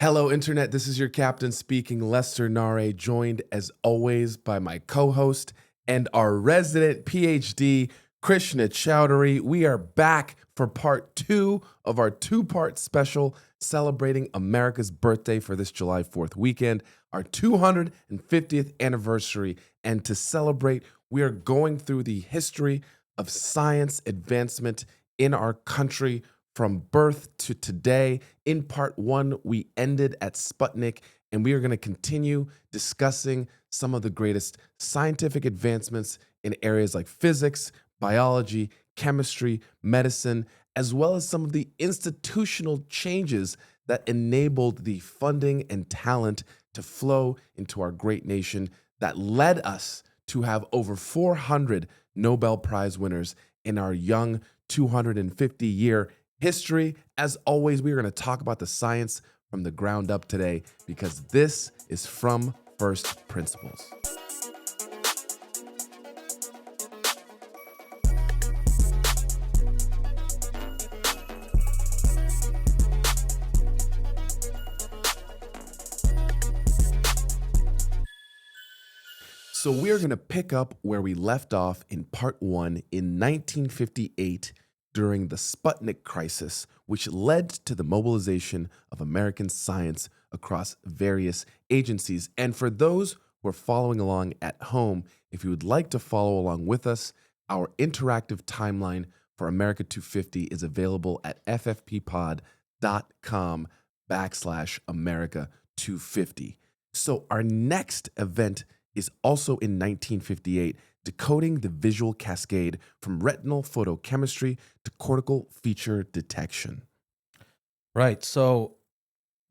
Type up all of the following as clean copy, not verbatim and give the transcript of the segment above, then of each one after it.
Hello, Internet. This is your captain speaking, Lester Nare, joined as always by my co-host and our resident PhD, Krishna Chowdhury. We are back for part 2 of our 2-part special celebrating America's birthday for this July 4th weekend, our 250th anniversary. And to celebrate, we are going through the history of science advancement in our country from birth to today. In part 1, we ended at Sputnik, and we are going to continue discussing some of the greatest scientific advancements in areas like physics, biology, chemistry, medicine, as well as some of the institutional changes that enabled the funding and talent to flow into our great nation that led us to have over 400 Nobel Prize winners in our young 250-year history. As always, we are going to talk about the science from the ground up today because this is from first principles. So we're going to pick up where we left off in part 1 in 1958 during the Sputnik crisis, which led to the mobilization of American science across various agencies. And for those who are following along at home, if you would like to follow along with us, our interactive timeline for America 250 is available at ffppod.com/America 250. So our next event is also in 1958, decoding the visual cascade from retinal photochemistry to cortical feature detection. Right. So,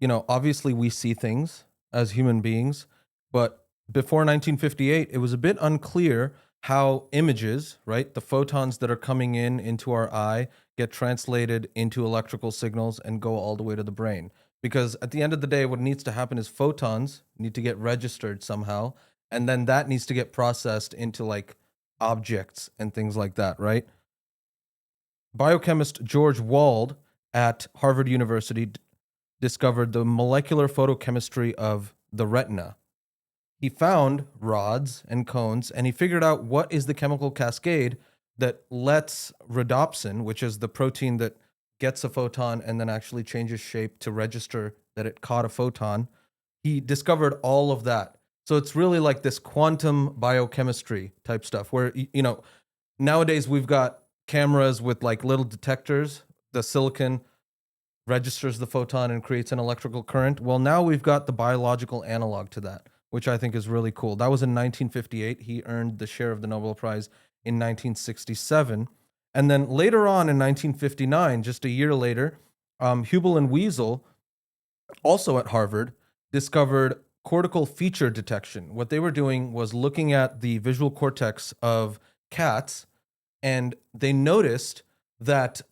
obviously we see things as human beings, but before 1958, it was a bit unclear how images, right, the photons that are coming into our eye get translated into electrical signals and go all the way to the brain. Because at the end of the day, what needs to happen is photons need to get registered somehow, and then that needs to get processed into like objects and things like that, right? Biochemist George Wald at Harvard University discovered the molecular photochemistry of the retina. He found rods and cones, and he figured out what is the chemical cascade that lets rhodopsin, which is the protein that gets a photon and then actually changes shape to register that it caught a photon. He discovered all of that. So it's really like this quantum biochemistry type stuff where, nowadays we've got cameras with like little detectors. The silicon registers the photon and creates an electrical current. Well, now we've got the biological analog to that, which I think is really cool. That was in 1958. He earned the share of the Nobel Prize in 1967. And then later on in 1959, just a year later, Hubble and Weasel, also at Harvard, discovered cortical feature detection. What they were doing was looking at the visual cortex of cats, and they noticed that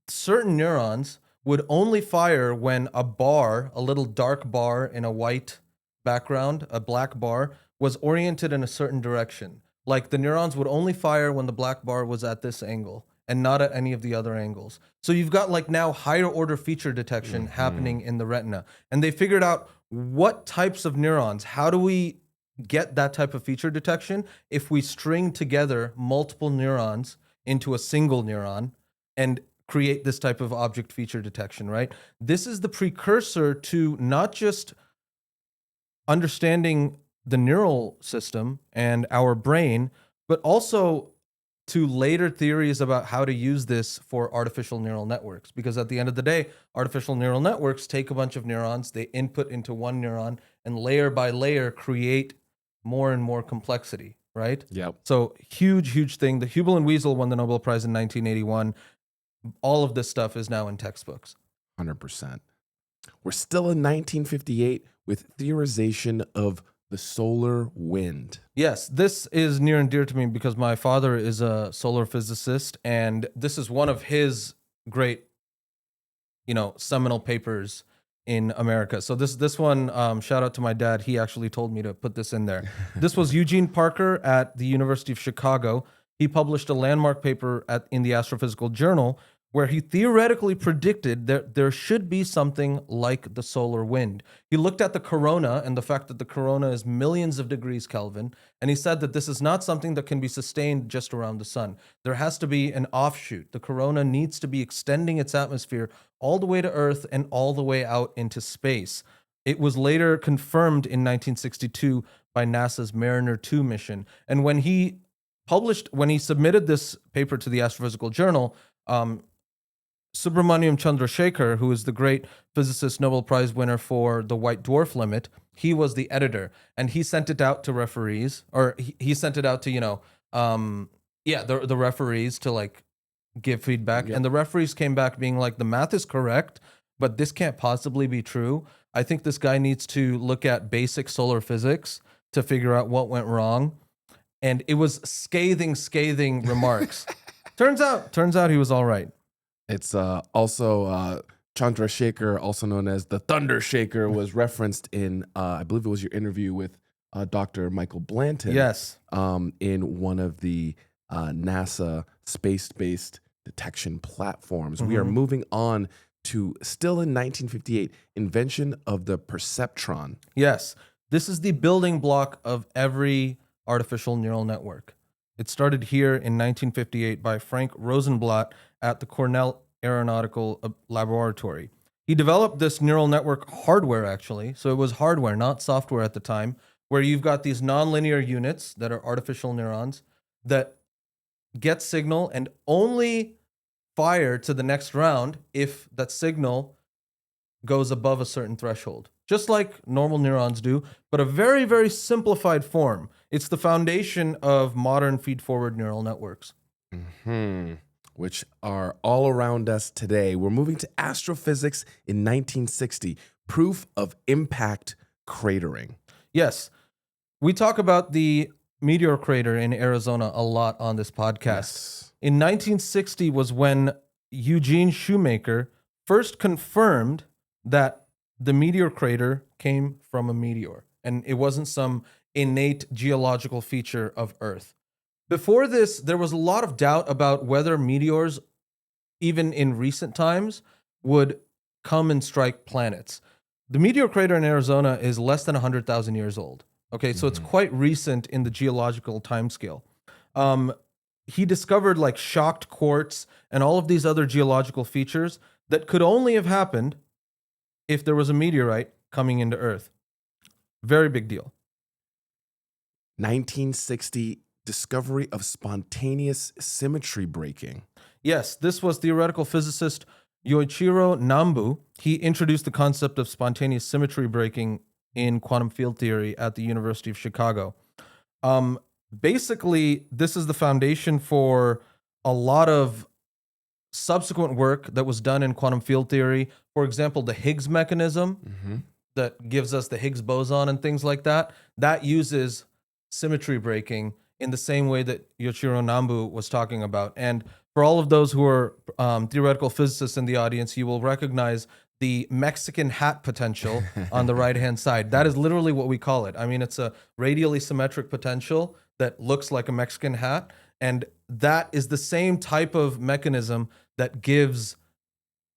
certain neurons would only fire when a little dark bar in a white background, a black bar, was oriented in a certain direction. Like the neurons would only fire when the black bar was at this angle and not at any of the other angles. So you've got like now higher order feature detection happening in the retina. And they figured out what types of neurons, how do we get that type of feature detection if we string together multiple neurons into a single neuron and create this type of object feature detection, right? This is the precursor to not just understanding the neural system and our brain, but also to later theories about how to use this for artificial neural networks. Because at the end of the day, artificial neural networks take a bunch of neurons, they input into one neuron, and layer by layer create more and more complexity, right? Yep. So huge thing. The Hubble and Weasel won the Nobel Prize in 1981. All of this stuff is now in textbooks. 100%. We're still in 1958 with theorization of the solar wind. Yes, this is near and dear to me because my father is a solar physicist, and this is one of his great, seminal papers in America. So this one, shout out to my dad. He actually told me to put this in there. This was Eugene Parker at the University of Chicago. He published a landmark paper in the Astrophysical Journal where he theoretically predicted that there should be something like the solar wind. He looked at the corona and the fact that the corona is millions of degrees Kelvin, and he said that this is not something that can be sustained just around the sun. There has to be an offshoot. The corona needs to be extending its atmosphere all the way to Earth and all the way out into space. It was later confirmed in 1962 by NASA's Mariner 2 mission. And when he submitted this paper to the Astrophysical Journal, Subramaniam Chandrasekhar, who is the great physicist Nobel Prize winner for the white dwarf limit, he was the editor, and he sent it out to referees, or he sent it out to, the referees to like give feedback. Yep. And the referees came back being like, the math is correct, but this can't possibly be true. I think this guy needs to look at basic solar physics to figure out what went wrong. And it was scathing remarks. Turns out he was all right. It's also Chandrasekhar, also known as the Thunder Shaker, was referenced in, I believe it was your interview with Dr. Michael Blanton. Yes. In one of the NASA space-based detection platforms. We are moving on to, still in 1958, invention of the perceptron. Yes. This is the building block of every artificial neural network. It started here in 1958 by Frank Rosenblatt at the Cornell Aeronautical Laboratory. He developed this neural network hardware, actually. So it was hardware, not software at the time, where you've got these nonlinear units that are artificial neurons that get signal and only fire to the next round if that signal goes above a certain threshold. Just like normal neurons do, but a very, very simplified form. It's the foundation of modern feed-forward neural networks. Which are all around us today. We're moving to astrophysics in 1960, proof of impact cratering. Yes. We talk about the meteor crater in Arizona a lot on this podcast. Yes. In 1960 was when Eugene Shoemaker first confirmed that the meteor crater came from a meteor, and it wasn't some innate geological feature of Earth. Before this, there was a lot of doubt about whether meteors, even in recent times, would come and strike planets. The meteor crater in Arizona is less than 100,000 years old. Okay, so it's quite recent in the geological timescale. He discovered like shocked quartz and all of these other geological features that could only have happened if there was a meteorite coming into Earth. Very big deal. 1960, discovery of spontaneous symmetry breaking. Yes, this was theoretical physicist Yoichiro Nambu. He introduced the concept of spontaneous symmetry breaking in quantum field theory at the University of Chicago. Basically, this is the foundation for a lot of subsequent work that was done in quantum field theory. For example, the Higgs mechanism that gives us the Higgs boson and things like that, that uses symmetry breaking in the same way that Yoichiro Nambu was talking about. And for all of those who are theoretical physicists in the audience, you will recognize the Mexican hat potential on the right-hand side. That is literally what we call it. I mean, it's a radially symmetric potential that looks like a Mexican hat. And that is the same type of mechanism that gives,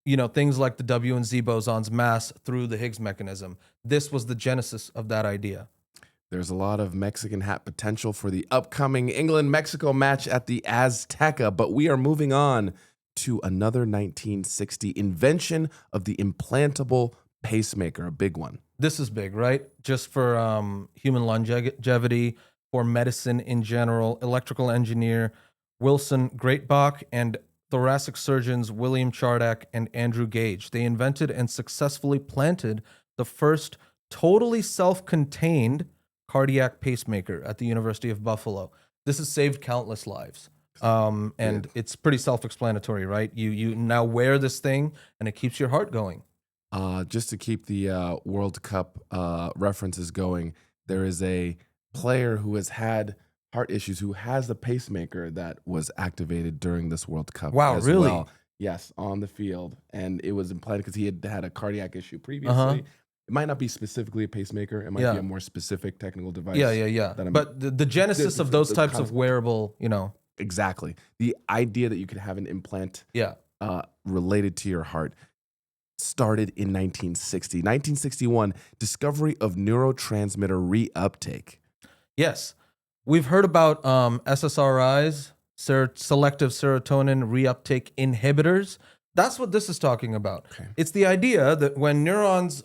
things like the W and Z bosons mass through the Higgs mechanism. This was the genesis of that idea. There's a lot of Mexican hat potential for the upcoming England-Mexico match at the Azteca, but we are moving on to another 1960 invention of the implantable pacemaker, a big one. This is big, right? Just for human longevity, for medicine in general. Electrical engineer Wilson Greatbach and thoracic surgeons William Chardak and Andrew Gage. They invented and successfully planted the first totally self-contained cardiac pacemaker at the University of Buffalo. This has saved countless lives. And it's pretty self-explanatory, right? You now wear this thing and it keeps your heart going. Just to keep the World Cup references going, there is a player who has had heart issues who has the pacemaker that was activated during this World Cup. Wow, really? Well. Yes, on the field. And it was implanted because he had had a cardiac issue previously. It might not be specifically a pacemaker. It might be a more specific technical device. Yeah. But the genesis of those types of wearable, Exactly. The idea that you could have an implant related to your heart started in 1960. 1961, discovery of neurotransmitter reuptake. Yes. We've heard about SSRIs, selective serotonin reuptake inhibitors. That's what this is talking about. Okay. It's the idea that when neurons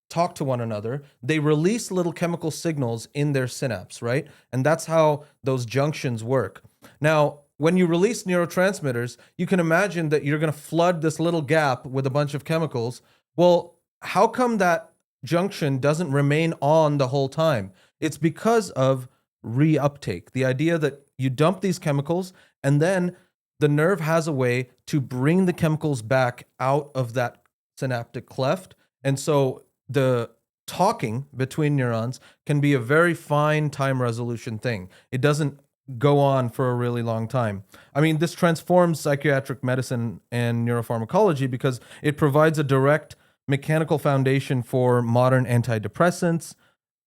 talk to one another, they release little chemical signals in their synapse, right? And that's how those junctions work. Now, when you release neurotransmitters, you can imagine that you're going to flood this little gap with a bunch of chemicals. Well, how come that junction doesn't remain on the whole time? It's because of reuptake. The idea that you dump these chemicals and then the nerve has a way to bring the chemicals back out of that synaptic cleft. And so the talking between neurons can be a very fine time resolution thing. It doesn't go on for a really long time. I mean, this transforms psychiatric medicine and neuropharmacology because it provides a direct mechanical foundation for modern antidepressants,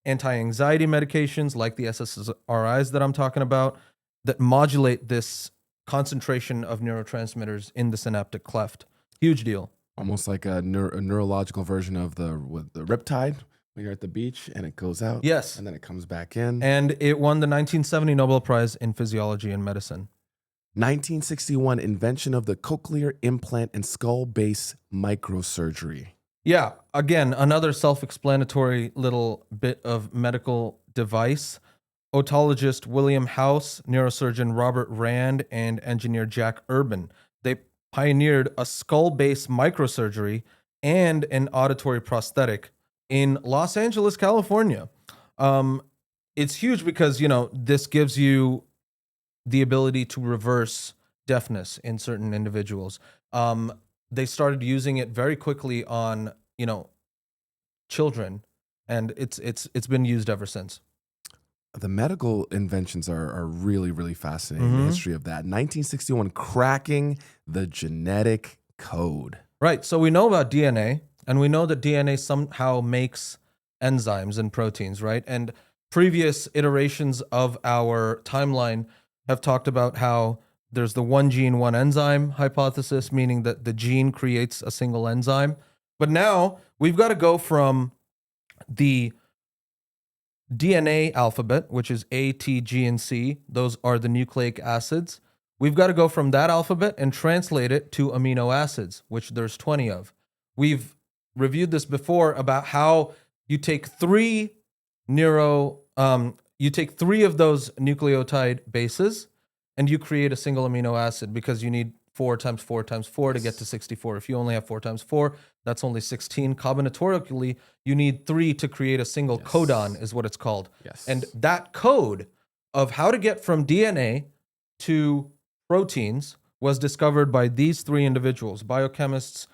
anti-anxiety medications like the SSRIs that I'm talking about that modulate this concentration of neurotransmitters in the synaptic cleft. Huge deal. Almost like a neurological version of the riptide when you're at the beach and it goes out. Yes. And then it comes back in. And it won the 1970 Nobel Prize in Physiology and Medicine. 1961, invention of the cochlear implant and skull base microsurgery. Yeah, again, another self-explanatory little bit of medical device. Otologist William House, neurosurgeon Robert Rand, and engineer Jack Urban. They pioneered a skull-base microsurgery and an auditory prosthetic in Los Angeles, California. It's huge because, this gives you the ability to reverse deafness in certain individuals. They started using it very quickly on, children, and it's been used ever since. The medical inventions are really, really fascinating. The history of that. 1961, cracking the genetic code. Right. So we know about DNA, and we know that DNA somehow makes enzymes and proteins, right? And previous iterations of our timeline have talked about how there's the one gene, one enzyme hypothesis, meaning that the gene creates a single enzyme. But now we've got to go from the DNA alphabet, which is A, T, G, and C. Those are the nucleic acids. We've got to go from that alphabet and translate it to amino acids, which there's 20 of. We've reviewed this before about how you take three of those nucleotide bases and you create a single amino acid because you need 4 times 4 times 4 to get to 64. If you only have 4 times 4, that's only 16. Combinatorially, you need 3 to create a single codon, is what it's called. Yes. And that code of how to get from DNA to proteins was discovered by these 3 individuals, biochemists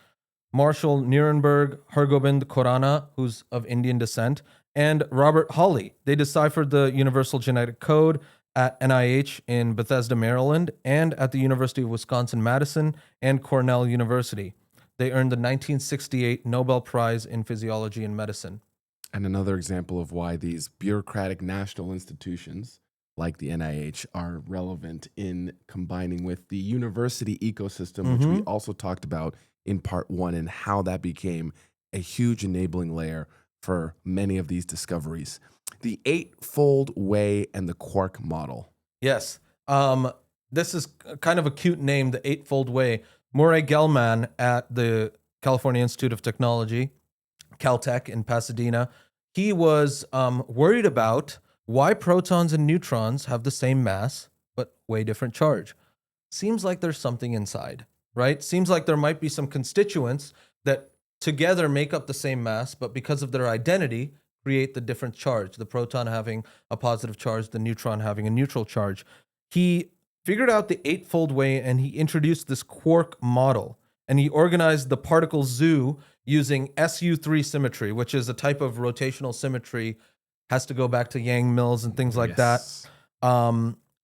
Marshall Nierenberg, Hargobind Khorana, who's of Indian descent, and Robert Hawley. They deciphered the universal genetic code at NIH in Bethesda, Maryland, and at the University of Wisconsin-Madison and Cornell University. They earned the 1968 Nobel Prize in Physiology and Medicine. And another example of why these bureaucratic national institutions like the NIH are relevant in combining with the university ecosystem, which we also talked about in part 1, and how that became a huge enabling layer for many of these discoveries. The eightfold way and the quark model. Yes. This is kind of a cute name, the eightfold way. Murray Gell-Mann at the California Institute of Technology, Caltech in Pasadena, he was worried about why protons and neutrons have the same mass, but way different charge. Seems like there's something inside, right? Seems like there might be some constituents that together make up the same mass, but because of their identity, create the different charge, the proton having a positive charge, the neutron having a neutral charge. He figured out the eightfold way, and he introduced this quark model, and he organized the particle zoo using SU3 symmetry, which is a type of rotational symmetry, has to go back to Yang-Mills and things like that.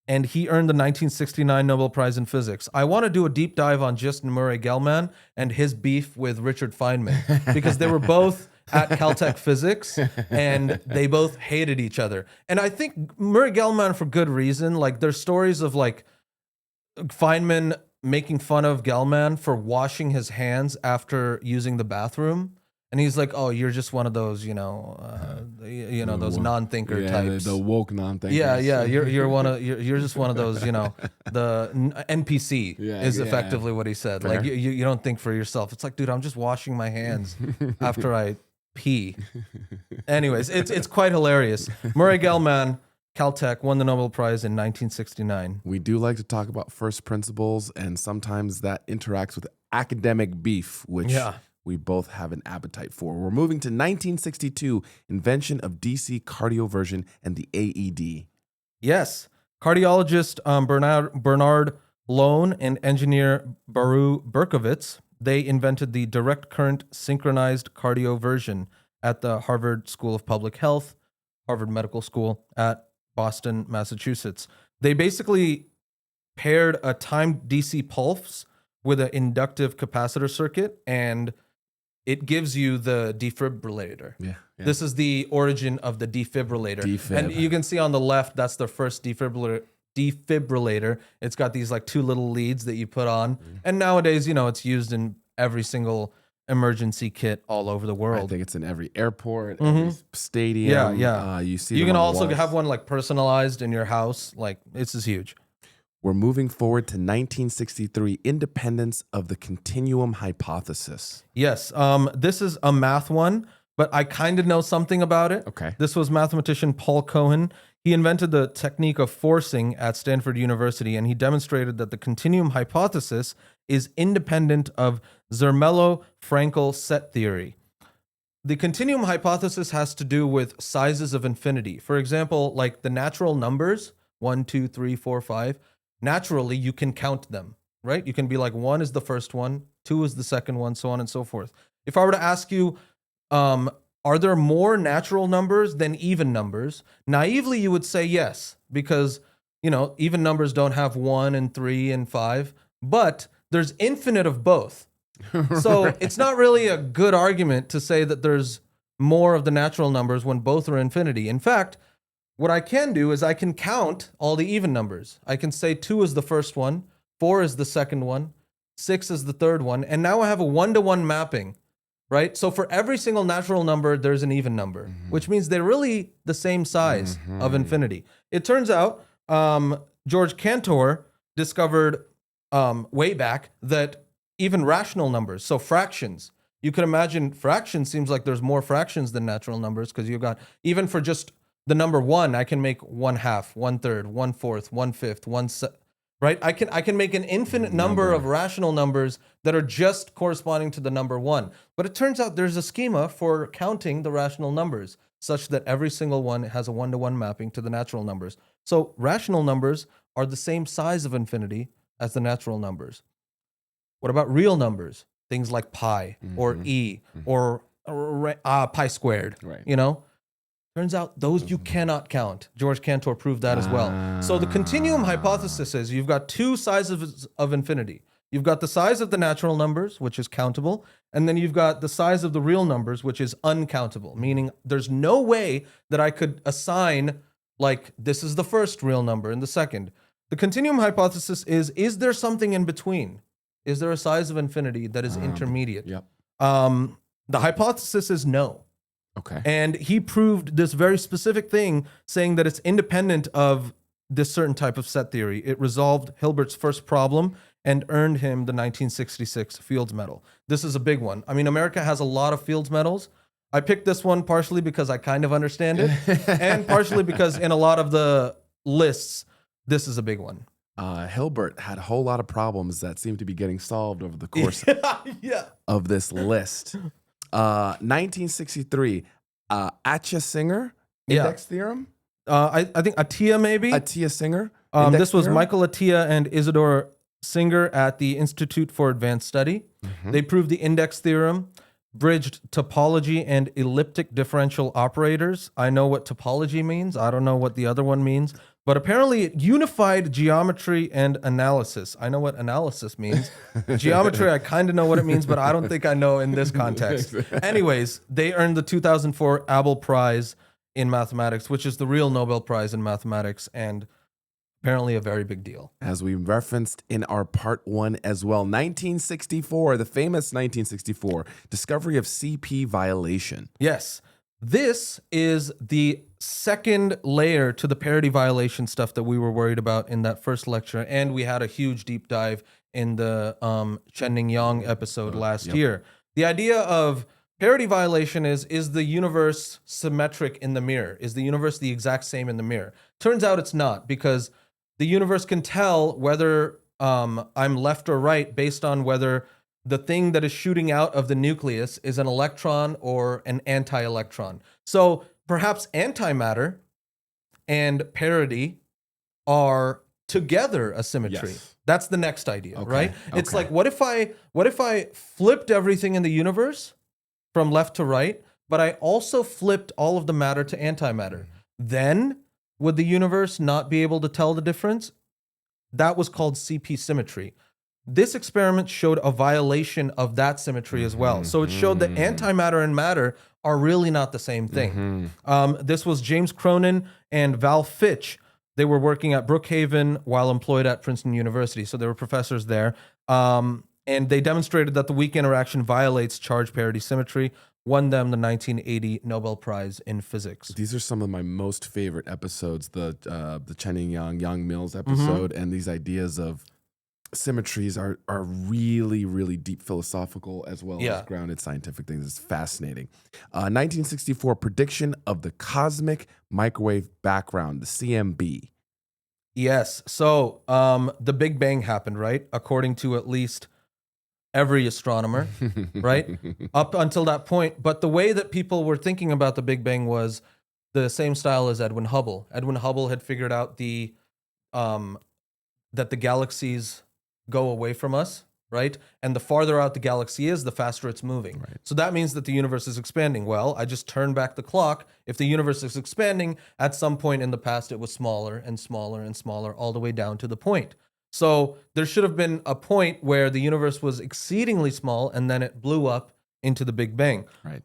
And he earned the 1969 Nobel Prize in Physics. I want to do a deep dive on just Murray Gell-Mann and his beef with Richard Feynman, because they were both at Caltech Physics, and they both hated each other. And I think Murray Gell-Mann for good reason. Like, there's stories of like Feynman making fun of Gelman for washing his hands after using the bathroom. And he's like, "Oh, you're just one of those, those non-thinker types, the woke non-thinkers." Yeah, you're you're just one of those, the NPC is effectively what he said. Fair. Like you don't think for yourself. It's like, dude, I'm just washing my hands after I pee. Anyways, it's quite hilarious. Murray Gell-Mann, Caltech, won the Nobel Prize in 1969. We do like to talk about first principles, and sometimes that interacts with academic beef, which we both have an appetite for. We're moving to 1962, invention of DC cardioversion and the AED. Yes. Cardiologist Bernard Loan and engineer Baru Berkovitz, they invented the direct current synchronized cardioversion at the Harvard School of Public Health, Harvard Medical School at Boston, Massachusetts. They basically paired a timed DC pulse with an inductive capacitor circuit, and it gives you the defibrillator. Yeah. This is the origin of the defibrillator. And you can see on the left, that's the first defibrillator. It's got these like two little leads that you put on. And nowadays, it's used in every single emergency kit all over the world. I think it's in every airport, every stadium. Yeah. You see. You can also have one like personalized in your house. Like, this is huge. We're moving forward to 1963, independence of the continuum hypothesis. Yes, this is a math one, but I kind of know something about it. Okay. This was mathematician Paul Cohen. He invented the technique of forcing at Stanford University, and he demonstrated that the continuum hypothesis is independent of Zermelo-Fraenkel set theory. The continuum hypothesis has to do with sizes of infinity. For example, like the natural numbers, 1, 2, 3, 4, 5, naturally, you can count them, right? You can be like, 1 is the first one, 2 is the second one, so on and so forth. If I were to ask you, are there more natural numbers than even numbers? Naively, you would say yes, because, even numbers don't have 1 and 3 and 5, but there's infinite of both. So it's not really a good argument to say that there's more of the natural numbers when both are infinity. In fact, what I can do is I can count all the even numbers. I can say 2 is the first one, 4 is the second one, 6 is the third one, and now I have a 1-to-1 mapping, right? So for every single natural number, there's an even number, which means they're really the same size of infinity. It turns out George Cantor discovered way back that even rational numbers, so fractions, you could imagine fractions seems like there's more fractions than natural numbers, because you've got, even for just the number 1, I can make 1/2, 1/3, 1/4, 1/5, right? I can make an infinite number of rational numbers that are just corresponding to the number 1. But it turns out there's a schema for counting the rational numbers such that every single one has a 1-to-1 mapping to the natural numbers. So rational numbers are the same size of infinity as the natural numbers. What about real numbers? Things like pi or e or pi squared, Right. Turns out those you cannot count. George Cantor proved that as well. So the continuum hypothesis is you've got two sizes of infinity. You've got the size of the natural numbers, which is countable, and then you've got the size of the real numbers, which is uncountable, meaning there's no way that I could assign, like, this is the first real number and the second. The continuum hypothesis is there something in between? Is there a size of infinity that is intermediate? Yep. The hypothesis is no. Okay. And he proved this very specific thing, saying that it's independent of this certain type of set theory. It resolved Hilbert's first problem and earned him the 1966 Fields Medal. This is a big one. I mean, America has a lot of Fields Medals. I picked this one partially because I kind of understand it, and partially because in a lot of the lists, this is a big one. Hilbert had a whole lot of problems that seem to be getting solved over the course of this list. 1963, Atiyah-Singer index theorem. I think Atiyah maybe. Atiyah-Singer. This was Michael Atiyah and Isidore Singer at the Institute for Advanced Study. They proved the index theorem, bridged topology and elliptic differential operators. I know what topology means. I don't know what the other one means. But apparently it unified geometry and analysis. I know what analysis means. Geometry, I kind of know what it means, but I don't think I know in this context. Anyways, they earned the 2004 Abel Prize in mathematics, which is the real Nobel Prize in mathematics. And apparently a very big deal. As we referenced in our part 1 as well. 1964, the famous 1964, discovery of CP violation. Yes. This is the second layer to the parity violation stuff that we were worried about in that first lecture. And we had a huge deep dive in the Chen Yang episode last year. The idea of parity violation is the universe symmetric in the mirror? Is the universe the exact same in the mirror? Turns out it's not, because the universe can tell whether I'm left or right based on whether the thing that is shooting out of the nucleus is an electron or an anti-electron. So perhaps antimatter and parity are together a symmetry. Yes. That's the next idea, right? It's Okay. like, what if I flipped everything in the universe from left to right, but I also flipped all of the matter to antimatter? Then would the universe not be able to tell the difference? That was called CP symmetry. This experiment showed a violation of that symmetry as well. So it showed that antimatter and matter are really not the same thing. This was James Cronin and Val Fitch. They were working at Brookhaven while employed at Princeton University. So they were professors there. And they demonstrated that the weak interaction violates charge parity symmetry, won them the 1980 Nobel Prize in Physics. These are some of my most favorite episodes, the Chen Yang Mills episode, and these ideas of symmetries are really, really deep philosophical as well as grounded scientific things. It's fascinating. 1964 prediction of the cosmic microwave background, the CMB. Yes. So the Big Bang happened, right? According to at least every astronomer, right? Up until that point. But the way that people were thinking about the Big Bang was the same style as Edwin Hubble. Edwin Hubble had figured out that the galaxies go away from us, right? And the farther out the galaxy is, the faster it's moving. Right. So that means that the universe is expanding. Well, I just turn back the clock. If the universe is expanding, at some point in the past, it was smaller and smaller and smaller, all the way down to the point. So there should have been a point where the universe was exceedingly small, and then it blew up into the Big Bang. Right.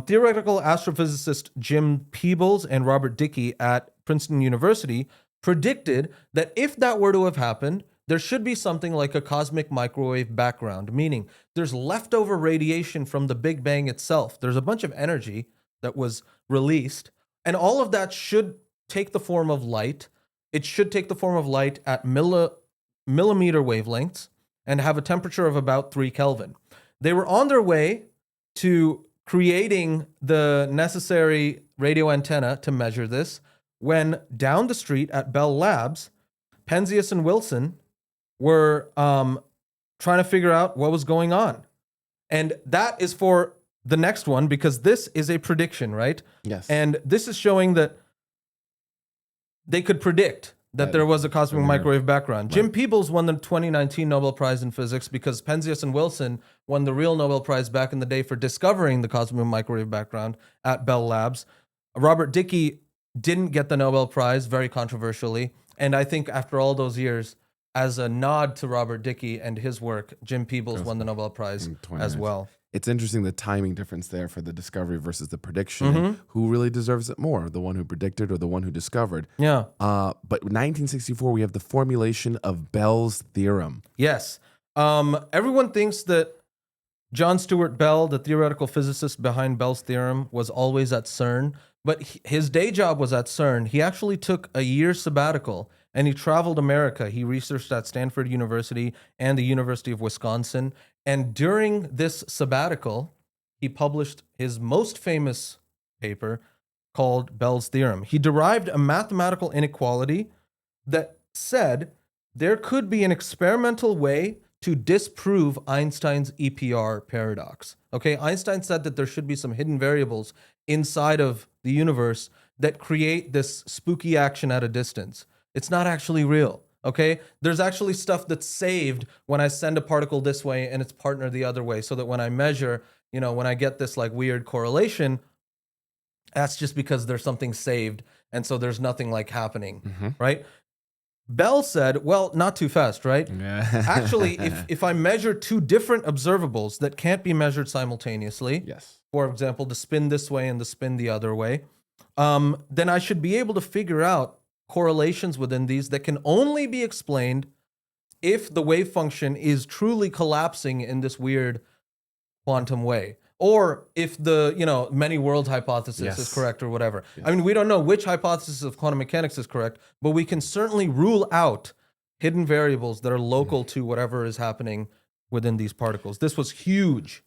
Theoretical astrophysicist Jim Peebles and Robert Dicke at Princeton University predicted that if that were to have happened, there should be something like a cosmic microwave background, meaning there's leftover radiation from the Big Bang itself. There's a bunch of energy that was released, and all of that should take the form of light. It should take the form of light at millimeter wavelengths and have a temperature of about 3 Kelvin. They were on their way to creating the necessary radio antenna to measure this when down the street at Bell Labs, Penzias and Wilson were trying to figure out what was going on. And that is for the next one, because this is a prediction, right? Yes. And this is showing that they could predict that there was a cosmic microwave background. Jim Peebles won the 2019 Nobel Prize in Physics because Penzias and Wilson won the real Nobel Prize back in the day for discovering the cosmic microwave background at Bell Labs. Robert Dicke didn't get the Nobel Prize, very controversially. And I think after all those years, as a nod to Robert Dicke and his work, Jim Peebles won the Nobel Prize as well. It's interesting the timing difference there for the discovery versus the prediction. And who really deserves it more, the one who predicted or the one who discovered? Yeah. But 1964, we have the formulation of Bell's theorem. Yes. Everyone thinks that John Stuart Bell, the theoretical physicist behind Bell's theorem, was always at CERN, but his day job was at CERN. He actually took a year sabbatical and he traveled America. He researched at Stanford University and the University of Wisconsin. And during this sabbatical, he published his most famous paper called Bell's theorem. He derived a mathematical inequality that said there could be an experimental way to disprove Einstein's EPR paradox. Okay, Einstein said that there should be some hidden variables inside of the universe that create this spooky action at a distance. It's not actually real, okay? There's actually stuff that's saved when I send a particle this way and its partner the other way, so that when I measure, when I get this like weird correlation, that's just because there's something saved, and so there's nothing like happening, right? Bell said, well, not too fast, right? Actually, if I measure two different observables that can't be measured simultaneously, Yes. for example, the spin this way and the spin the other way, then I should be able to figure out correlations within these that can only be explained if the wave function is truly collapsing in this weird quantum way, or if the many worlds hypothesis is correct or whatever. I mean, we don't know which hypothesis of quantum mechanics is correct, but we can certainly rule out hidden variables that are local to whatever is happening within these particles. This was huge.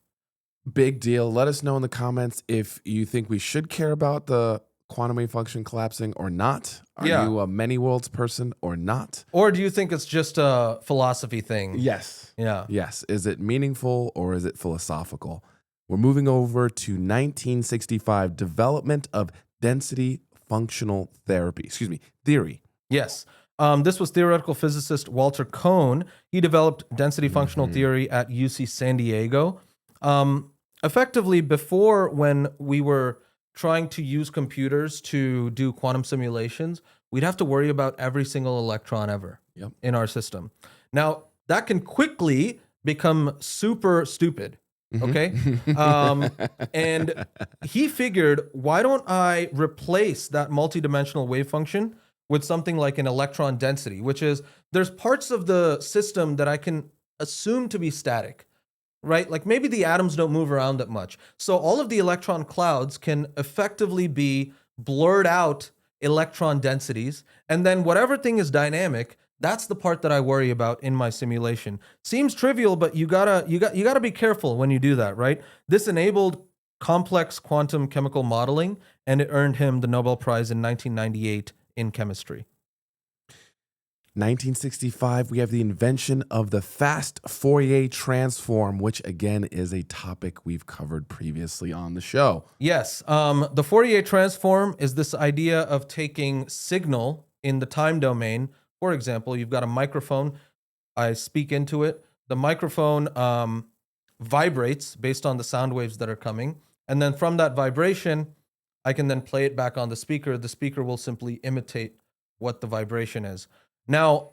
Big deal. Let us know in the comments if you think we should care about the quantum wave function collapsing or not. Are you a many worlds person or not? Or do you think it's just a philosophy thing? Yes. Yeah. Yes. Is it meaningful or is it philosophical? We're moving over to 1965, development of density functional theory. Yes. This was theoretical physicist Walter Kohn. He developed density functional theory at UC San Diego. Effectively, before, when we were trying to use computers to do quantum simulations, we'd have to worry about every single electron ever in our system. Now, that can quickly become super stupid, okay? And he figured, why don't I replace that multidimensional wave function with something like an electron density, which is, there's parts of the system that I can assume to be static, right? Like maybe the atoms don't move around that much. So all of the electron clouds can effectively be blurred out electron densities. And then whatever thing is dynamic, that's the part that I worry about in my simulation. Seems trivial, but you gotta be careful when you do that, right? This enabled complex quantum chemical modeling, and it earned him the Nobel Prize in 1998 in chemistry. 1965, we have the invention of the fast Fourier transform, which again is a topic we've covered previously on the show. Yes, the Fourier transform is this idea of taking signal in the time domain. For example, you've got a microphone. I speak into it. The microphone vibrates based on the sound waves that are coming. And then from that vibration, I can then play it back on the speaker. The speaker will simply imitate what the vibration is. Now,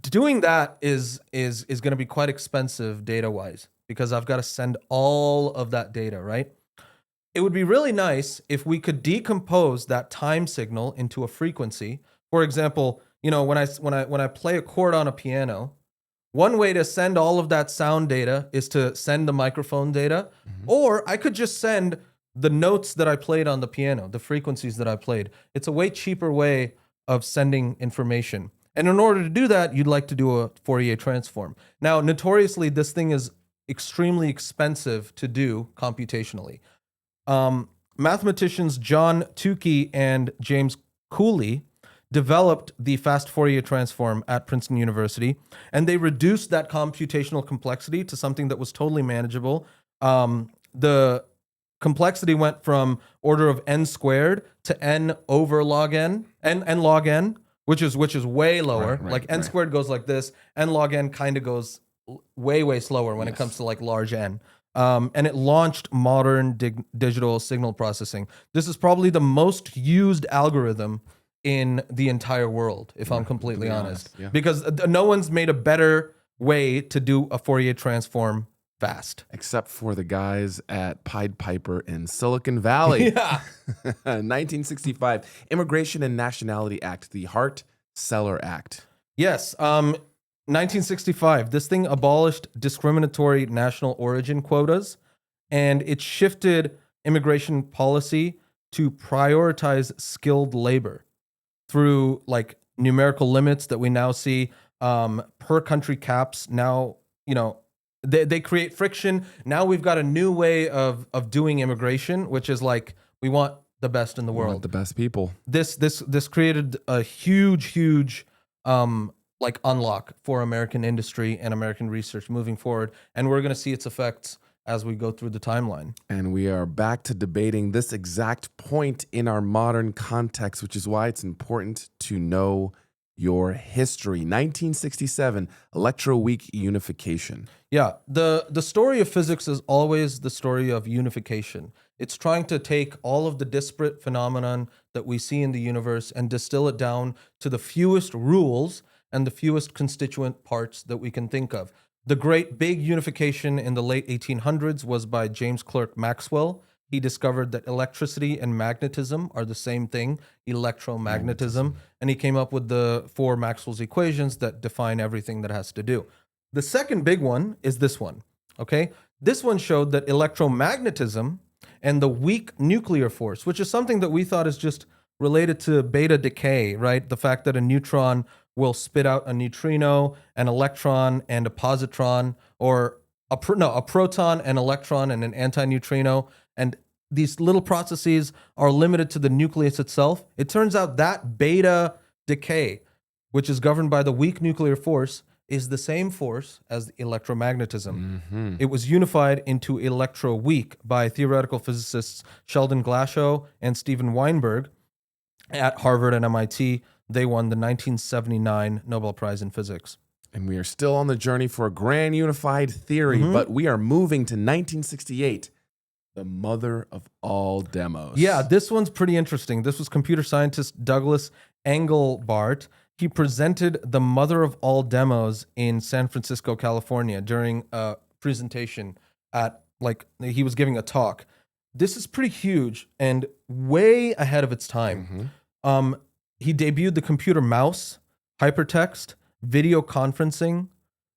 doing that is going to be quite expensive data-wise, because I've got to send all of that data, right? It would be really nice if we could decompose that time signal into a frequency. For example, when I play a chord on a piano, one way to send all of that sound data is to send the microphone data, or I could just send the notes that I played on the piano, the frequencies that I played. It's a way cheaper way of sending information. And in order to do that, you'd like to do a Fourier transform. Now, notoriously, this thing is extremely expensive to do computationally. Mathematicians John Tukey and James Cooley developed the fast Fourier transform at Princeton University, and they reduced that computational complexity to something that was totally manageable. The complexity went from order of n squared to n over log n, n log n, which is way lower. N squared goes like this, n log n kind of goes way slower when it comes to like large n. And it launched modern digital signal processing. This is probably the most used algorithm in the entire world, if I'm completely honest, because no one's made a better way to do a Fourier transform fast. Except for the guys at Pied Piper in Silicon Valley. 1965, Immigration and Nationality Act, the Hart-Celler Act. Yes, 1965, this thing abolished discriminatory national origin quotas, and it shifted immigration policy to prioritize skilled labor through like numerical limits that we now see, per country caps. Now, they create friction. Now we've got a new way of doing immigration, which is like, we want the best in the world. We want the best people. This created a huge unlock for American industry and American research moving forward. And we're going to see its effects as we go through the timeline. And we are back to debating this exact point in our modern context, which is why it's important to know your history. 1967, Electroweak unification. Yeah, the story of physics is always the story of unification. It's trying to take all of the disparate phenomenon that we see in the universe and distill it down to the fewest rules and the fewest constituent parts that we can think of. The great big unification in the late 1800s was by James Clerk Maxwell he discovered that electricity and magnetism are the same thing, electromagnetism, and he came up with the 4 Maxwell's equations that define everything that has to do. The second big one is this one, okay? This one showed that electromagnetism and the weak nuclear force, which is something that we thought is just related to beta decay, right? The fact that a neutron will spit out a neutrino, an electron, and a positron, or a proton, an electron, and an antineutrino. And these little processes are limited to the nucleus itself. It turns out that beta decay, which is governed by the weak nuclear force, is the same force as electromagnetism. It was unified into Electroweak by theoretical physicists Sheldon Glashow and Steven Weinberg at Harvard and MIT. They won the 1979 Nobel Prize in Physics. And we are still on the journey for a grand unified theory, but we are moving to 1968, the mother of all demos. Yeah, this one's pretty interesting. This was computer scientist Douglas Engelbart. He presented the mother of all demos in San Francisco, California during a presentation at, he was giving a talk. This is pretty huge and way ahead of its time. He debuted the computer mouse, hypertext, video conferencing,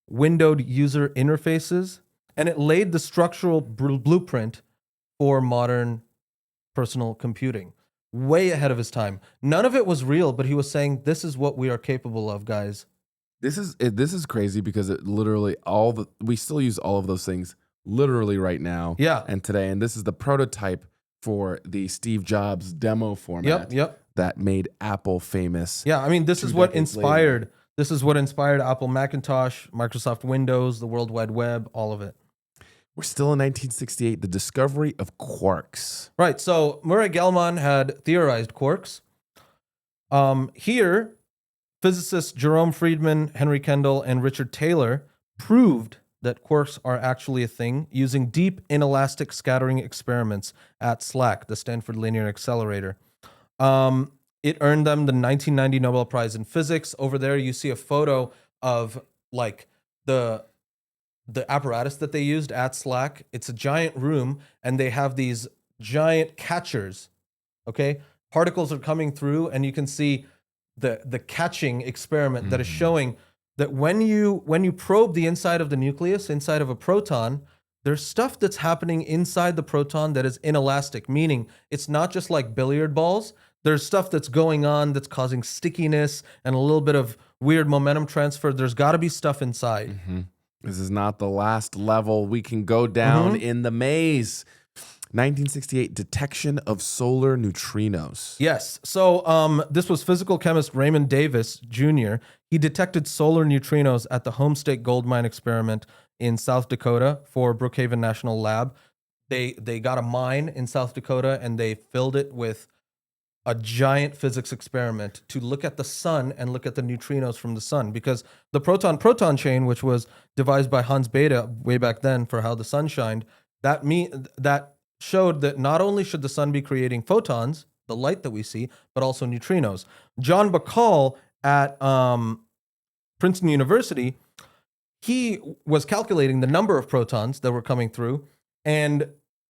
windowed user interfaces, and it laid the structural blueprint for modern personal computing. Way ahead of his time. None of it was real, but he was saying, this is what we are capable of, guys. This is crazy because it literally we still use all of those things literally right now. Yeah. And today, and this is the prototype for the Steve Jobs demo format. That made Apple famous. Yeah, I mean, this is what inspired Apple Macintosh, Microsoft Windows, the World Wide Web, all of it. We're still in 1968, the discovery of quarks. Right, so Murray Gell-Mann had theorized quarks. Here, physicists Jerome Friedman, Henry Kendall, and Richard Taylor proved that quarks are actually a thing using deep inelastic scattering experiments at SLAC, the Stanford Linear Accelerator. It earned them the 1990 Nobel Prize in Physics. Over there, you see a photo of the apparatus that they used at SLAC. It's a giant room, and they have these giant catchers. Okay, particles are coming through, and you can see the catching experiment that is showing that when you probe the inside of the nucleus, inside of a proton, there's stuff that's happening inside the proton that is inelastic, meaning it's not just like billiard balls. There's stuff that's going on that's causing stickiness and a little bit of weird momentum transfer. There's got to be stuff inside. This is not the last level. We can go down in the maze. 1968, detection of solar neutrinos. Yes. So this was physical chemist Raymond Davis Jr. He detected solar neutrinos at the Homestake Gold Mine experiment in South Dakota for Brookhaven National Lab. They got a mine in South Dakota and they filled it with a giant physics experiment to look at the sun and look at the neutrinos from the sun, because the proton-proton chain, which was devised by Hans Bethe way back then for how the sun shined, that showed that not only should the sun be creating photons, the light that we see, but also neutrinos. John Bacall at Princeton University, he was calculating the number of protons that were coming through, and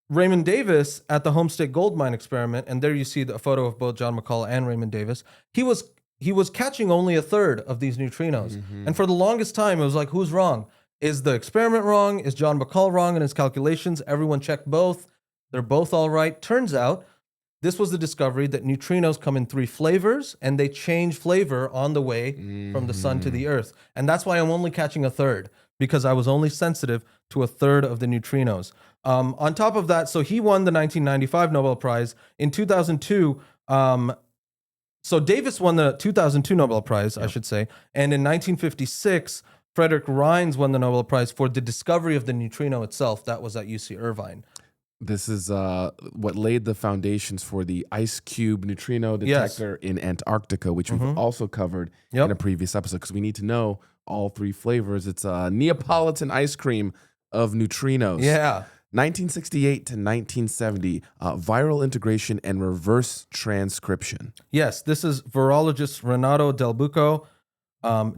Raymond Davis at the Homestake Gold Mine experiment, and there you see the photo of both John Bacall and Raymond Davis, he was catching only a third of these neutrinos. And for the longest time, it was like, who's wrong? Is the experiment wrong? Is John Bacall wrong in his calculations? Everyone checked both. They're both all right. Turns out, this was the discovery that neutrinos come in 3 flavors, and they change flavor on the way from the sun to the earth. And that's why I'm only catching a third, because I was only sensitive to a third of the neutrinos. On top of that, so he won the 1995 Nobel Prize. In 2002, so Davis won the 2002 Nobel Prize, I should say. And in 1956, Frederick Rines won the Nobel Prize for the discovery of the neutrino itself. That was at UC Irvine. This is what laid the foundations for the ice cube neutrino detector in Antarctica, which we've also covered in a previous episode, because we need to know all 3 flavors. It's Neapolitan ice cream of neutrinos. Yeah. 1968 to 1970, viral integration and reverse transcription. Yes, this is virologists Renato Del Bucco,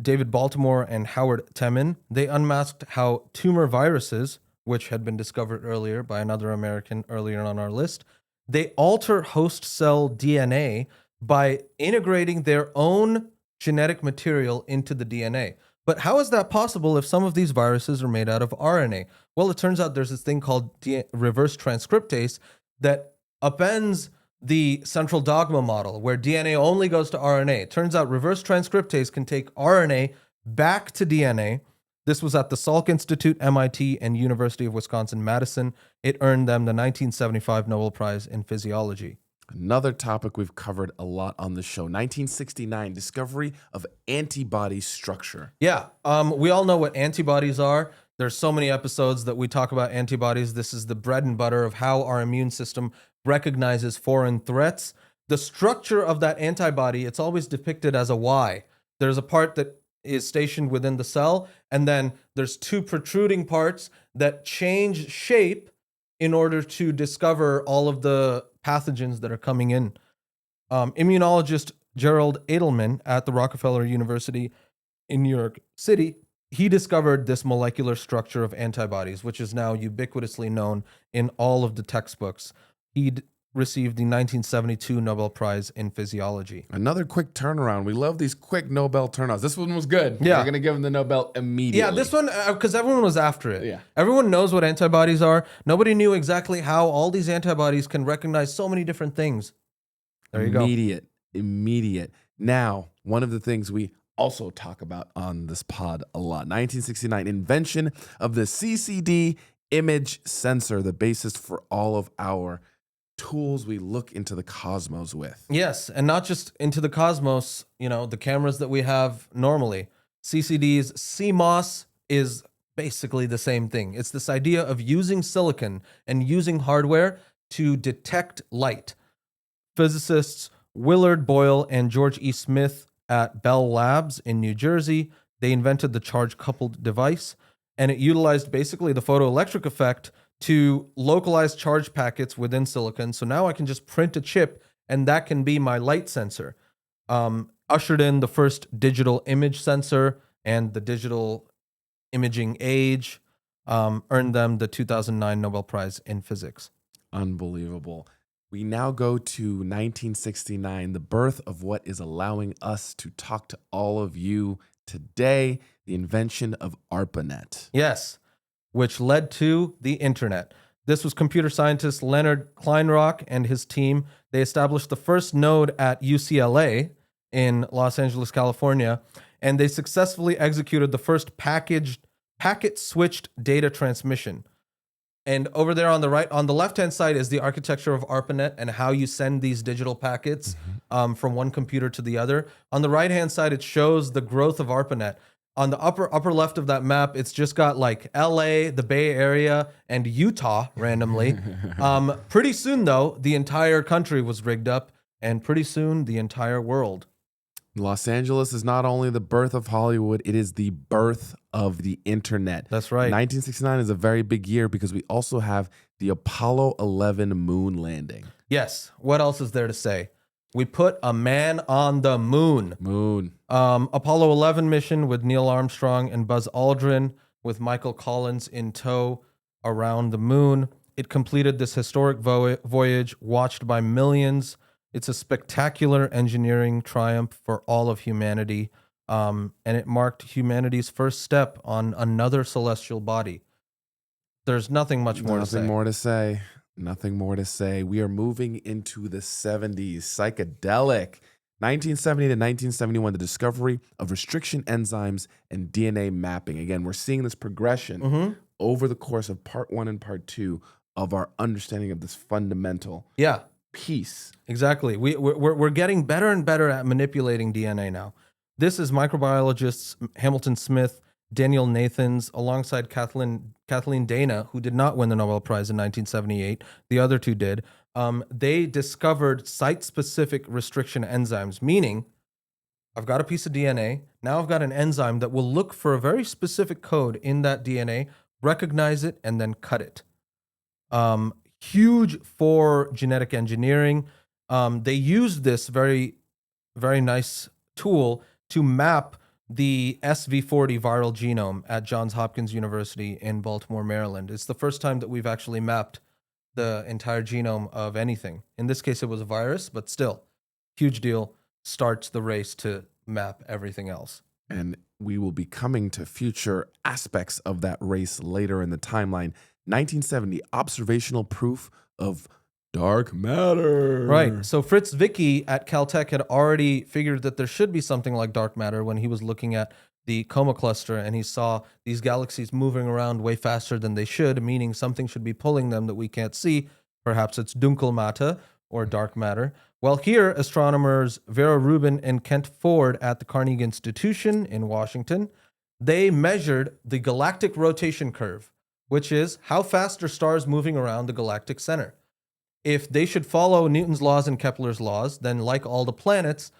David Baltimore, and Howard Temin. They unmasked how tumor viruses which had been discovered earlier by another American earlier on our list. They alter host cell DNA by integrating their own genetic material into the DNA. But how is that possible if some of these viruses are made out of RNA? Well, it turns out there's this thing called reverse transcriptase that upends the central dogma model where DNA only goes to RNA. It turns out reverse transcriptase can take RNA back to DNA. This was at the Salk Institute, MIT, and University of Wisconsin-Madison. It earned them the 1975 Nobel Prize in Physiology. Another topic we've covered a lot on the show, 1969, discovery of antibody structure. Yeah, we all know what antibodies are. There's so many episodes that we talk about antibodies. This is the bread and butter of how our immune system recognizes foreign threats. The structure of that antibody, it's always depicted as a Y. There's a part that is stationed within the cell, and then there's two protruding parts that change shape in order to discover all of the pathogens that are coming in. Immunologist Gerald Edelman at the Rockefeller University in New York City, he discovered this molecular structure of antibodies, which is now ubiquitously known in all of the textbooks. He'd received the 1972 Nobel Prize in Physiology. Another quick turnaround. We love these quick Nobel turnouts. This one was good. Yeah. We're going to give him the Nobel immediately. Yeah, this one, because everyone was after it. Yeah. Everyone knows what antibodies are. Nobody knew exactly how all these antibodies can recognize so many different things. There you go. Immediate. Now, one of the things we also talk about on this pod a lot, 1969, invention of the CCD image sensor, the basis for all of our tools we look into the cosmos with. Yes, and not just into the cosmos, the cameras that we have normally. CCD's CMOS is basically the same thing. It's this idea of using silicon and using hardware to detect light. Physicists Willard Boyle and George E. Smith at Bell Labs in New Jersey, they invented the charge-coupled device, and it utilized basically the photoelectric effect to localize charge packets within silicon. So now I can just print a chip, and that can be my light sensor. Ushered in the first digital image sensor and the digital imaging age, earned them the 2009 Nobel Prize in Physics. Unbelievable. We now go to 1969, the birth of what is allowing us to talk to all of you today, the invention of ARPANET. Yes, which led to the internet. This was computer scientist Leonard Kleinrock and his team. They established the first node at UCLA in Los Angeles, California, and they successfully executed the first packet-switched data transmission. And over there on the left-hand side is the architecture of ARPANET and how you send these digital packets from one computer to the other. On the right-hand side, it shows the growth of ARPANET. On the upper left of that map, it's just got like LA, the Bay Area, and Utah randomly. Pretty soon, though, the entire country was rigged up, and pretty soon, the entire world. Los Angeles is not only the birth of Hollywood, it is the birth of the internet. That's right. 1969 is a very big year because we also have the Apollo 11 moon landing. Yes. What else is there to say? We put a man on the moon. Apollo 11 mission with Neil Armstrong and Buzz Aldrin with Michael Collins in tow around the moon. It completed this historic voyage watched by millions. It's a spectacular engineering triumph for all of humanity. And it marked humanity's first step on another celestial body. There's nothing much more to say. Nothing more to say. We are moving into the 70s. Psychedelic. 1970 to 1971, the discovery of restriction enzymes and DNA mapping. Again, we're seeing this progression over the course of part 1 and part 2 of our understanding of this fundamental piece. Exactly. We're getting better and better at manipulating DNA now. This is microbiologists Hamilton Smith, Daniel Nathans, alongside Kathleen Dana, who did not win the Nobel Prize in 1978. The other two did. They discovered site-specific restriction enzymes, meaning I've got a piece of DNA. Now I've got an enzyme that will look for a very specific code in that DNA, recognize it, and then cut it. Huge for genetic engineering. They used this very, very nice tool to map the SV40 viral genome at Johns Hopkins University in Baltimore, Maryland. It's the first time that we've actually mapped the entire genome of anything. In this case, it was a virus, but still, huge deal. Starts the race to map everything else. And we will be coming to future aspects of that race later in the timeline. 1970, observational proof of dark matter. Right. So Fritz Zwicky at Caltech had already figured that there should be something like dark matter when he was looking at the Coma cluster, and he saw these galaxies moving around way faster than they should, meaning something should be pulling them that we can't see. Perhaps it's Dunkelmatter or dark matter. Well, here, astronomers Vera Rubin and Kent Ford at the Carnegie Institution in Washington, they measured the galactic rotation curve, which is how fast are stars moving around the galactic center. If they should follow Newton's laws and Kepler's laws, then like all the planets,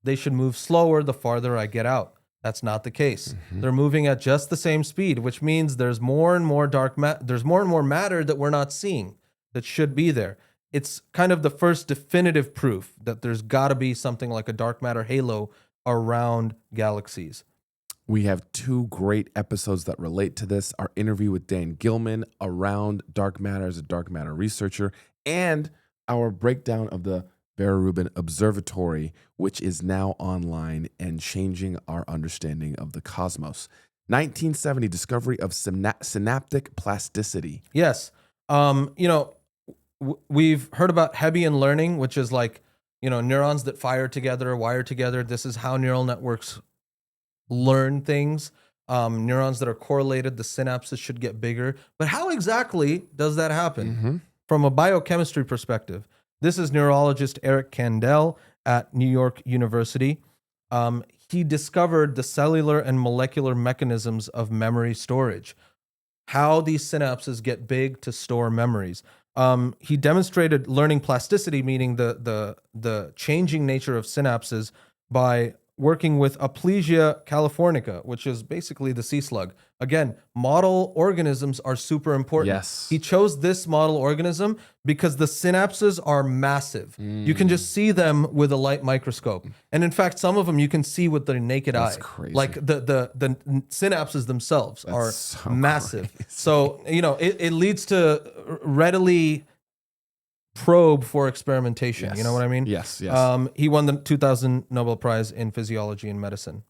they should move slower the farther I get out. That's not the case. They're moving at just the same speed, which means there's more and more there's more and more matter that we're not seeing that should be there. It's kind of the first definitive proof that there's got to be something like a dark matter halo around galaxies. We have two great episodes that relate to this. Our interview with Dan Gilman around dark matter as a dark matter researcher, and our breakdown of the Vera Rubin Observatory, which is now online and changing our understanding of the cosmos. 1970, discovery of synaptic plasticity. Yes. We've heard about Hebbian learning, which is like, neurons that fire together, wire together. This is how neural networks learn things. Neurons that are correlated, the synapses should get bigger. But how exactly does that happen? From a biochemistry perspective, this is neurologist Eric Kandel at New York University. He discovered the cellular and molecular mechanisms of memory storage, how these synapses get big to store memories. He demonstrated learning plasticity, meaning the changing nature of synapses, by working with Aplysia californica, which is basically the sea slug. Again, model organisms are super important. Yes. He chose this model organism because the synapses are massive. You can just see them with a light microscope. And in fact, some of them you can see with the naked eye. That's crazy. Like the synapses themselves are so massive. crazy. So, it leads to readily probe for experimentation. Yes. You know what I mean? Yes, yes. He won the 2000 Nobel Prize in Physiology and Medicine.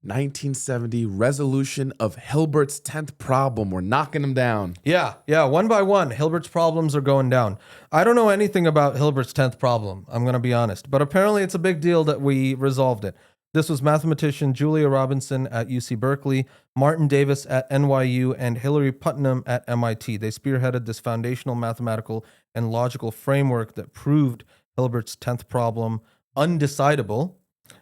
1970, resolution of Hilbert's 10th problem. We're knocking them down. Yeah, one by one, Hilbert's problems are going down. I don't know anything about Hilbert's 10th problem, I'm going to be honest, but apparently it's a big deal that we resolved it. This was mathematician Julia Robinson at UC Berkeley, Martin Davis at NYU, and Hilary Putnam at MIT. They spearheaded this foundational mathematical and logical framework that proved Hilbert's 10th problem undecidable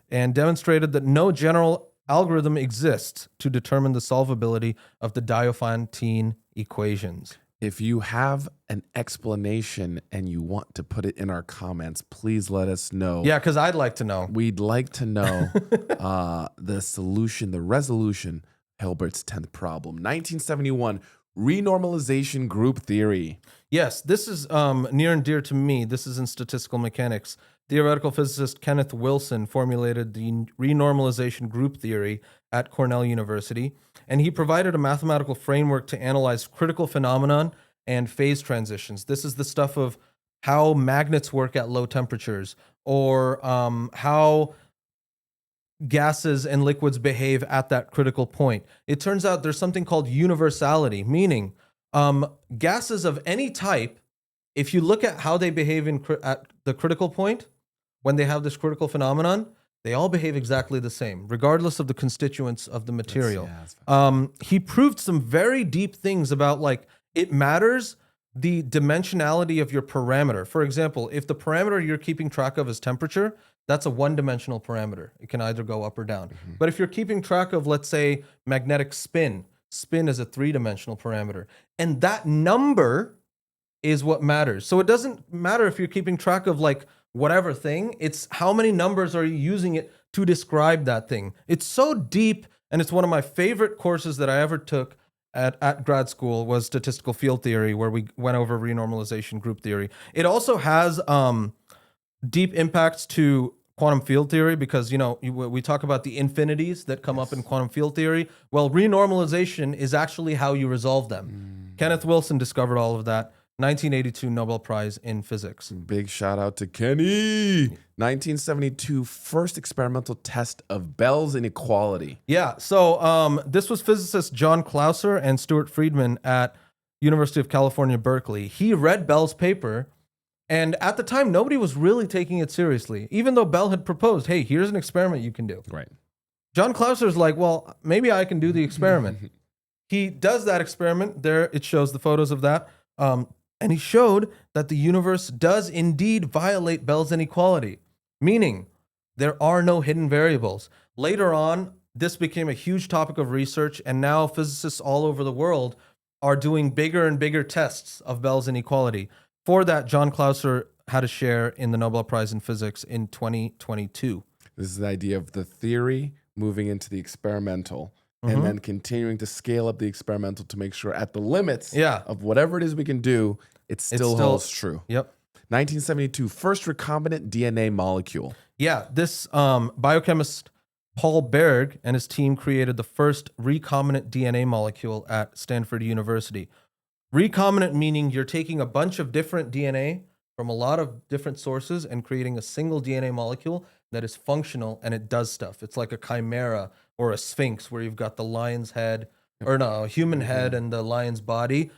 and demonstrated that no general algorithm exists to determine the solvability of the Diophantine equations. If you have an explanation and you want to put it in our comments, please let us know. Yeah, because I'd like to know. We'd like to know the solution, the resolution, Hilbert's 10th problem. 1971, renormalization group theory. Yes, this is near and dear to me. This is in statistical mechanics. Theoretical physicist Kenneth Wilson formulated the renormalization group theory at Cornell University, and he provided a mathematical framework to analyze critical phenomenon and phase transitions. This is the stuff of how magnets work at low temperatures, or how gases and liquids behave at that critical point. It turns out there's something called universality, meaning gases of any type, if you look at how they behave at the critical point, when they have this critical phenomenon, they all behave exactly the same, regardless of the constituents of the material. He proved some very deep things about, like, it matters the dimensionality of your parameter. For example, if the parameter you're keeping track of is temperature, that's a one-dimensional parameter. It can either go up or down. But if you're keeping track of, let's say, magnetic spin is a three-dimensional parameter. And that number is what matters. So it doesn't matter if you're keeping track of, like, whatever thing, it's how many numbers are you using it to describe that thing. It's so deep, and it's one of my favorite courses that I ever took at grad school was statistical field theory, where we went over renormalization group theory. It also has deep impacts to quantum field theory because, we talk about the infinities that come up in quantum field theory. Well, renormalization is actually how you resolve them. Kenneth Wilson discovered all of that. 1982 Nobel Prize in Physics. Big shout out to Kenny. 1972 first experimental test of Bell's inequality. Yeah, so this was physicist John Clauser and Stuart Friedman at University of California, Berkeley. He read Bell's paper, and at the time, nobody was really taking it seriously, even though Bell had proposed, hey, here's an experiment you can do. Right. John Clauser's like, well, maybe I can do the experiment. He does that experiment. There, it shows the photos of that. And he showed that the universe does indeed violate Bell's inequality, meaning there are no hidden variables. Later on, this became a huge topic of research, and now physicists all over the world are doing bigger and bigger tests of Bell's inequality. For that, John Clauser had a share in the Nobel Prize in Physics in 2022. This is the idea of the theory moving into the experimental and then continuing to scale up the experimental to make sure at the limits of whatever it is we can do, it still holds true. Yep. 1972, first recombinant DNA molecule. Yeah, this biochemist Paul Berg and his team created the first recombinant DNA molecule at Stanford University. Recombinant meaning you're taking a bunch of different DNA from a lot of different sources and creating a single DNA molecule that is functional and it does stuff. It's like a chimera or a sphinx where you've got the lion's head, or no, a human head and the lion's body.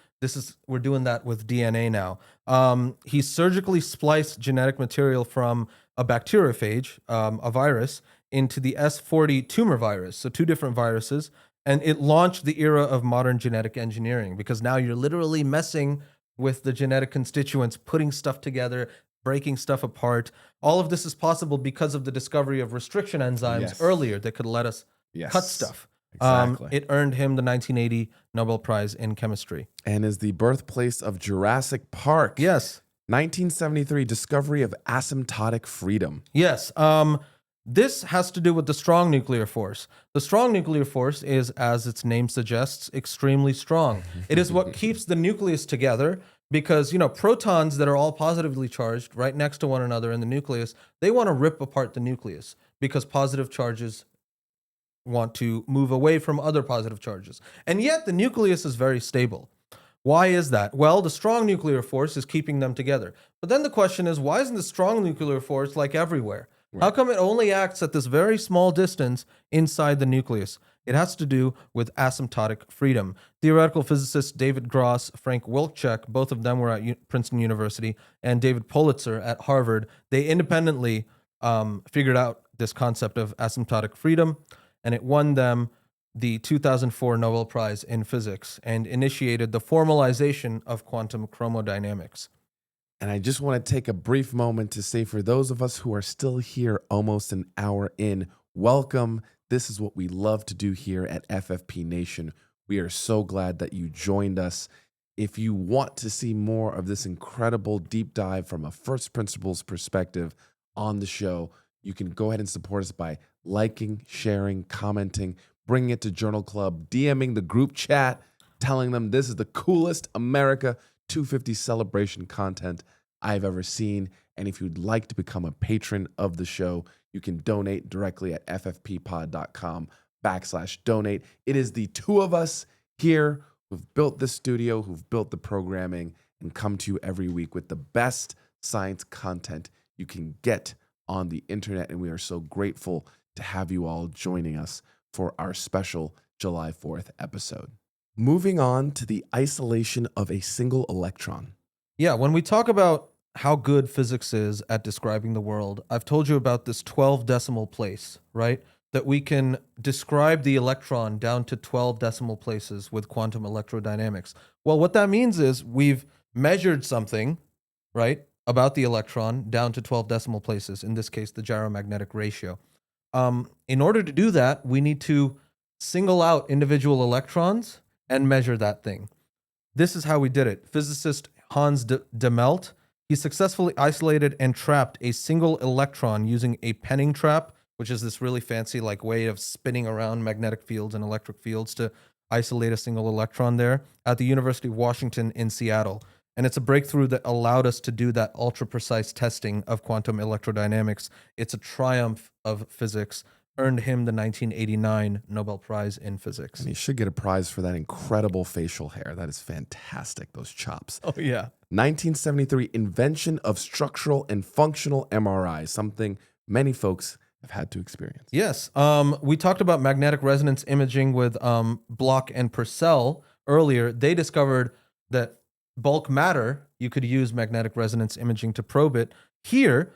We're doing that with DNA now. He surgically spliced genetic material from a bacteriophage, a virus, into the S40 tumor virus. So 2 different viruses. And it launched the era of modern genetic engineering because now you're literally messing with the genetic constituents, putting stuff together, breaking stuff apart. All of this is possible because of the discovery of restriction enzymes earlier that could let us cut stuff. Exactly. It earned him the 1980 Nobel Prize in Chemistry. And is the birthplace of Jurassic Park. Yes. 1973, discovery of asymptotic freedom. Yes. This has to do with the strong nuclear force. The strong nuclear force is, as its name suggests, extremely strong. It is what keeps the nucleus together because, protons that are all positively charged right next to one another in the nucleus, they want to rip apart the nucleus because positive charges want to move away from other positive charges. And yet the nucleus is very stable. Why is that? Well, the strong nuclear force is keeping them together. But then the question is, why isn't the strong nuclear force like everywhere? Right. How come it only acts at this very small distance inside the nucleus? It has to do with asymptotic freedom. Theoretical physicists David Gross, Frank Wilczek, both of them were at Princeton University, and David Pulitzer at Harvard, they independently figured out this concept of asymptotic freedom, and it won them the 2004 Nobel Prize in Physics and initiated the formalization of quantum chromodynamics. And I just want to take a brief moment to say for those of us who are still here almost an hour in, welcome. This is what we love to do here at FFP Nation. We are so glad that you joined us. If you want to see more of this incredible deep dive from a first principles perspective on the show, you can go ahead and support us by liking, sharing, commenting, bringing it to Journal Club, DMing the group chat, telling them this is the coolest America 250 celebration content I've ever seen. And if you'd like to become a patron of the show, you can donate directly at ffppod.com/donate. It is the two of us here who've built this studio, who've built the programming, and come to you every week with the best science content you can get on the internet. And we are so grateful to have you all joining us for our special July 4th episode. Moving on to the isolation of a single electron. Yeah, when we talk about how good physics is at describing the world, I've told you about this 12 decimal place, right? That we can describe the electron down to 12 decimal places with quantum electrodynamics. Well, what that means is we've measured something, right, about the electron down to 12 decimal places, in this case, the gyromagnetic ratio. In order to do that, we need to single out individual electrons and measure that thing. This is how we did it. Physicist Hans de Melt, he successfully isolated and trapped a single electron using a penning trap, which is this really fancy way of spinning around magnetic fields and electric fields to isolate a single electron there at the University of Washington in Seattle. And it's a breakthrough that allowed us to do that ultra precise testing of quantum electrodynamics. It's a triumph of physics, earned him the 1989 Nobel Prize in Physics. And he should get a prize for that incredible facial hair. That is fantastic, those chops. Oh, yeah. 1973, invention of structural and functional MRI, something many folks have had to experience. Yes. We talked about magnetic resonance imaging with Bloch and Purcell earlier. They discovered that bulk matter, you could use magnetic resonance imaging to probe it. Here,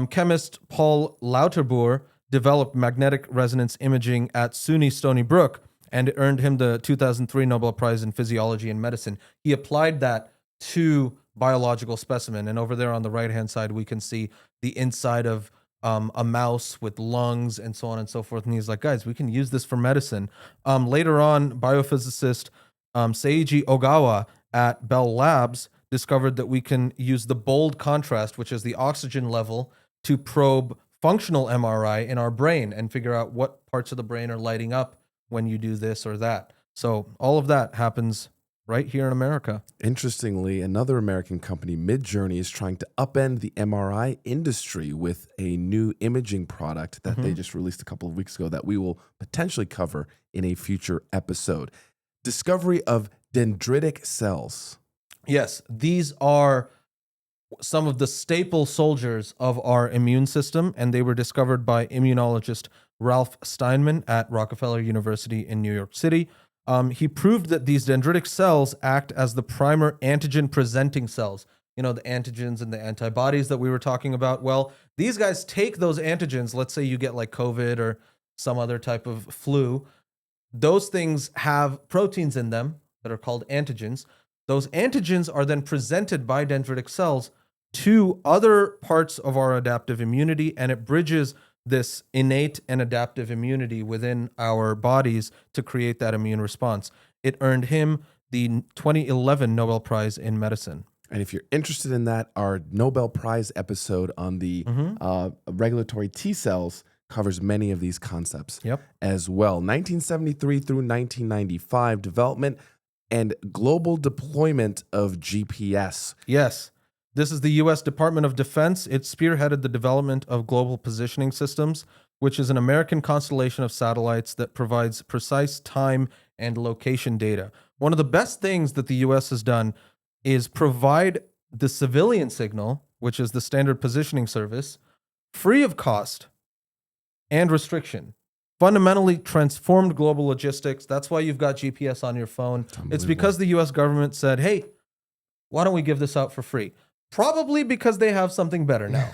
chemist Paul Lauterbur developed magnetic resonance imaging at SUNY Stony Brook, and it earned him the 2003 Nobel Prize in Physiology and Medicine. He applied that to biological specimen, and over there on the right-hand side, we can see the inside of a mouse with lungs and so on and so forth. And he's like, guys, we can use this for medicine. Later on, biophysicist Seiji Ogawa at Bell Labs discovered that we can use the bold contrast, which is the oxygen level, to probe functional MRI in our brain and figure out what parts of the brain are lighting up when you do this or that. So all of that happens right here in America. Interestingly, another American company, Midjourney, is trying to upend the MRI industry with a new imaging product that they just released a couple of weeks ago that we will potentially cover in a future episode. Discovery of dendritic cells. Yes, these are some of the staple soldiers of our immune system, and they were discovered by immunologist Ralph Steinman at Rockefeller University in New York City. He proved that these dendritic cells act as the primer antigen-presenting cells. You know, the antigens and the antibodies that we were talking about. Well, these guys take those antigens. Let's say you get like COVID or some other type of flu. Those things have proteins in them that are called antigens. Those antigens are then presented by dendritic cells to other parts of our adaptive immunity, and it bridges this innate and adaptive immunity within our bodies to create that immune response. It earned him the 2011 Nobel Prize in Medicine. And if you're interested in that, our Nobel Prize episode on the regulatory T cells covers many of these concepts as well. 1973 through 1995, development and global deployment of GPS. Yes. This is the U.S. Department of Defense. It spearheaded the development of Global Positioning Systems, which is an American constellation of satellites that provides precise time and location data. One of the best things that the U.S. has done is provide the civilian signal, which is the Standard Positioning Service, free of cost and restriction. Fundamentally transformed global logistics. That's why you've got GPS on your phone. It's because the U.S. government said, hey, why don't we give this out for free? Probably because they have something better now.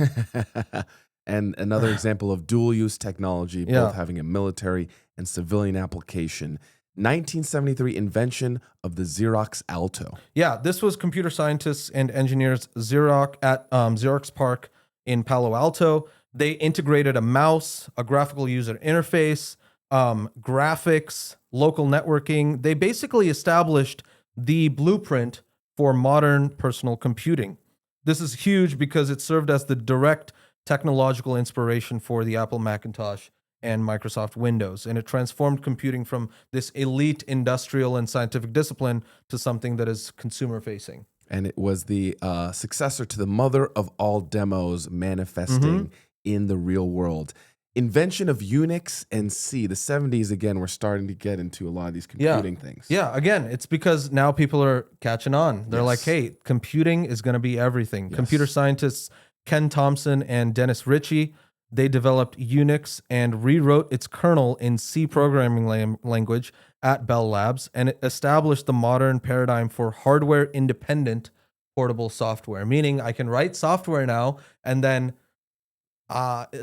And another example of dual-use technology, both having a military and civilian application. 1973 invention of the Xerox Alto. Yeah, this was computer scientists and engineers Xerox at Xerox PARC in Palo Alto. They integrated a mouse, a graphical user interface, graphics, local networking. They basically established the blueprint for modern personal computing. This is huge because it served as the direct technological inspiration for the Apple Macintosh and Microsoft Windows. And it transformed computing from this elite industrial and scientific discipline to something that is consumer facing. And it was the successor to the mother of all demos manifesting in the real world. Invention of Unix and C. The 70s, again, we're starting to get into a lot of these computing things. Yeah, again, it's because now people are catching on. They're like, hey, computing is going to be everything. Computer scientists Ken Thompson and Dennis Ritchie, they developed Unix and rewrote its kernel in C programming language at Bell Labs, and it established the modern paradigm for hardware-independent portable software, meaning I can write software now, and then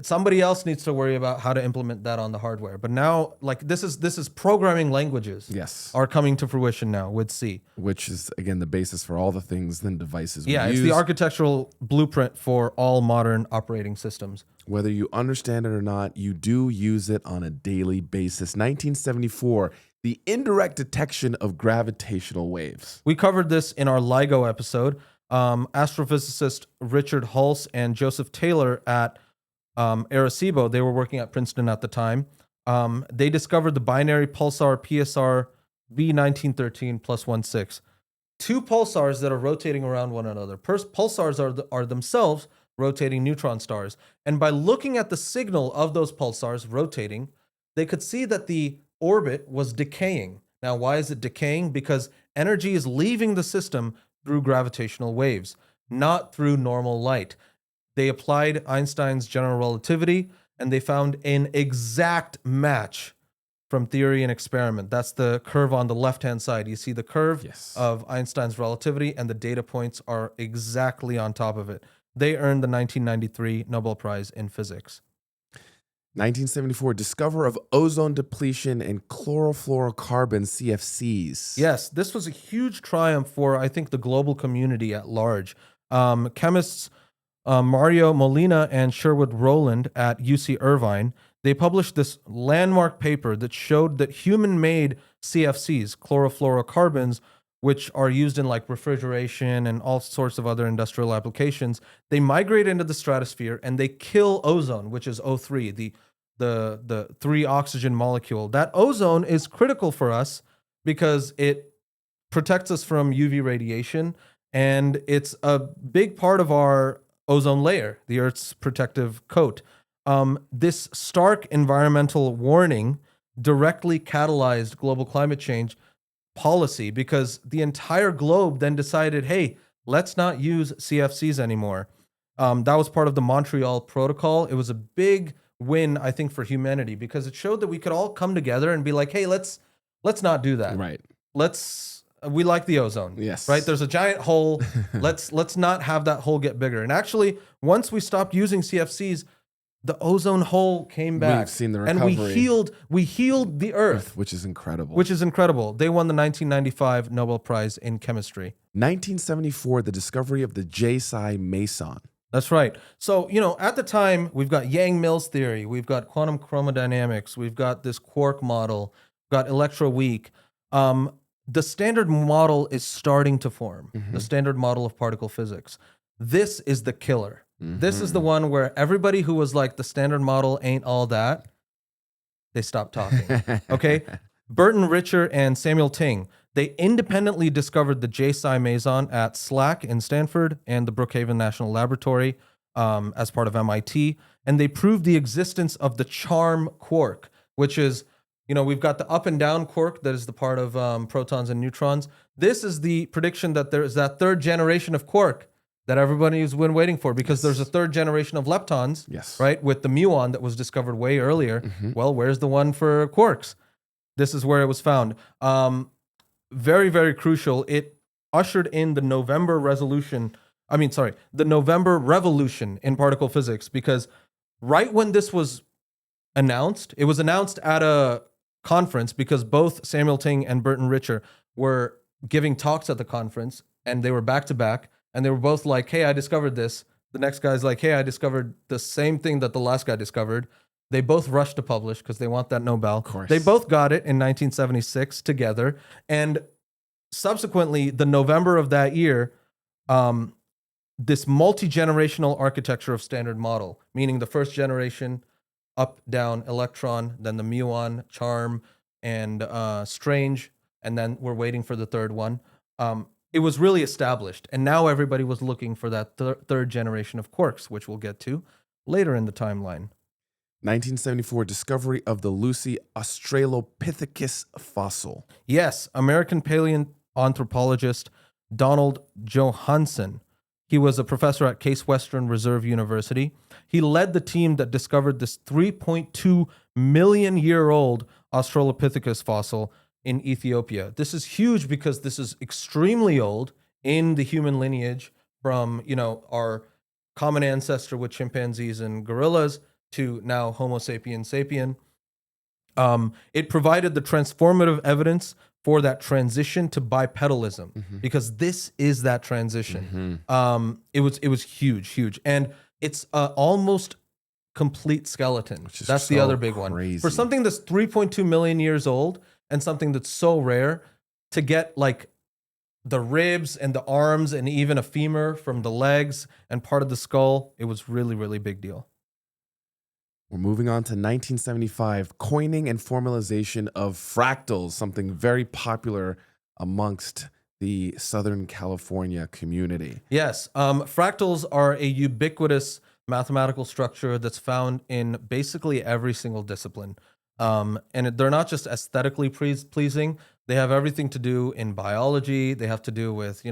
somebody else needs to worry about how to implement that on the hardware. But now, like this is programming languages. Are coming to fruition now with C, which is again the basis for all the things and devices. Yeah, it's the architectural blueprint for all modern operating systems. Whether you understand it or not, you do use it on a daily basis. 1974, the indirect detection of gravitational waves. We covered this in our LIGO episode. Astrophysicist Richard Hulse and Joseph Taylor at Arecibo, they were working at Princeton at the time. They discovered the binary pulsar PSR B1913 +16. two pulsars that are rotating around one another. Pulsars are themselves rotating neutron stars. And by looking at the signal of those pulsars rotating, they could see that the orbit was decaying. Now, why is it decaying? Because energy is leaving the system through gravitational waves, not through normal light. They applied Einstein's general relativity, and they found an exact match from theory and experiment. That's the curve on the left-hand side. You see the curve of Einstein's relativity, and the data points are exactly on top of it. They earned the 1993 Nobel Prize in Physics. 1974, discoverer of ozone depletion and chlorofluorocarbon CFCs. Yes, this was a huge triumph for, I think, the global community at large. Chemists Mario Molina and Sherwood Rowland at UC Irvine, they published this landmark paper that showed that human-made CFCs, chlorofluorocarbons, which are used in like refrigeration and all sorts of other industrial applications, they migrate into the stratosphere and they kill ozone, which is O3, the 3 oxygen molecule. That ozone is critical for us because it protects us from UV radiation, and it's a big part of our ozone layer, the Earth's protective coat. This stark environmental warning directly catalyzed global climate change policy because the entire globe then decided, hey, let's not use CFCs anymore. That was part of the Montreal Protocol. It was a big win, I think, for humanity because it showed that we could all come together and be like, hey, let's not do that. Right. We like the ozone. Yes. Right. There's a giant hole. Let's not have that hole get bigger. And actually, once we stopped using CFCs, the ozone hole came back. We've seen the recovery. And we healed the Earth. Which is incredible. They won the 1995 Nobel Prize in Chemistry. 1974, the discovery of the J-psi meson. That's right. So, at the time, we've got Yang-Mills theory, we've got quantum chromodynamics, we've got this quark model, we've got Electroweak. The standard model is starting to form, the standard model of particle physics. This is the killer. This is the one where everybody who was like, the standard model ain't all that, they stopped talking. Okay? Burton Richer and Samuel Ting, they independently discovered the J-psi meson at SLAC in Stanford and the Brookhaven National Laboratory as part of MIT. And they proved the existence of the charm quark, which is, we've got the up and down quark that is the part of protons and neutrons. This is the prediction that there is that third generation of quark that everybody's been waiting for because there's a third generation of leptons, right, with the muon that was discovered way earlier. Well, where's the one for quarks? This is where it was found. Very, very crucial. It ushered in the November revolution in particle physics because right when this was announced, it was announced at a conference because both Samuel Ting and Burton Richer were giving talks at the conference and they were back to back. And they were both like, hey, I discovered this. The next guy's like, hey, I discovered the same thing that the last guy discovered. They both rushed to publish because they want that Nobel. Of course. They both got it in 1976 together. And subsequently, the November of that year, this multi-generational architecture of standard model, meaning the first generation, up, down, electron, then the muon, charm, and strange, and then we're waiting for the third one. It was really established, and now everybody was looking for that third generation of quarks, which we'll get to later in the timeline. 1974, discovery of the Lucy Australopithecus fossil. Yes, American paleoanthropologist Donald Johanson. He was a professor at Case Western Reserve University. He led the team that discovered this 3.2 million year old Australopithecus fossil in Ethiopia. This is huge because this is extremely old in the human lineage from, our common ancestor with chimpanzees and gorillas to now Homo sapiens sapien. It provided the transformative evidence for that transition to bipedalism because this is that transition. It was huge. And it's almost complete skeleton. That's the other big one. For something that's 3.2 million years old, and something that's so rare, to get like the ribs and the arms and even a femur from the legs and part of the skull, it was really, really big deal. We're moving on to 1975, coining and formalization of fractals, something very popular amongst the Southern California community. Yes. Fractals are a ubiquitous mathematical structure that's found in basically every single discipline. And they're not just aesthetically pleasing. They have everything to do in biology. They have to do with,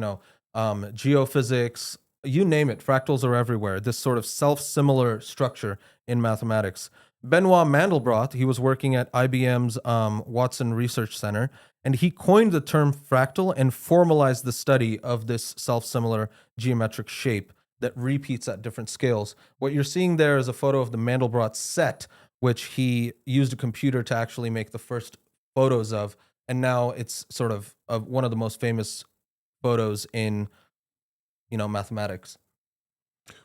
geophysics, you name it. Fractals are everywhere. This sort of self-similar structure in mathematics. Benoit Mandelbrot, he was working at IBM's Watson Research Center, and he coined the term fractal and formalized the study of this self-similar geometric shape that repeats at different scales. What you're seeing there is a photo of the Mandelbrot set, which he used a computer to actually make the first photos of, and now it's sort of one of the most famous photos in, mathematics.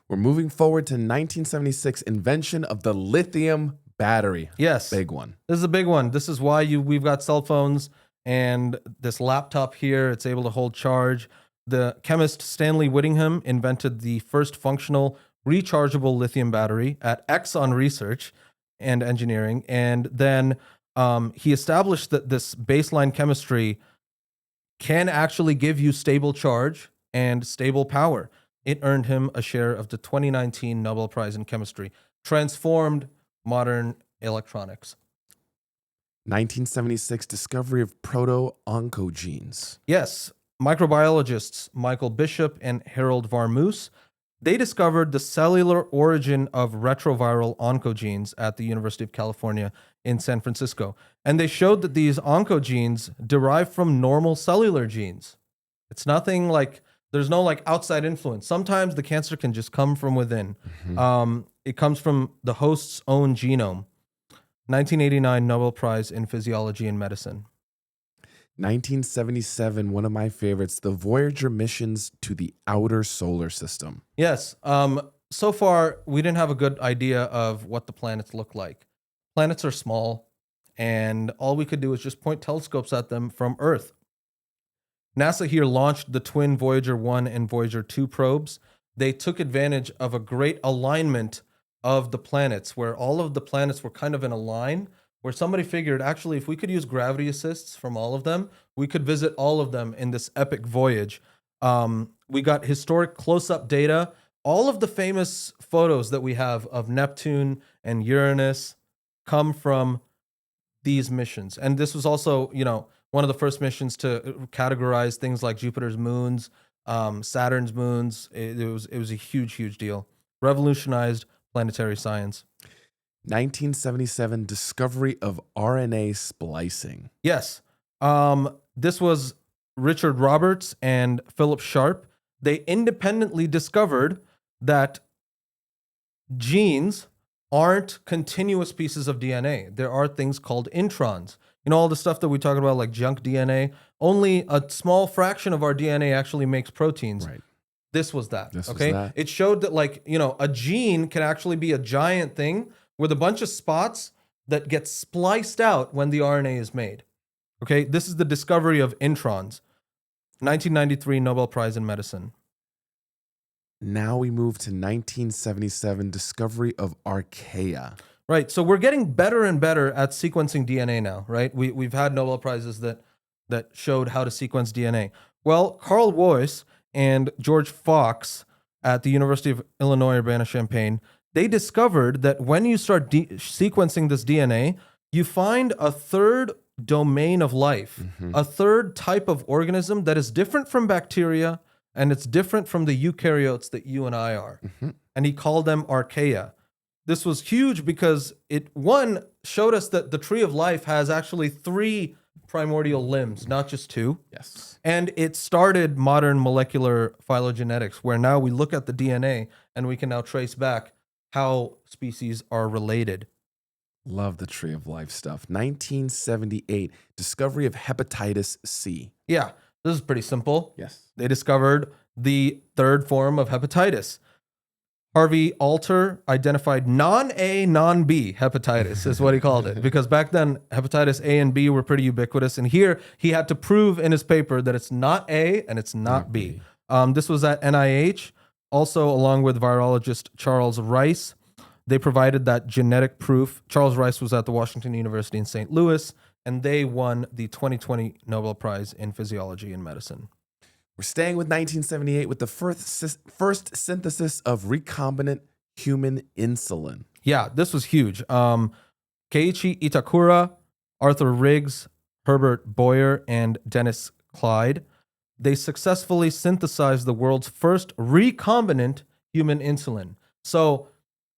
We're moving forward to 1976, invention of the lithium battery. Yes. Big one. This is a big one. This is why we've got cell phones and this laptop here. It's able to hold charge. The chemist Stanley Whittingham invented the first functional rechargeable lithium battery at Exxon Research and Engineering. And then he established that this baseline chemistry can actually give you stable charge and stable power. It earned him a share of the 2019 Nobel Prize in Chemistry, transformed modern electronics. 1976, discovery of proto-oncogenes. Yes, microbiologists Michael Bishop and Harold Varmus, they discovered the cellular origin of retroviral oncogenes at the University of California in San Francisco. And they showed that these oncogenes derive from normal cellular genes. It's nothing like, there's no like outside influence. Sometimes the cancer can just come from within. It comes from the host's own genome. 1989 Nobel Prize in Physiology and Medicine. 1977, one of my favorites, the Voyager missions to the outer solar system. Yes. So far, we didn't have a good idea of what the planets look like. Planets are small, and all we could do was just point telescopes at them from Earth. NASA here launched the twin Voyager 1 and Voyager 2 probes. They took advantage of a great alignment of the planets, where all of the planets were kind of in a line, where somebody figured, actually, if we could use gravity assists from all of them, we could visit all of them in this epic voyage. We got historic close-up data. All of the famous photos that we have of Neptune and Uranus come from these missions. And this was also, one of the first missions to categorize things like Jupiter's moons, Saturn's moons. It was a huge, huge deal. Revolutionized planetary science. 1977, discovery of RNA splicing. Yes. This was Richard Roberts and Philip Sharp. They independently discovered that genes aren't continuous pieces of DNA. There are things called introns. All the stuff that we talk about, like junk DNA, only a small fraction of our DNA actually makes proteins. Right. This was that. This was okay. that. It showed that, a gene can actually be a giant thing with a bunch of spots that get spliced out when the RNA is made. Okay. This is the discovery of introns. 1993 Nobel Prize in Medicine. Now we move to 1977, discovery of archaea. Right. So we're getting better and better at sequencing DNA now, right? We've had Nobel Prizes that showed how to sequence DNA. Well, Carl Woese and George Fox at the University of Illinois Urbana-Champaign, they discovered that when you start sequencing this DNA, you find a third domain of life, a third type of organism that is different from bacteria, and it's different from the eukaryotes that you and I are. And he called them archaea. This was huge because it, one, showed us that the tree of life has actually 3 primordial limbs, not just 2. Yes. And it started modern molecular phylogenetics, where now we look at the DNA and we can now trace back how species are related. Love the tree of life stuff. 1978, discovery of hepatitis C. Yeah, this is pretty simple. Yes. They discovered the 3rd form of hepatitis. Harvey Alter identified non-A, non-B hepatitis is what he called it, because back then hepatitis A and B were pretty ubiquitous. And here he had to prove in his paper that it's not A and it's not B. This was at NIH, also along with virologist Charles Rice. They provided that genetic proof. Charles Rice was at the Washington University in St. Louis, and they won the 2020 Nobel Prize in Physiology and Medicine. We're staying with 1978 with the first synthesis of recombinant human insulin. Yeah, this was huge. Keiichi Itakura, Arthur Riggs, Herbert Boyer, and Dennis Clyde, they successfully synthesized the world's first recombinant human insulin. So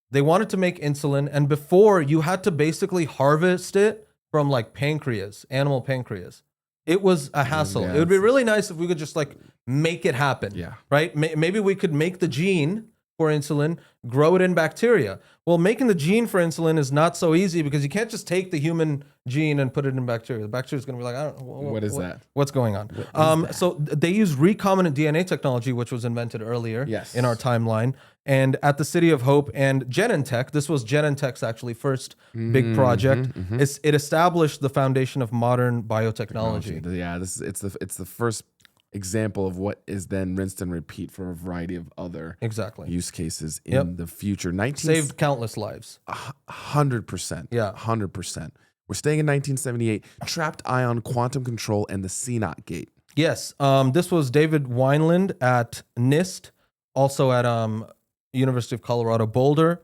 they wanted to make insulin, and before you had to basically harvest it from like pancreas, animal pancreas. It was a hassle. Yeah, it would be really nice if we could just like make it happen. Yeah. Right? Maybe we could make the gene for insulin, grow it in bacteria. Well, making the gene for insulin is not so easy because you can't just take the human gene and put it in bacteria. The bacteria is going to be like, I don't know. What is that? What's going on? So they use recombinant DNA technology, which was invented earlier in our timeline. And at the City of Hope and Genentech, this was Genentech's actually first big project. It established the foundation of modern biotechnology. Yeah, it's the first example of what is then rinsed and repeat for a variety of other use cases in the future. Saved countless lives. 100%. Yeah. 100%. We're staying in 1978. Trapped ion quantum control and the CNOT gate. Yes. This was David Wineland at NIST, also at University of Colorado Boulder.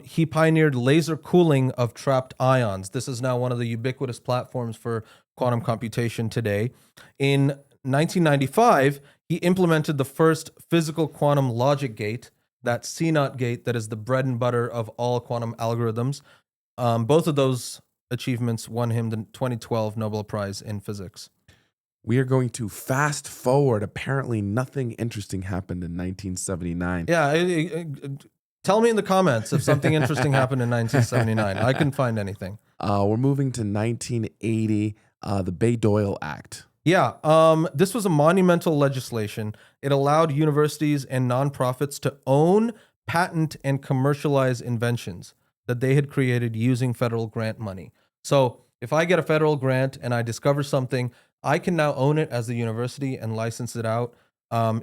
He pioneered laser cooling of trapped ions. This is now one of the ubiquitous platforms for quantum computation today. In 1995, he implemented the first physical quantum logic gate, that CNOT gate that is the bread and butter of all quantum algorithms. Both of those achievements won him the 2012 Nobel Prize in Physics. We are going to fast forward. Apparently, nothing interesting happened in 1979. Yeah, tell me in the comments if something interesting happened in 1979. I couldn't find anything. We're moving to 1980, the Bayh-Dole Act. Yeah, this was a monumental legislation. It allowed universities and nonprofits to own, patent, and commercialize inventions that they had created using federal grant money. So if I get a federal grant and I discover something, I can now own it as the university and license it out.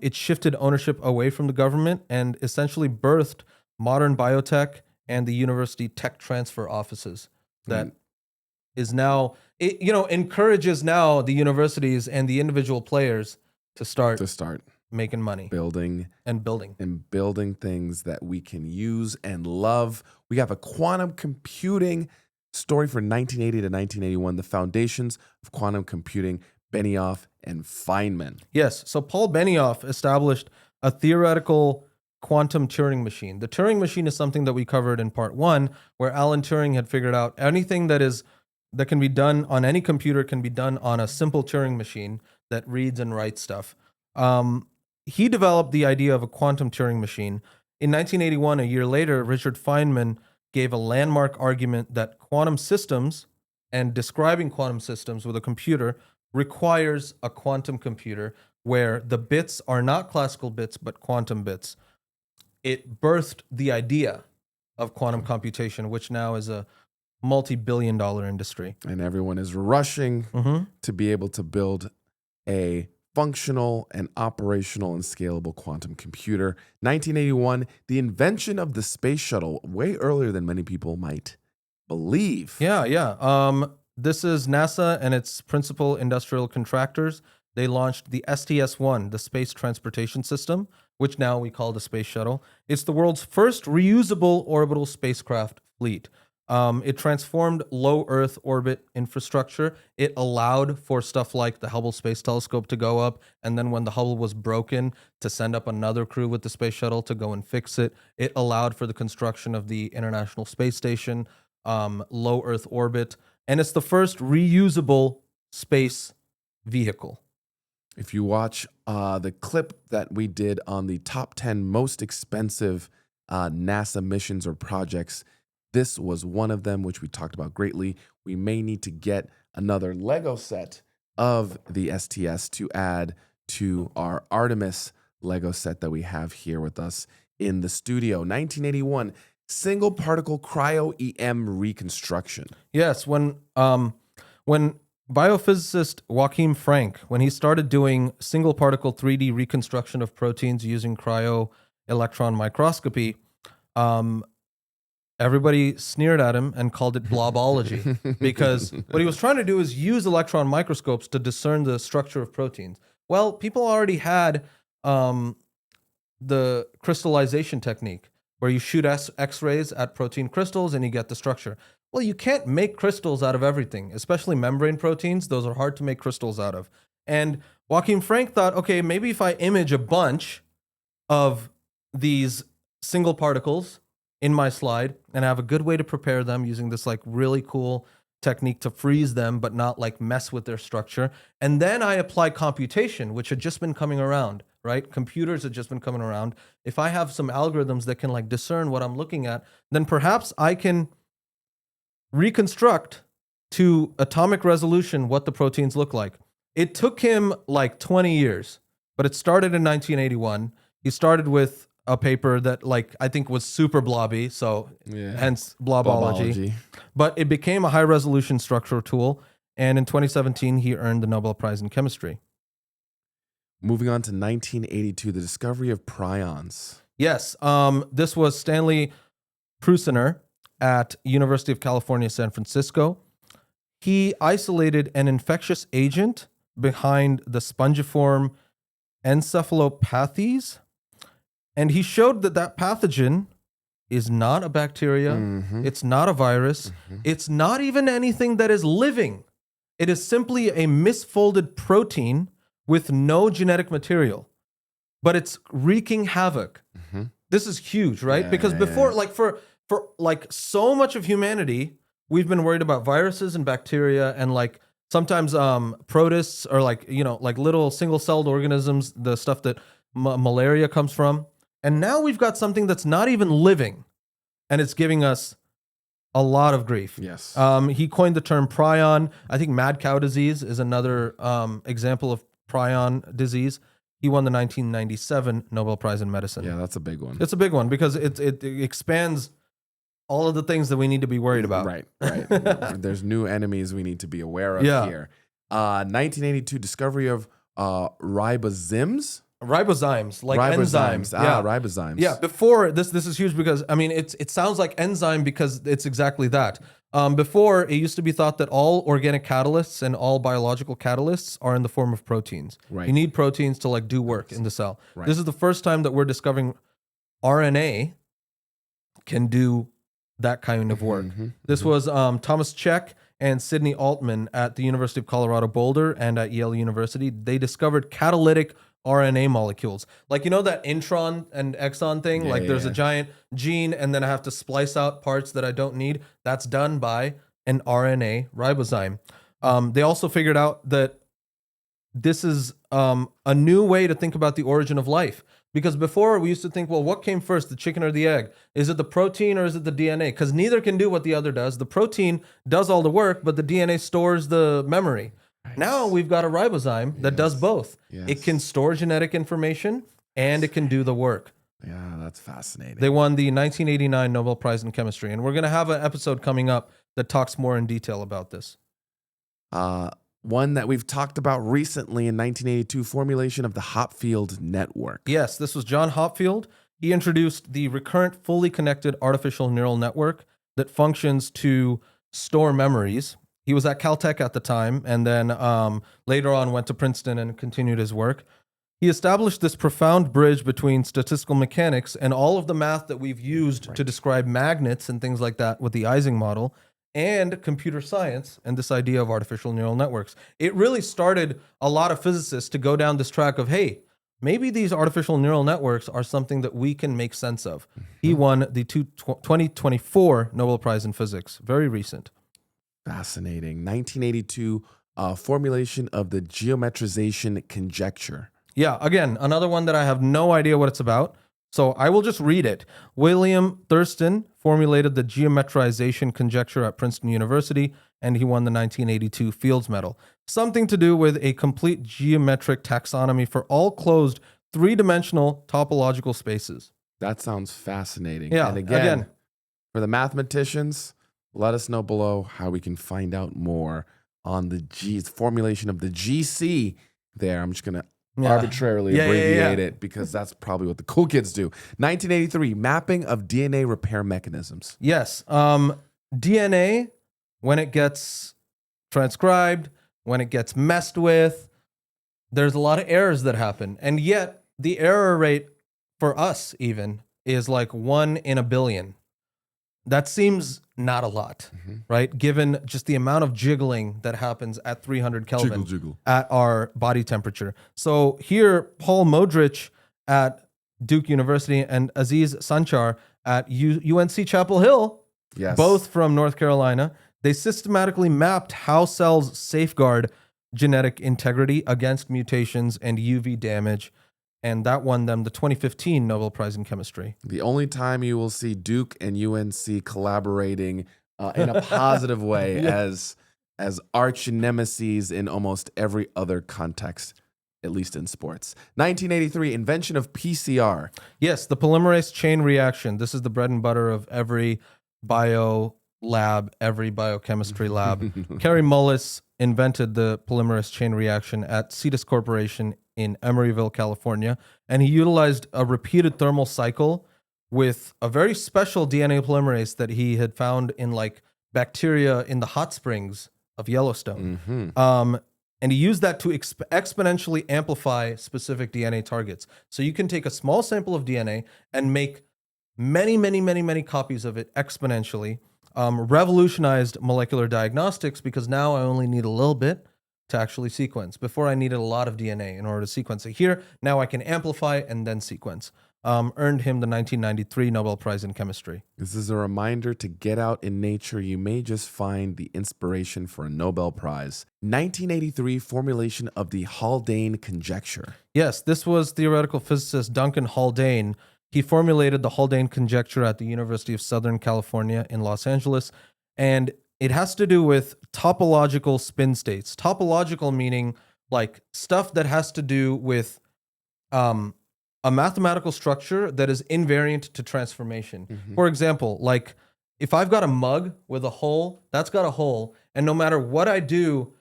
It shifted ownership away from the government and essentially birthed modern biotech and the university tech transfer offices that is now, it encourages now the universities and the individual players to start making money, building things that we can use and love. We have a quantum computing story for 1980 to 1981, the foundations of quantum computing, Benioff and Feynman. Yes, so Paul Benioff established a theoretical quantum Turing machine. The Turing machine is something that we covered in part 1, where Alan Turing had figured out anything that can be done on any computer can be done on a simple Turing machine that reads and writes stuff. He developed the idea of a quantum Turing machine. In 1981, a year later, Richard Feynman gave a landmark argument that quantum systems and describing quantum systems with a computer requires a quantum computer where the bits are not classical bits, but quantum bits. It birthed the idea of quantum computation, which now is a multi-billion-dollar industry. And everyone is rushing to be able to build a functional and operational and scalable quantum computer. 1981, the invention of the Space Shuttle, way earlier than many people might believe. Yeah. This is NASA and its principal industrial contractors. They launched the STS-1, the Space Transportation System, which now we call the Space Shuttle. It's the world's first reusable orbital spacecraft fleet. It transformed low Earth orbit infrastructure. It allowed for stuff like the Hubble Space Telescope to go up, and then when the Hubble was broken, to send up another crew with the Space Shuttle to go and fix it. It allowed for the construction of the International Space Station, low Earth orbit, and it's the first reusable space vehicle. If you watch the clip that we did on the top 10 most expensive NASA missions or projects, this was one of them, which we talked about greatly. We may need to get another Lego set of the STS to add to our Artemis Lego set that we have here with us in the studio. 1981, single particle cryo-EM reconstruction. Yes, when biophysicist Joachim Frank, when he started doing single particle 3D reconstruction of proteins using cryo-electron microscopy, everybody sneered at him and called it blobology because what he was trying to do is use electron microscopes to discern the structure of proteins. Well, people already had the crystallization technique where you shoot X-rays at protein crystals and you get the structure. Well, you can't make crystals out of everything, especially membrane proteins. Those are hard to make crystals out of. And Joachim Frank thought, okay, maybe if I image a bunch of these single particles in my slide and have a good way to prepare them using this like really cool technique to freeze them but not like mess with their structure, and then I apply computation, which had just been coming around, right? Computers had just been coming around. If I have some algorithms that can like discern what I'm looking at, then perhaps I can reconstruct to atomic resolution what the proteins look like. It took him like 20 years, but it started in 1981. He started with a paper that like I think was super blobby, so hence blobology. But it became a high resolution structural tool, and in 2017 he earned the Nobel Prize in chemistry. Moving on to 1982, the discovery of prions. Yes, this was Stanley Prusiner at University of California, San Francisco. He isolated an infectious agent behind the spongiform encephalopathies, and he showed that that pathogen is not a bacteria, it's not a virus, it's not even anything that is living. It is simply a misfolded protein with no genetic material, but it's wreaking havoc. This is huge, right? Because before, like for like so much of humanity, we've been worried about viruses and bacteria and like sometimes protists or like, you know, like little single-celled organisms, the stuff that malaria comes from. And now we've got something that's not even living, and it's giving us a lot of grief. Yes. He coined the term prion. I think mad cow disease is another example of prion disease. He won the 1997 Nobel Prize in Medicine. Yeah, that's a big one. It's a big one because it expands all of the things that we need to be worried about. Right. There's new enemies we need to be aware of here. 1982, discovery of ribozymes. Ribozymes, like enzymes. Ribozymes. Yeah, before this is huge because I mean it sounds like enzyme because it's exactly that. Before it used to be thought that all organic catalysts and all biological catalysts are in the form of proteins. Right. You need proteins to like do work in the cell. Right. This is the first time that we're discovering RNA can do that kind of work. This was Thomas Cech and Sidney Altman at the University of Colorado Boulder and at Yale University. They discovered catalytic RNA molecules. Like, you know that intron and exon thing? There's a giant gene and then I have to splice out parts that I don't need. That's done by an RNA ribozyme. They also figured out that this is a new way to think about the origin of life. Because before we used to think, well, what came first, the chicken or the egg? Is it the protein or is it the DNA? Because neither can do what the other does. The protein does all the work, but the DNA stores the memory. Nice. Now we've got a ribozyme that does both. Yes. It can store genetic information and it can do the work. Yeah, that's fascinating. They won the 1989 Nobel Prize in Chemistry. And we're going to have an episode coming up that talks more in detail about this. One that we've talked about recently in 1982, formulation of the Hopfield network. Yes, this was John Hopfield. He introduced the recurrent fully connected artificial neural network that functions to store memories. He was at Caltech at the time, and then later on went to Princeton and continued his work. He established this profound bridge between statistical mechanics and all of the math that we've used to describe magnets and things like that with the Ising model, and computer science and this idea of artificial neural networks. It really started a lot of physicists to go down this track of, hey, maybe these artificial neural networks are something that we can make sense of. He won the 2024 Nobel Prize in Physics, very recent. Fascinating. 1982, formulation of the geometrization conjecture. Yeah, again, another one that I have no idea what it's about. So I will just read it. William Thurston formulated the geometrization conjecture at Princeton University, and he won the 1982 Fields Medal. Something to do with a complete geometric taxonomy for all closed three-dimensional topological spaces. That sounds fascinating. Yeah, and again, for the mathematicians, let us know below how we can find out more on the formulation of the GC there. I'm just going to arbitrarily abbreviate it because that's probably what the cool kids do. 1983, mapping of DNA repair mechanisms. Yes. DNA, when it gets transcribed, when it gets messed with, there's a lot of errors that happen. And yet the error rate for us even is like 1 in a billion. That seems not a lot, right? Given just the amount of jiggling that happens at 300 Kelvin Jiggle. at our body temperature. So here, Paul Modrich at Duke University and Aziz Sanchar at UNC Chapel Hill, Yes. both from North Carolina, they systematically mapped how cells safeguard genetic integrity against mutations and UV damage. And that won them the 2015 Nobel Prize in Chemistry. The only time you will see Duke and UNC collaborating in a positive way as arch nemesis in almost every other context, at least in sports. 1983, invention of PCR. Yes, the polymerase chain reaction. This is the bread and butter of every bio lab, every biochemistry lab. Kerry Mullis invented the polymerase chain reaction at Cetus Corporation in Emeryville, California, and he utilized a repeated thermal cycle with a very special DNA polymerase that he had found in like bacteria in the hot springs of Yellowstone. And he used that to exponentially amplify specific DNA targets. So you can take a small sample of DNA and make many copies of it exponentially. Revolutionized molecular diagnostics because now I only need a little bit to actually sequence. Before I needed a lot of DNA in order to sequence it. Here, now I can amplify and then sequence. Earned him the 1993 Nobel Prize in Chemistry. This is a reminder to get out in nature. You may just find the inspiration for a Nobel Prize. 1983, formulation of the Haldane conjecture. Yes, this was theoretical physicist Duncan Haldane. He formulated the Haldane conjecture at the University of Southern California in Los Angeles, and it has to do with topological spin states. Topological meaning like stuff that has to do with a mathematical structure that is invariant to transformation. For example, like if I've got a mug with a hole, that's got a hole, and no matter what I do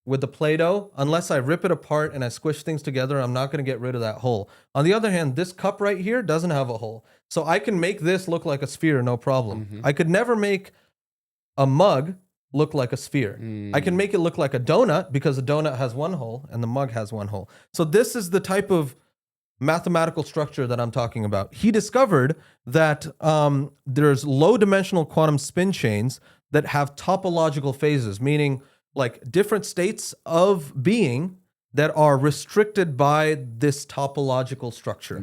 with the Play-Doh, unless I rip it apart and I squish things together, I'm not going to get rid of that hole. On the other hand, this cup right here doesn't have a hole. So I can make this look like a sphere, no problem. I could never make a mug look like a sphere. I can make it look like a donut because a donut has one hole and the mug has one hole. So this is the type of mathematical structure that I'm talking about. He discovered that there's low dimensional quantum spin chains that have topological phases, meaning like different states of being that are restricted by this topological structure.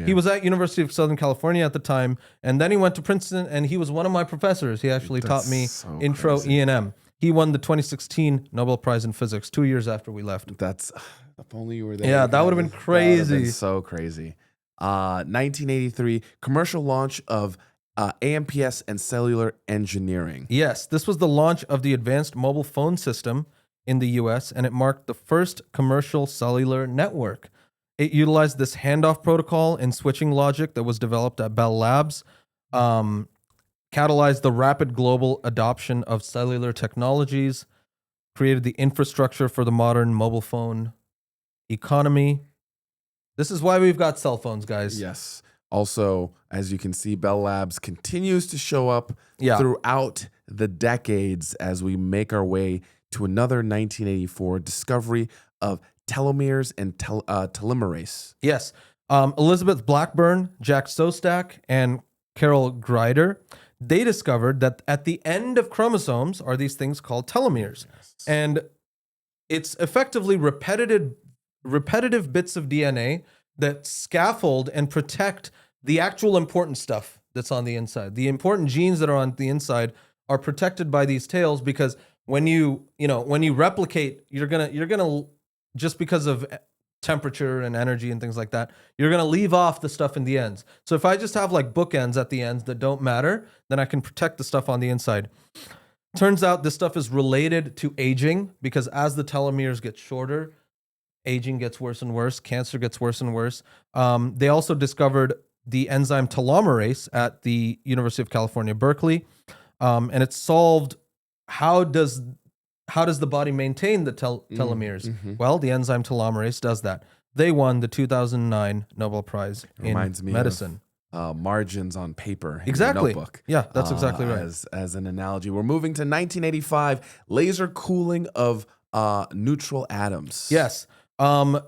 He was at University of Southern California at the time, and then he went to Princeton, and he was one of my professors. He actually taught me intro E&M. He won the 2016 Nobel Prize in Physics 2 years after we left. If only you were there. Yeah, that would have been crazy. That would have been so crazy. 1983, commercial launch of AMPS and cellular engineering. Yes, this was the launch of the advanced mobile phone system in the US, and it marked the first commercial cellular network. It utilized this handoff protocol and switching logic that was developed at Bell Labs, catalyzed the rapid global adoption of cellular technologies, created the infrastructure for the modern mobile phone economy. This is why we've got cell phones, guys. Yes. Also, as you can see, Bell Labs continues to show up throughout the decades as we make our way to another 1984 discovery of telomeres and telomerase. Yes. Elizabeth Blackburn, Jack Szostak, and Carol Greider, they discovered that at the end of chromosomes are these things called telomeres. Yes. And it's effectively repetitive bits of DNA that scaffold and protect the actual important stuff that's on the inside. The important genes that are on the inside are protected by these tails because when you replicate, you're gonna just because of temperature and energy and things like that, you're gonna leave off the stuff in the ends. So if I just have like bookends at the ends that don't matter, then I can protect the stuff on the inside. Turns out this stuff is related to aging because as the telomeres get shorter, aging gets worse and worse. Cancer gets worse and worse. They also discovered the enzyme telomerase at the University of California, Berkeley, and it solved how does the body maintain the telomeres? Well, the enzyme telomerase does that. They won the 2009 Nobel Prize in medicine. Margins on paper in exactly. your notebook. Yeah, that's exactly right. As an analogy. We're moving to 1985, laser cooling of neutral atoms. Yes.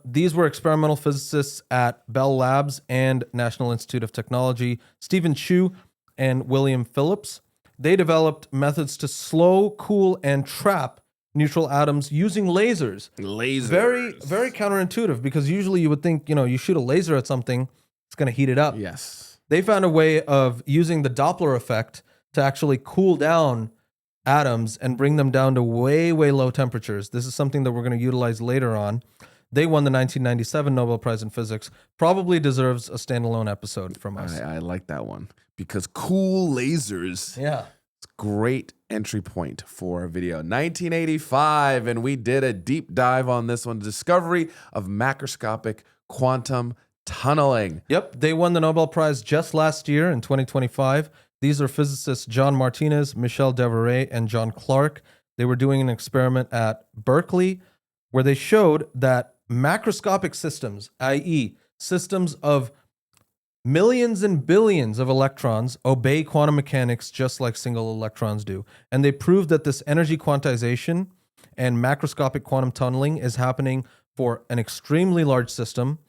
These were experimental physicists at Bell Labs and National Institute of Technology, Stephen Chu and William Phillips. They developed methods to slow, cool, and trap neutral atoms using lasers. Very, very counterintuitive, because usually you would think, you shoot a laser at something, it's going to heat it up. Yes. They found a way of using the Doppler effect to actually cool down atoms and bring them down to way, way low temperatures. This is something that we're going to utilize later on. They won the 1997 Nobel Prize in Physics. Probably deserves a standalone episode from us. I like that one because cool lasers. Yeah. It's a great entry point for a video. 1985, and we did a deep dive on this one. Discovery of macroscopic quantum tunneling. Yep. They won the Nobel Prize just last year in 2025. These are physicists John Martinez, Michel Devereux, and John Clark. They were doing an experiment at Berkeley where they showed that macroscopic systems, i.e., systems of millions and billions of electrons, obey quantum mechanics just like single electrons do. And they proved that this energy quantization and macroscopic quantum tunneling is happening for an extremely large system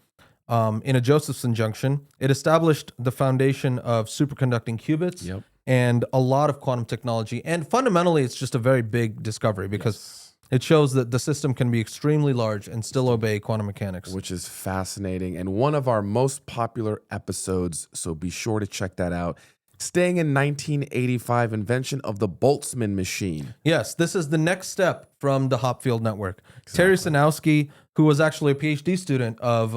in a Josephson junction. It established the foundation of superconducting qubits and a lot of quantum technology. And fundamentally, it's just a very big discovery because it shows that the system can be extremely large and still obey quantum mechanics. Which is fascinating and one of our most popular episodes, so be sure to check that out. Staying in 1985, invention of the Boltzmann machine. Yes, this is the next step from the Hopfield network. Terry Sinowski, who was actually a PhD student of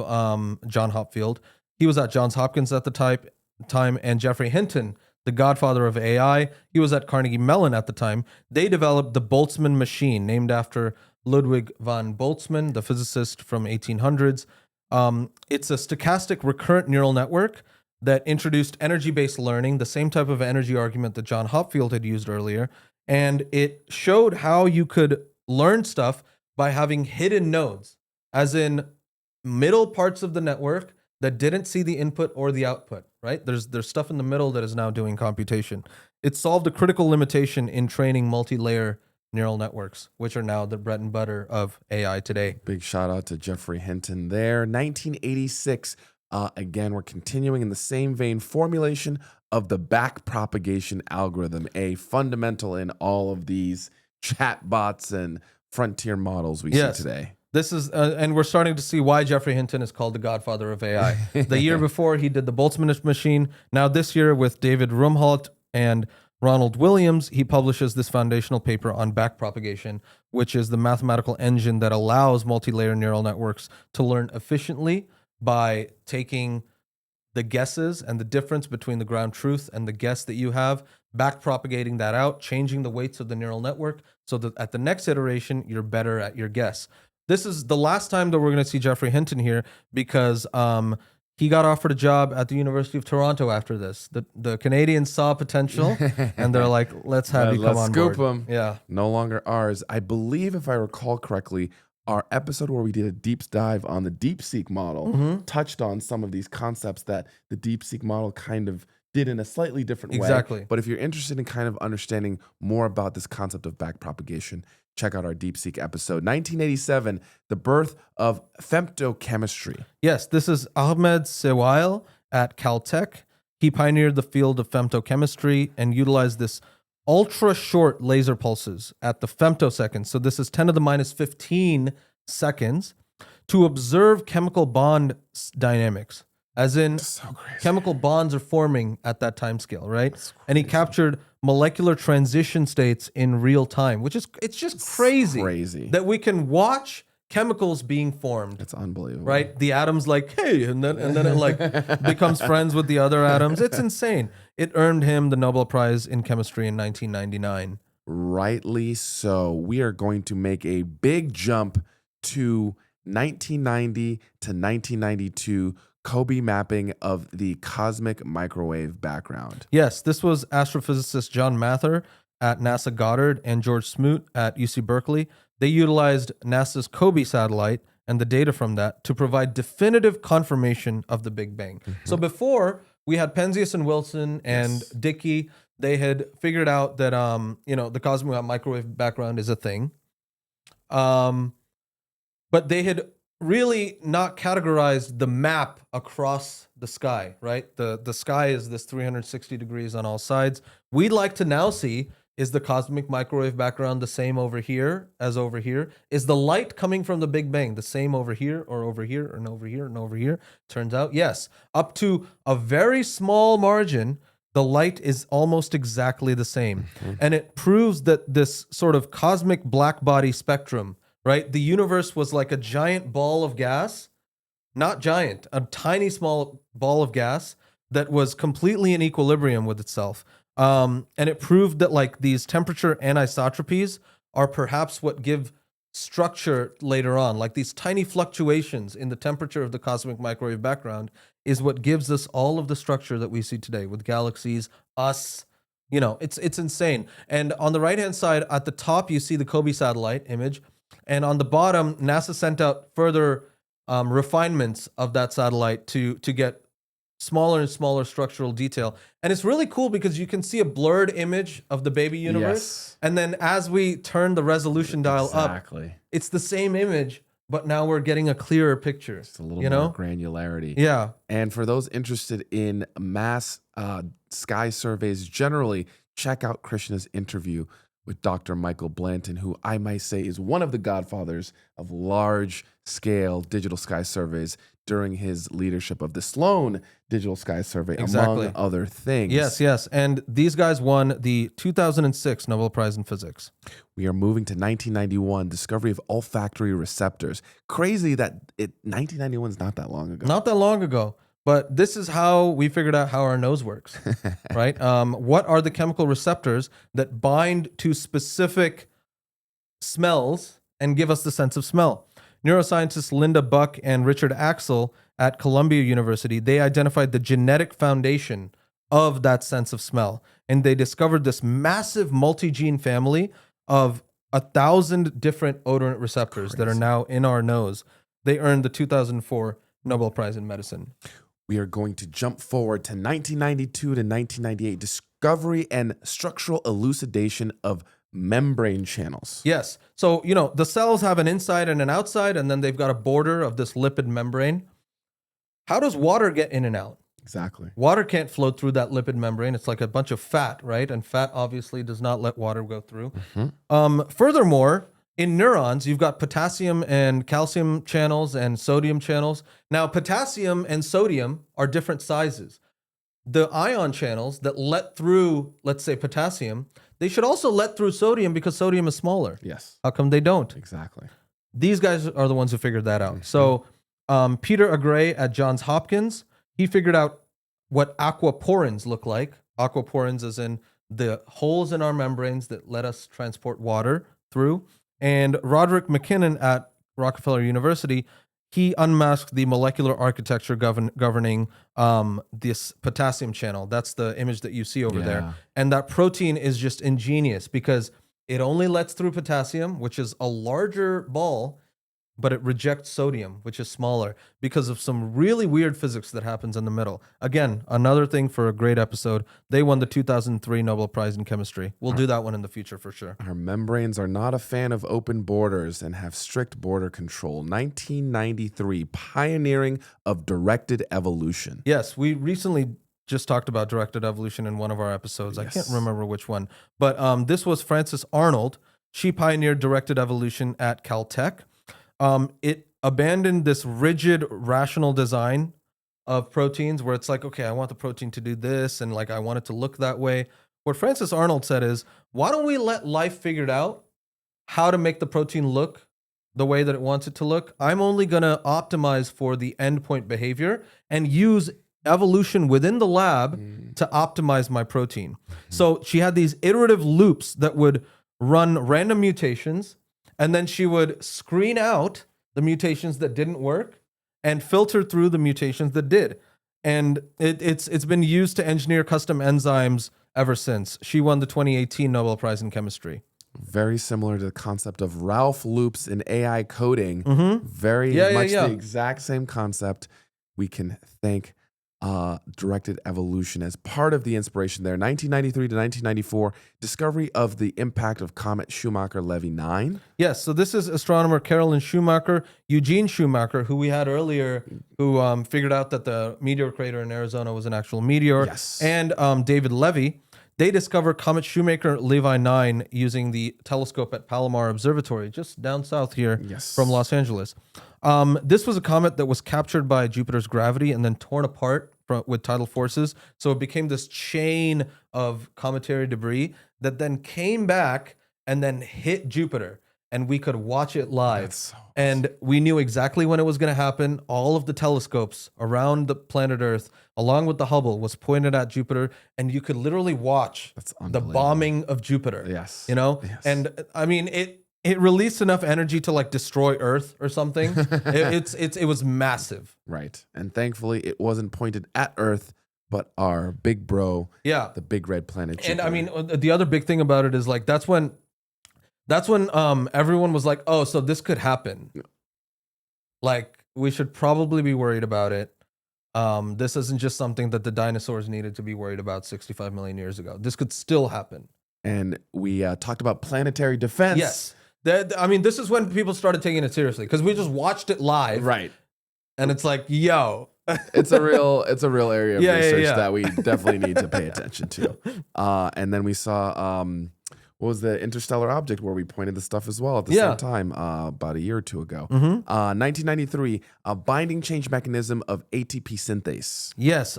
John Hopfield, he was at Johns Hopkins at the time, and Geoffrey Hinton, the godfather of AI, he was at Carnegie Mellon at the time. They developed the Boltzmann machine, named after Ludwig von Boltzmann, the physicist from 1800s. It's a stochastic recurrent neural network that introduced energy-based learning, the same type of energy argument that John Hopfield had used earlier. And it showed how you could learn stuff by having hidden nodes, as in middle parts of the network that didn't see the input or the output, right? There's stuff in the middle that is now doing computation. It solved a critical limitation in training multi-layer neural networks, which are now the bread and butter of AI today. Big shout out to Geoffrey Hinton there. 1986, again, we're continuing in the same vein, formulation of the backpropagation algorithm, a fundamental in all of these chatbots and frontier models we see today. This is, and we're starting to see why Geoffrey Hinton is called the godfather of AI. The year before, he did the Boltzmann machine. Now this year, with David Rumholt and Ronald Williams, he publishes this foundational paper on backpropagation, which is the mathematical engine that allows multi-layer neural networks to learn efficiently by taking the guesses and the difference between the ground truth and the guess that you have, backpropagating that out, changing the weights of the neural network so that at the next iteration, you're better at your guess. This is the last time that we're going to see Geoffrey Hinton here because he got offered a job at the University of Toronto after this. The Canadians saw potential and they're like, let's have you come on board. Let's scoop him. Yeah. No longer ours. I believe, if I recall correctly, our episode where we did a deep dive on the DeepSeek model touched on some of these concepts that the DeepSeek model kind of did in a slightly different way. Exactly. But if you're interested in kind of understanding more about this concept of backpropagation, check out our DeepSeek episode. 1987, the birth of femtochemistry. Yes, this is Ahmed Sewail at Caltech. He pioneered the field of femtochemistry and utilized this ultra short laser pulses at the femtosecond. So this is 10 to the minus 15 seconds to observe chemical bond dynamics. As in, chemical bonds are forming at that time scale, right? And he captured molecular transition states in real time, which is, it's just crazy that we can watch chemicals being formed. It's unbelievable. Right? The atom's like, hey, and then it like becomes friends with the other atoms. It's insane. It earned him the Nobel Prize in Chemistry in 1999. Rightly so. We are going to make a big jump to 1990 to 1992 Kobe mapping of the cosmic microwave background. Yes, this was astrophysicist John Mather at NASA Goddard and George Smoot at UC Berkeley. They utilized NASA's Kobe satellite and the data from that to provide definitive confirmation of the Big Bang. So before, we had Penzias and Wilson and Dickey. They had figured out that the cosmic microwave background is a thing. But they had really not categorized the map across the sky, right? The sky is this 360 degrees on all sides. We'd like to now see, is the cosmic microwave background the same over here as over here? Is the light coming from the Big Bang the same over here or over here and over here and over here? Turns out, yes. Up to a very small margin, the light is almost exactly the same. And it proves that this sort of cosmic black body spectrum, right? The universe was like a giant ball of gas, not giant, a tiny small ball of gas that was completely in equilibrium with itself. And it proved that like these temperature anisotropies are perhaps what give structure later on. Like these tiny fluctuations in the temperature of the cosmic microwave background is what gives us all of the structure that we see today with galaxies, us. You know, it's insane. And on the right-hand side, at the top, you see the Kobe satellite image. And on the bottom, NASA sent out further refinements of that satellite to get smaller and smaller structural detail. And it's really cool because you can see a blurred image of the baby universe. Yes. And then as we turn the resolution dial up, it's the same image, but now we're getting a clearer picture. It's a little more granularity. Yeah. And for those interested in mass sky surveys generally, check out Krishna's interview with Dr. Michael Blanton, who I might say is one of the godfathers of large-scale digital sky surveys during his leadership of the Sloan Digital Sky Survey, among other things. Yes. And these guys won the 2006 Nobel Prize in Physics. We are moving to 1991, discovery of olfactory receptors. Crazy that 1991 is not that long ago. Not that long ago. But this is how we figured out how our nose works, right? What are the chemical receptors that bind to specific smells and give us the sense of smell? Neuroscientists Linda Buck and Richard Axel at Columbia University, they identified the genetic foundation of that sense of smell. And they discovered this massive multi-gene family of 1,000 different odorant receptors that are now in our nose. They earned the 2004 Nobel Prize in Medicine. We are going to jump forward to 1992 to 1998, discovery and structural elucidation of membrane channels. Yes. So, the cells have an inside and an outside, and then they've got a border of this lipid membrane. How does water get in and out? Exactly. Water can't flow through that lipid membrane. It's like a bunch of fat, right? And fat obviously does not let water go through. Furthermore, in neurons, you've got potassium and calcium channels and sodium channels. Now, potassium and sodium are different sizes. The ion channels that let through, let's say, potassium, they should also let through sodium because sodium is smaller. Yes. How come they don't? Exactly. These guys are the ones who figured that out. So Peter Agray at Johns Hopkins, he figured out what aquaporins look like. Aquaporins as in the holes in our membranes that let us transport water through. And Roderick McKinnon at Rockefeller University, he unmasked the molecular architecture governing this potassium channel. That's the image that you see over there. And that protein is just ingenious because it only lets through potassium, which is a larger ball, but it rejects sodium, which is smaller, because of some really weird physics that happens in the middle. Again, another thing for a great episode. They won the 2003 Nobel Prize in Chemistry. We'll do that one in the future for sure. Our membranes are not a fan of open borders and have strict border control. 1993, pioneering of directed evolution. Yes, we recently just talked about directed evolution in one of our episodes. Yes. I can't remember which one. But this was Frances Arnold. She pioneered directed evolution at Caltech. It abandoned this rigid rational design of proteins where it's like, okay, I want the protein to do this and like I want it to look that way. What Frances Arnold said is, why don't we let life figure it out how to make the protein look the way that it wants it to look? I'm only going to optimize for the endpoint behavior and use evolution within the lab to optimize my protein. So she had these iterative loops that would run random mutations, and then she would screen out the mutations that didn't work and filter through the mutations that did. And it's been used to engineer custom enzymes ever since. She won the 2018 Nobel Prize in Chemistry. Very similar to the concept of Ralph loops in AI coding. Very much the exact same concept. We can thank directed evolution as part of the inspiration there. 1993 to 1994, discovery of the impact of comet Schumacher-Levy 9. Yes, so this is astronomer Carolyn Schumacher, Eugene Schumacher, who we had earlier, who figured out that the meteor crater in Arizona was an actual meteor, Yes. and David Levy. They discovered Comet Schumacher-Levy 9 using the telescope at Palomar Observatory, just down south here from Los Angeles. This was a comet that was captured by Jupiter's gravity and then torn apart with tidal forces. So it became this chain of cometary debris that then came back and then hit Jupiter. And we could watch it live. And we knew exactly when it was going to happen. All of the telescopes around the planet Earth, along with the Hubble, was pointed at Jupiter. And you could literally watch the bombing of Jupiter. Yes. You know? Yes. And I mean, it released enough energy to like destroy Earth or something. It was massive. Right. And thankfully, it wasn't pointed at Earth, but our big bro, the big red planet Jupiter. And I mean, the other big thing about it is like, that's when everyone was like, oh, so this could happen. Like, we should probably be worried about it. This isn't just something that the dinosaurs needed to be worried about 65 million years ago. This could still happen. And we talked about planetary defense. Yes. I mean, this is when people started taking it seriously because we just watched it live. Right. And it's like, yo. It's a real area of research that we definitely need to pay attention to. And then we saw... what was the interstellar object where we pointed the stuff as well at the same time about a year or two ago. 1993, a binding change mechanism of ATP synthase. Yes.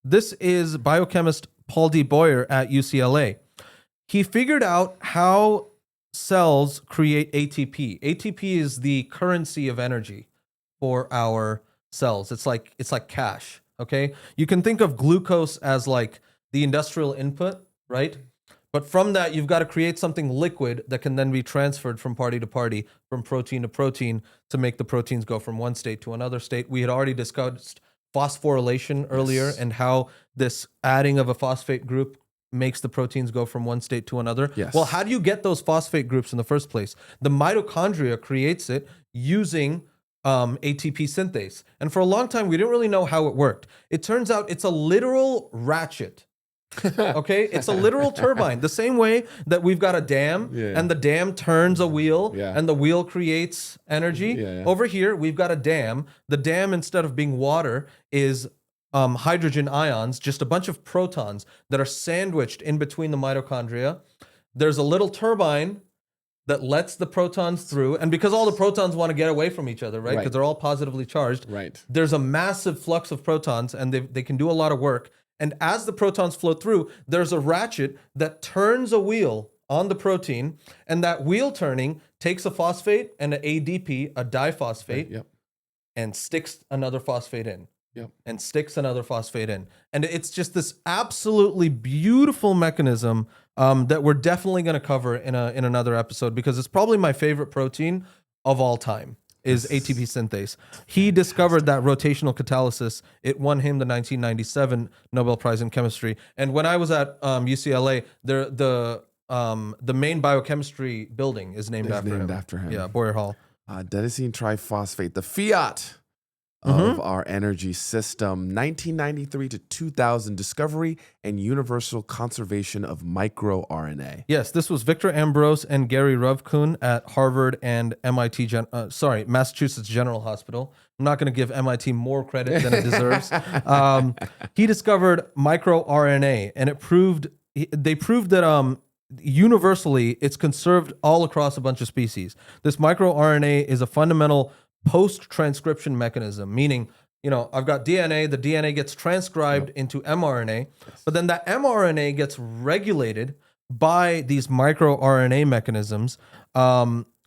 This is biochemist Paul D. Boyer at UCLA. He figured out how cells create ATP. ATP is the currency of energy for our cells. It's like cash, okay? You can think of glucose as like the industrial input, right? But from that, you've got to create something liquid that can then be transferred from party to party, from protein to protein, to make the proteins go from one state to another state. We had already discussed phosphorylation earlier and how this adding of a phosphate group makes the proteins go from one state to another. Yes. Well, how do you get those phosphate groups in the first place? The mitochondria creates it using ATP synthase. And for a long time, we didn't really know how it worked. It turns out it's a literal ratchet. Okay, it's a literal turbine. The same way that we've got a dam and the dam turns a wheel and the wheel creates energy. Over here, we've got a dam. The dam, instead of being water, is hydrogen ions, just a bunch of protons that are sandwiched in between the mitochondria. There's a little turbine that lets the protons through. And because all the protons want to get away from each other, right? Because they're all positively charged. Right. There's a massive flux of protons and they can do a lot of work. And as the protons flow through, there's a ratchet that turns a wheel on the protein, and that wheel turning takes a phosphate and an ADP, a diphosphate, and sticks another phosphate in, and sticks another phosphate in. And it's just this absolutely beautiful mechanism that we're definitely going to cover in another episode, because it's probably my favorite protein of all time. Is ATP synthase. He discovered that rotational catalysis. It won him the 1997 Nobel Prize in Chemistry. And when I was at UCLA, the main biochemistry building is named after him. Yeah, Boyer Hall. Adenosine triphosphate, the fiat of our energy system. 1993 to 2000, discovery and universal conservation of microRNA. Yes, this was Victor Ambrose and Gary Ruvkun at Harvard and Massachusetts General Hospital. I'm not going to give MIT more credit than it deserves. He discovered microRNA, and they proved that universally it's conserved all across a bunch of species. This microRNA is a fundamental post-transcription mechanism, meaning, I've got DNA, the DNA gets transcribed into mRNA, but then that mRNA gets regulated by these microRNA mechanisms.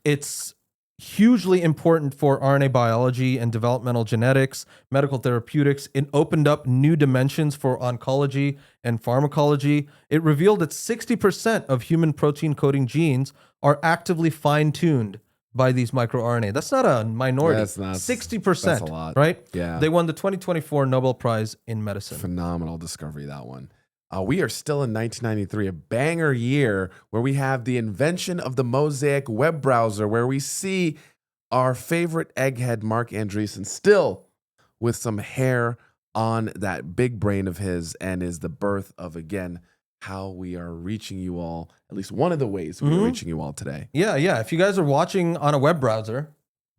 It's hugely important for RNA biology and developmental genetics, medical therapeutics. It opened up new dimensions for oncology and pharmacology. It revealed that 60% of human protein coding genes are actively fine-tuned by these microRNA. That's not a minority. That's not 60%. That's a lot. Right? Yeah. They won the 2024 Nobel Prize in Medicine. Phenomenal discovery, that one. We are still in 1993, a banger year where we have the invention of the Mosaic web browser, where we see our favorite egghead Mark Andreessen still with some hair on that big brain of his and is the birth of, again, how we are reaching you all, at least one of the ways we're reaching you all today. Yeah. If you guys are watching on a web browser,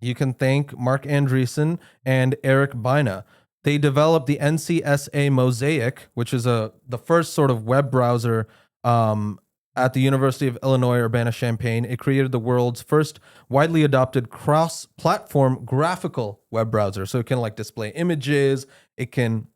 you can thank Mark Andreessen and Eric Bina. They developed the NCSA Mosaic, which is the first sort of web browser at the University of Illinois Urbana-Champaign. It created the world's first widely adopted cross-platform graphical web browser. So it can like display images. It can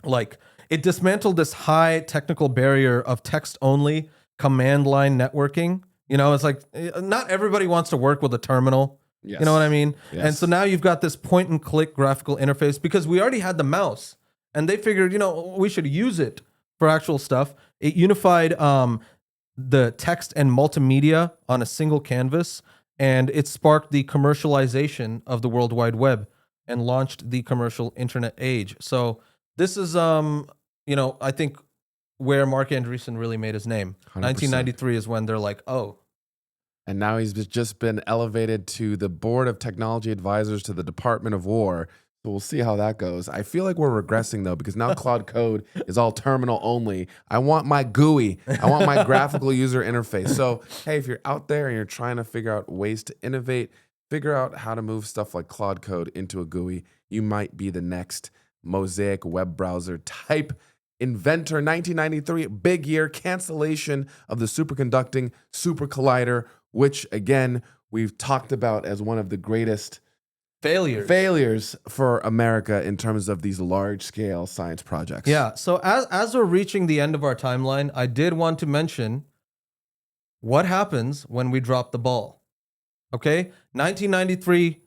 it dismantled this high technical barrier of text-only command line networking. You know, it's like not everybody wants to work with a terminal. Yes. You know what I mean? Yes. And so now you've got this point and click graphical interface because we already had the mouse and they figured, we should use it for actual stuff. It unified the text and multimedia on a single canvas, and it sparked the commercialization of the World Wide Web and launched the commercial internet age. So this is, I think where Mark Andreessen really made his name. 100%. 1993 is when they're like, oh. And now he's just been elevated to the Board of Technology Advisors to the Department of War. So we'll see how that goes. I feel like we're regressing, though, because now Cloud Code is all terminal only. I want my GUI. I want my graphical user interface. So, hey, if you're out there and you're trying to figure out ways to innovate, figure out how to move stuff like Cloud Code into a GUI, you might be the next Mosaic web browser type inventor. 1993, big year, cancellation of the superconducting super collider, which, again, we've talked about as one of the greatest failures for America in terms of these large-scale science projects. Yeah, so as we're reaching the end of our timeline, I did want to mention what happens when we drop the ball. Okay? 1993,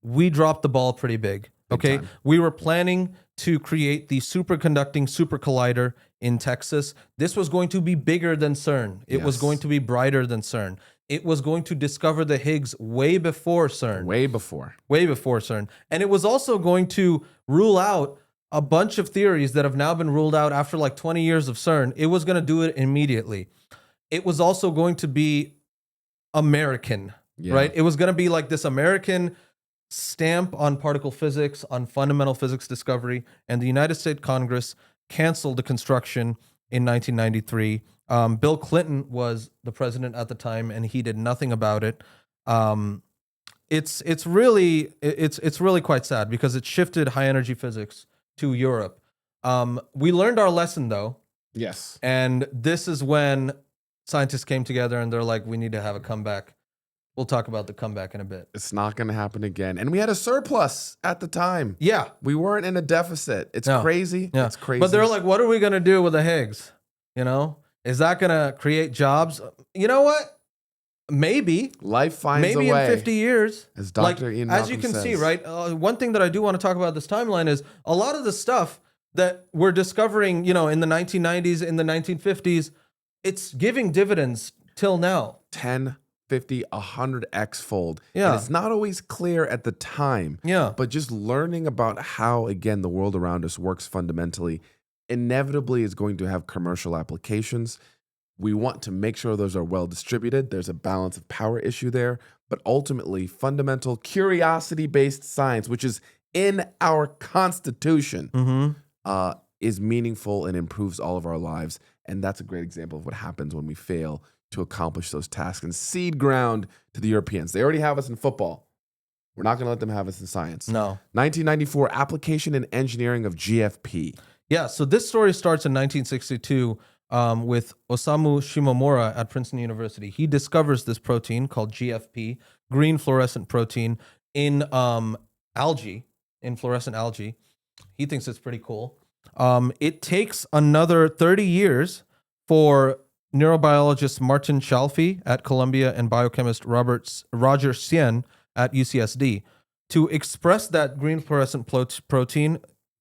we dropped the ball pretty big. Okay? We were planning to create the superconducting super collider in Texas. This was going to be bigger than CERN. It was going to be brighter than CERN. It was going to discover the Higgs way before CERN. Way before CERN. And it was also going to rule out a bunch of theories that have now been ruled out after like 20 years of CERN. It was going to do it immediately. It was also going to be American, right? It was going to be like this American stamp on particle physics, on fundamental physics discovery. And the United States Congress canceled the construction in 1993. Bill Clinton was the president at the time, and he did nothing about it. It's really quite sad because it shifted high energy physics to Europe. We learned our lesson though. Yes. And this is when scientists came together and they're like, we need to have a comeback. We'll talk about the comeback in a bit. It's not going to happen again. And we had a surplus at the time. Yeah. We weren't in a deficit. It's crazy. Yeah. It's crazy. But they're like, what are we going to do with the Higgs? Is that going to create jobs? You know what? Maybe. Life finds a way. Maybe in 50 years. As Dr. Ian Malcolm as you can says. see, right? One thing that I do want to talk about this timeline is a lot of the stuff that we're discovering, in the 1990s, in the 1950s, it's giving dividends till now. 10, 50, 100x fold. Yeah. And it's not always clear at the time. Yeah. But just learning about how, again, the world around us works fundamentally inevitably is going to have commercial applications. We want to make sure those are well distributed. There's a balance of power issue there. But ultimately, fundamental curiosity-based science, which is in our Constitution, is meaningful and improves all of our lives. And that's a great example of what happens when we fail to accomplish those tasks and cede ground to the Europeans. They already have us in football. We're not going to let them have us in science. No. 1994, application and engineering of GFP. Yeah, so this story starts in 1962 with Osamu Shimomura at Princeton University. He discovers this protein called GFP, green fluorescent protein, in algae, in fluorescent algae. He thinks it's pretty cool. It takes another 30 years for neurobiologist Martin Chalfie at Columbia and biochemist Roger Sien at UCSD to express that green fluorescent protein,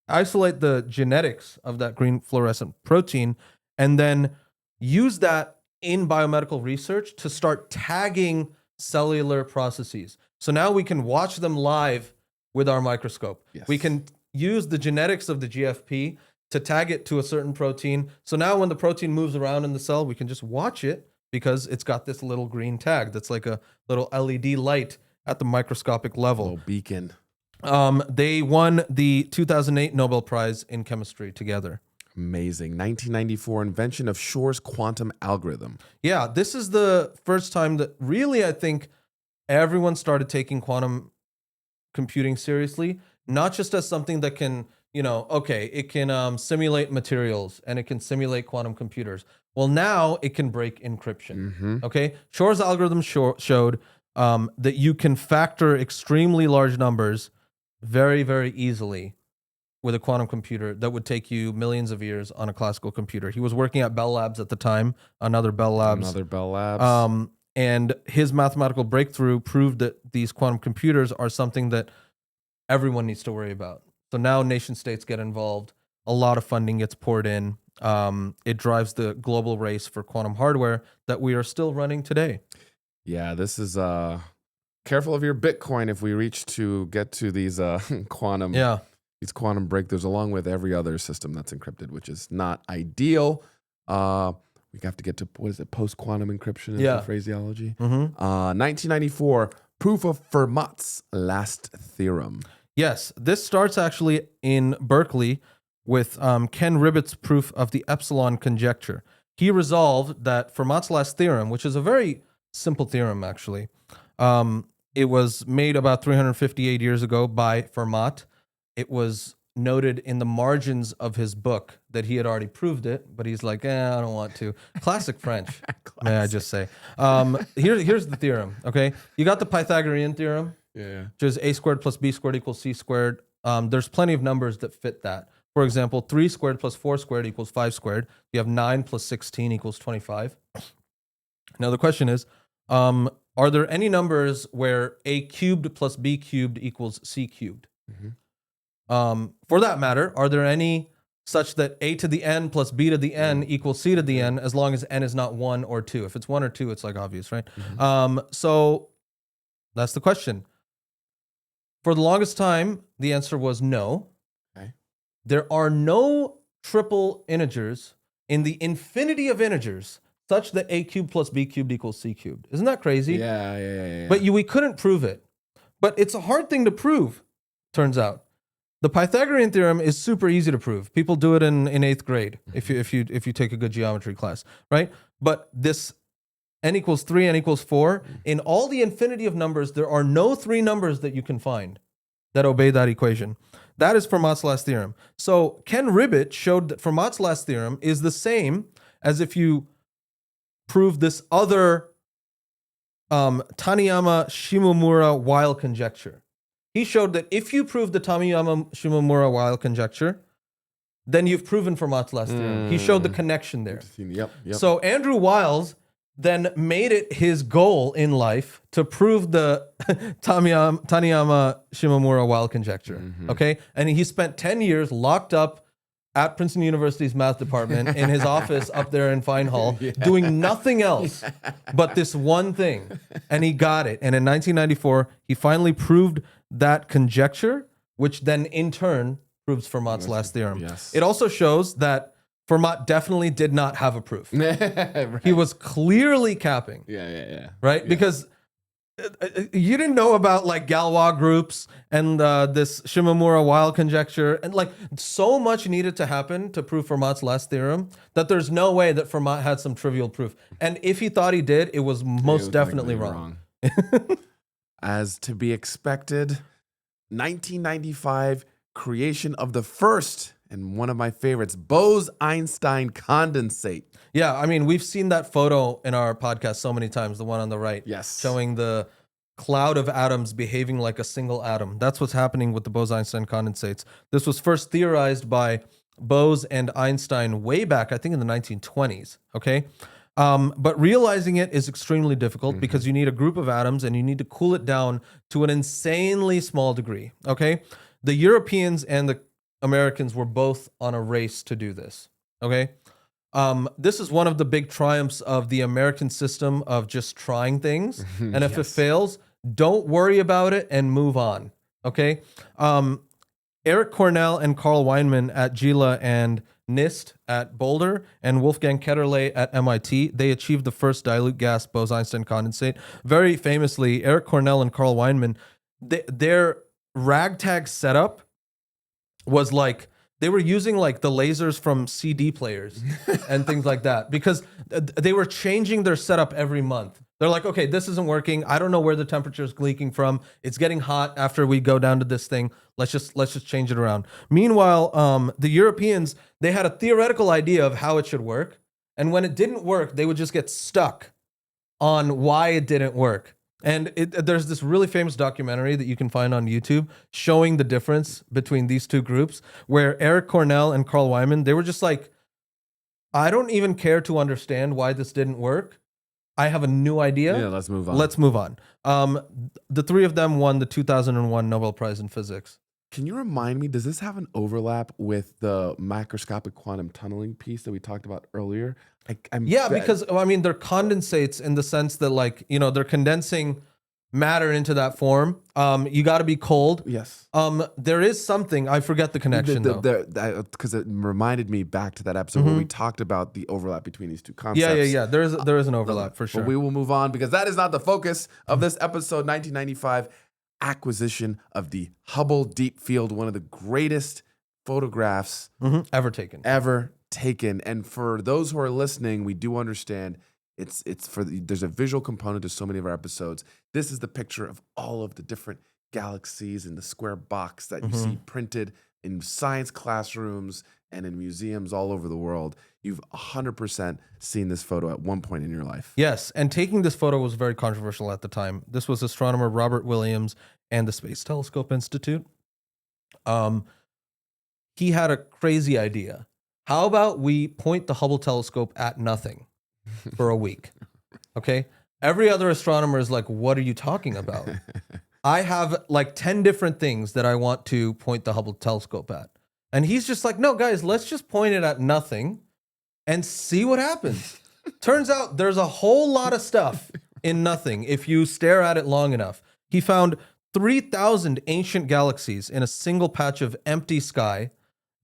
isolate the genetics of that green fluorescent protein, and then use that in biomedical research to start tagging cellular processes. So now we can watch them live with our microscope. Yes. We can use the genetics of the GFP to tag it to a certain protein. So now when the protein moves around in the cell, we can just watch it because it's got this little green tag that's like a little LED light at the microscopic level. Little beacon. They won the 2008 Nobel Prize in chemistry together. Amazing. 1994 invention of Shor's quantum algorithm. Yeah, this is the first time that really I think everyone started taking quantum computing seriously, not just as something that can, it can simulate materials and it can simulate quantum computers. Well, now it can break encryption. Okay, Shor's algorithm showed that you can factor extremely large numbers very, very easily with a quantum computer that would take you millions of years on a classical computer. He was working at Bell Labs at the time, another Bell Labs. And his mathematical breakthrough proved that these quantum computers are something that everyone needs to worry about. So now nation states get involved. A lot of funding gets poured in. It drives the global race for quantum hardware that we are still running today. Yeah, this is careful of your Bitcoin if we reach to get to these quantum breakthroughs, along with every other system that's encrypted, which is not ideal. We have to get to, what is it, post-quantum encryption is the phraseology. 1994, proof of Fermat's last theorem. Yes, this starts actually in Berkeley with Ken Ribet's proof of the epsilon conjecture. He resolved that Fermat's last theorem, which is a very simple theorem actually, it was made about 358 years ago by Fermat. It was noted in the margins of his book that he had already proved it, but he's like, I don't want to. Classic French, may I just say. Here's the theorem, okay? You got the Pythagorean theorem, which is a squared plus b squared equals c squared. There's plenty of numbers that fit that. For example, 3 squared plus 4 squared equals 5 squared. You have 9 plus 16 equals 25. Now the question is, are there any numbers where a cubed plus b cubed equals c cubed? For that matter, are there any such that a to the n plus b to the n equals c to the n, as long as n is not 1 or 2? If it's 1 or 2, it's like obvious, right? So that's the question. For the longest time, the answer was no. Okay. There are no triple integers in the infinity of integers such that a cubed plus b cubed equals c cubed. Isn't that crazy? Yeah. But we couldn't prove it. But it's a hard thing to prove, turns out. The Pythagorean theorem is super easy to prove. People do it in 8th grade if you take a good geometry class, right? But this n equals 3, n equals 4, in all the infinity of numbers, there are no 3 numbers that you can find that obey that equation. That is Fermat's last theorem. So Ken Ribet showed that Fermat's last theorem is the same as if you prove this other Taniyama-Shimomura-Weil conjecture. He showed that if you prove the Taniyama-Shimomura-Weil conjecture, then you've proven Fermat's last theorem. He showed the connection there. Yep. So Andrew Wiles then made it his goal in life to prove the Taniyama-Shimomura-Weil conjecture. Okay? And he spent 10 years locked up at Princeton University's math department in his office up there in Fine Hall, doing nothing else but this one thing. And he got it. And in 1994, he finally proved that conjecture, which then in turn proves Fermat's last theorem. Yes. It also shows that Fermat definitely did not have a proof. Right. He was clearly capping. Yeah. Right? Yeah. Because you didn't know about like Galois groups and this Shimomura-Weil conjecture, and like so much needed to happen to prove Fermat's last theorem that there's no way that Fermat had some trivial proof. And if he thought he did, it was most definitely wrong. As to be expected, 1995 creation of the first and one of my favorites, Bose-Einstein condensate. Yeah, I mean, we've seen that photo in our podcast so many times, the one on the right. Yes. Showing the cloud of atoms behaving like a single atom. That's what's happening with the Bose-Einstein condensates. This was first theorized by Bose and Einstein way back, I think in the 1920s, okay? But realizing it is extremely difficult because you need a group of atoms and you need to cool it down to an insanely small degree, okay? The Europeans and the Americans were both on a race to do this, okay? This is one of the big triumphs of the American system of just trying things. And if it fails, don't worry about it and move on, okay? Eric Cornell and Carl Weinman at Gila and NIST at Boulder and Wolfgang Ketterle at MIT, they achieved the first dilute gas Bose-Einstein condensate. Very famously, Eric Cornell and Carl Weinman, their ragtag setup was like they were using like the lasers from CD players and things like that because they were changing their setup every month. They're like, okay, this isn't working. I don't know where the temperature is leaking from. It's getting hot after we go down to this thing. Let's just change it around. Meanwhile, the Europeans, they had a theoretical idea of how it should work. And when it didn't work, they would just get stuck on why it didn't work. And there's this really famous documentary that you can find on YouTube showing the difference between these two groups, where Eric Cornell and Carl Wyman, they were just like, I don't even care to understand why this didn't work. I have a new idea. Yeah, let's move on. Let's move on. The three of them won the 2001 Nobel Prize in Physics. Can you remind me, does this have an overlap with the macroscopic quantum tunneling piece that we talked about earlier? Because I mean, they're condensates in the sense that, like, you know, they're condensing matter into that form. You got to be cold. Yes. There is something, I forget the connection because it reminded me back to that episode where we talked about the overlap between these two concepts. Yeah. There is an overlap for sure. But we will move on because that is not the focus of this episode. 1995 acquisition of the Hubble Deep Field, one of the greatest photographs ever taken. And for those who are listening, we do understand there's a visual component to so many of our episodes. This is the picture of all of the different galaxies in the square box that you see printed in science classrooms and in museums all over the world. You've 100% seen this photo at one point in your life. Yes, and taking this photo was very controversial at the time. This was astronomer Robert Williams and the Space Telescope Institute. He had a crazy idea. How about we point the Hubble telescope at nothing for a week? Okay? Every other astronomer is like, what are you talking about? I have like 10 different things that I want to point the Hubble telescope at. And he's just like, no, guys, let's just point it at nothing and see what happens. Turns out there's a whole lot of stuff in nothing if you stare at it long enough. He found 3,000 ancient galaxies in a single patch of empty sky.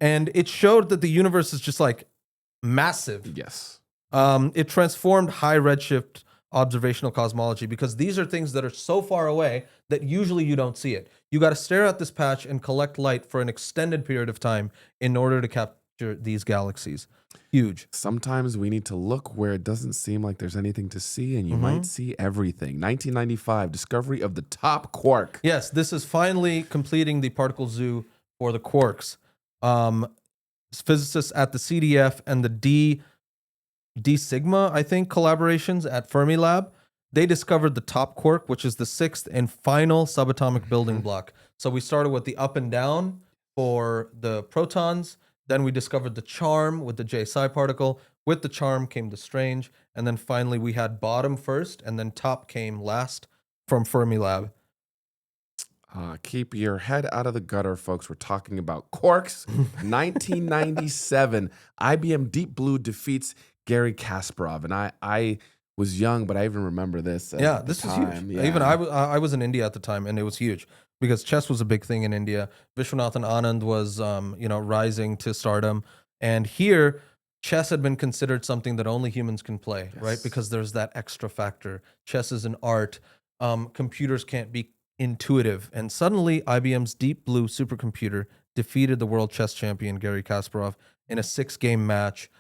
And it showed that the universe is just like massive. Yes. It transformed high redshift observational cosmology because these are things that are so far away that usually you don't see it. You got to stare at this patch and collect light for an extended period of time in order to capture these galaxies. Huge. Sometimes we need to look where it doesn't seem like there's anything to see, and you might see everything. 1995, discovery of the top quark. Yes, this is finally completing the particle zoo for the quarks. Physicists at the CDF and the D Sigma, I think, collaborations at Fermilab, they discovered the top quark, which is the sixth and final subatomic building block. So we started with the up and down for the protons. Then we discovered the charm with the J psi particle. With the charm came the strange. And then finally we had bottom first, and then top came last from Fermilab. Keep your head out of the gutter, folks. We're talking about quarks. 1997, IBM Deep Blue defeats Garry Kasparov. And I was young, but I even remember this. This is huge. Yeah. Even I was in India at the time, and it was huge because chess was a big thing in India. Vishwanathan Anand was, rising to stardom. And here, chess had been considered something that only humans can play, right? Because there's that extra factor. Chess is an art. Computers can't be intuitive. And suddenly, IBM's Deep Blue supercomputer defeated the world chess champion, Garry Kasparov, in a 6-game match.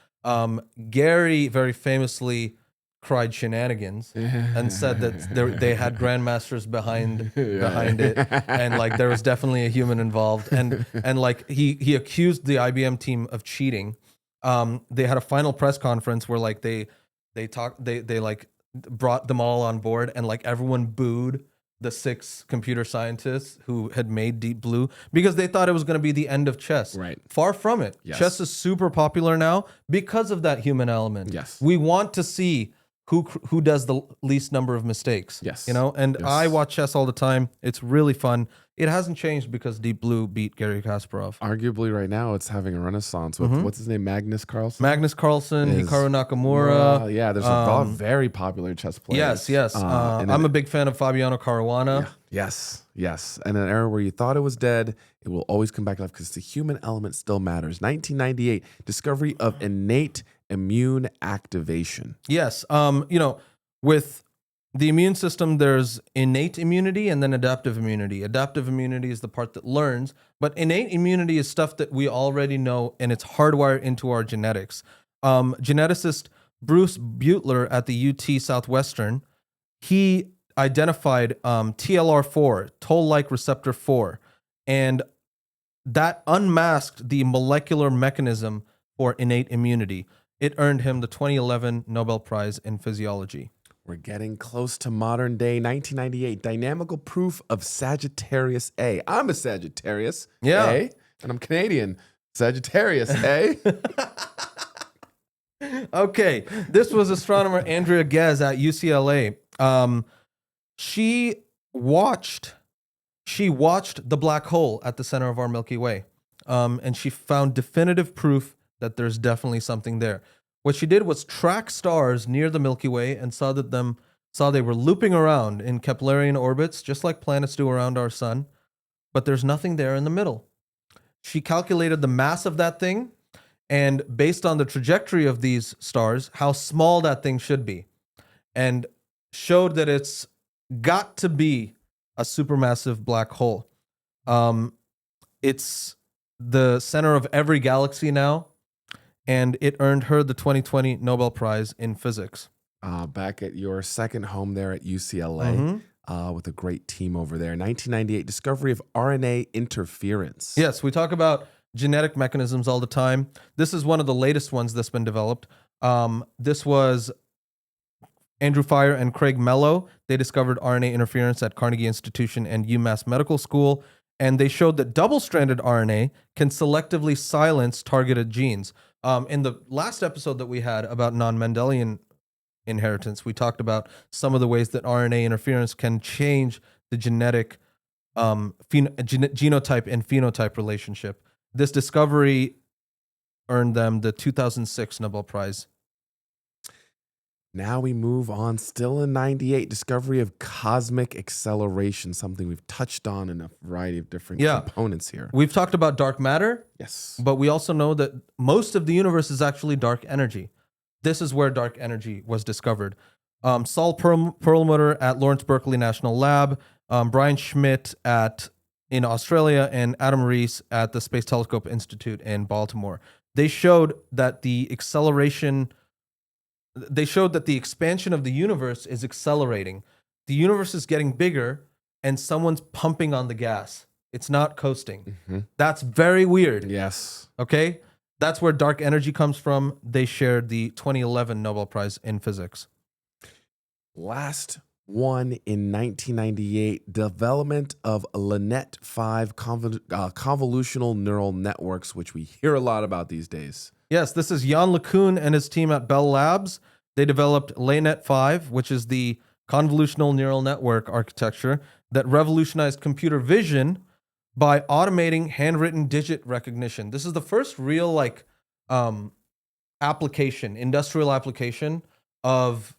Garry very famously cried shenanigans and said that they had grandmasters behind it, and like there was definitely a human involved, and like he accused the IBM team of cheating. They had a final press conference where like they like brought them all on board, and like everyone booed the 6 computer scientists who had made Deep Blue because they thought it was going to be the end of chess. Right. Far from it. Yes. Chess is super popular now because of that human element. Yes. We want to see who does the least number of mistakes. Yes. And I watch chess all the time. It's really fun. It hasn't changed because Deep Blue beat Garry Kasparov. Arguably, right now, it's having a renaissance with what's his name, Magnus Carlsen. Hikaru Nakamura. There's a very popular chess players. Yes. I'm a big fan of Fabiano Caruana. Yeah. Yes. And an era where you thought it was dead, it will always come back to life because the human element still matters. 1998, discovery of innate immune activation. Yes. With The immune system, there's innate immunity and then adaptive immunity. Adaptive immunity is the part that learns, but innate immunity is stuff that we already know and it's hardwired into our genetics. Geneticist Bruce Butler at the UT Southwestern, he identified TLR4, toll-like receptor 4, and that unmasked the molecular mechanism for innate immunity. It earned him the 2011 Nobel Prize in Physiology. We're getting close to modern day 1998. Dynamical proof of Sagittarius A. I'm a Sagittarius A, and I'm Canadian. Sagittarius A. Okay, this was astronomer Andrea Ghez at UCLA. She watched the black hole at the center of our Milky Way, and she found definitive proof that there's definitely something there. What she did was track stars near the Milky Way and saw they were looping around in Keplerian orbits, just like planets do around our sun, but there's nothing there in the middle. She calculated the mass of that thing, and based on the trajectory of these stars, how small that thing should be, and showed that it's got to be a supermassive black hole. It's the center of every galaxy now, and it earned her the 2020 Nobel Prize in Physics. Back at your second home there at UCLA, with a great team over there. 1998, discovery of RNA interference. Yes, we talk about genetic mechanisms all the time. This is one of the latest ones that's been developed. This was Andrew Fire and Craig Mello. They discovered RNA interference at Carnegie Institution and UMass Medical School, and they showed that double-stranded RNA can selectively silence targeted genes. In the last episode that we had about non-Mendelian inheritance, we talked about some of the ways that RNA interference can change the genetic genotype and phenotype relationship. This discovery earned them the 2006 Nobel Prize. Now we move on, still in 98, discovery of cosmic acceleration, something we've touched on in a variety of different components here. We've talked about dark matter. Yes. But we also know that most of the universe is actually dark energy. This is where dark energy was discovered. Saul Perlmutter at Lawrence Berkeley National Lab, Brian Schmidt in Australia, and Adam Rees at the Space Telescope Institute in Baltimore. They showed that the expansion of the universe is accelerating. The universe is getting bigger, and someone's pumping on the gas. It's not coasting. Mm-hmm. That's very weird. Yes. Okay? That's where dark energy comes from. They shared the 2011 Nobel Prize in Physics. Last one in 1998, development of LINET 5 convolutional neural networks, which we hear a lot about these days. Yes, this is Jan LeCun and his team at Bell Labs. They developed LINET 5, which is the convolutional neural network architecture that revolutionized computer vision by automating handwritten digit recognition. This is the first real industrial application of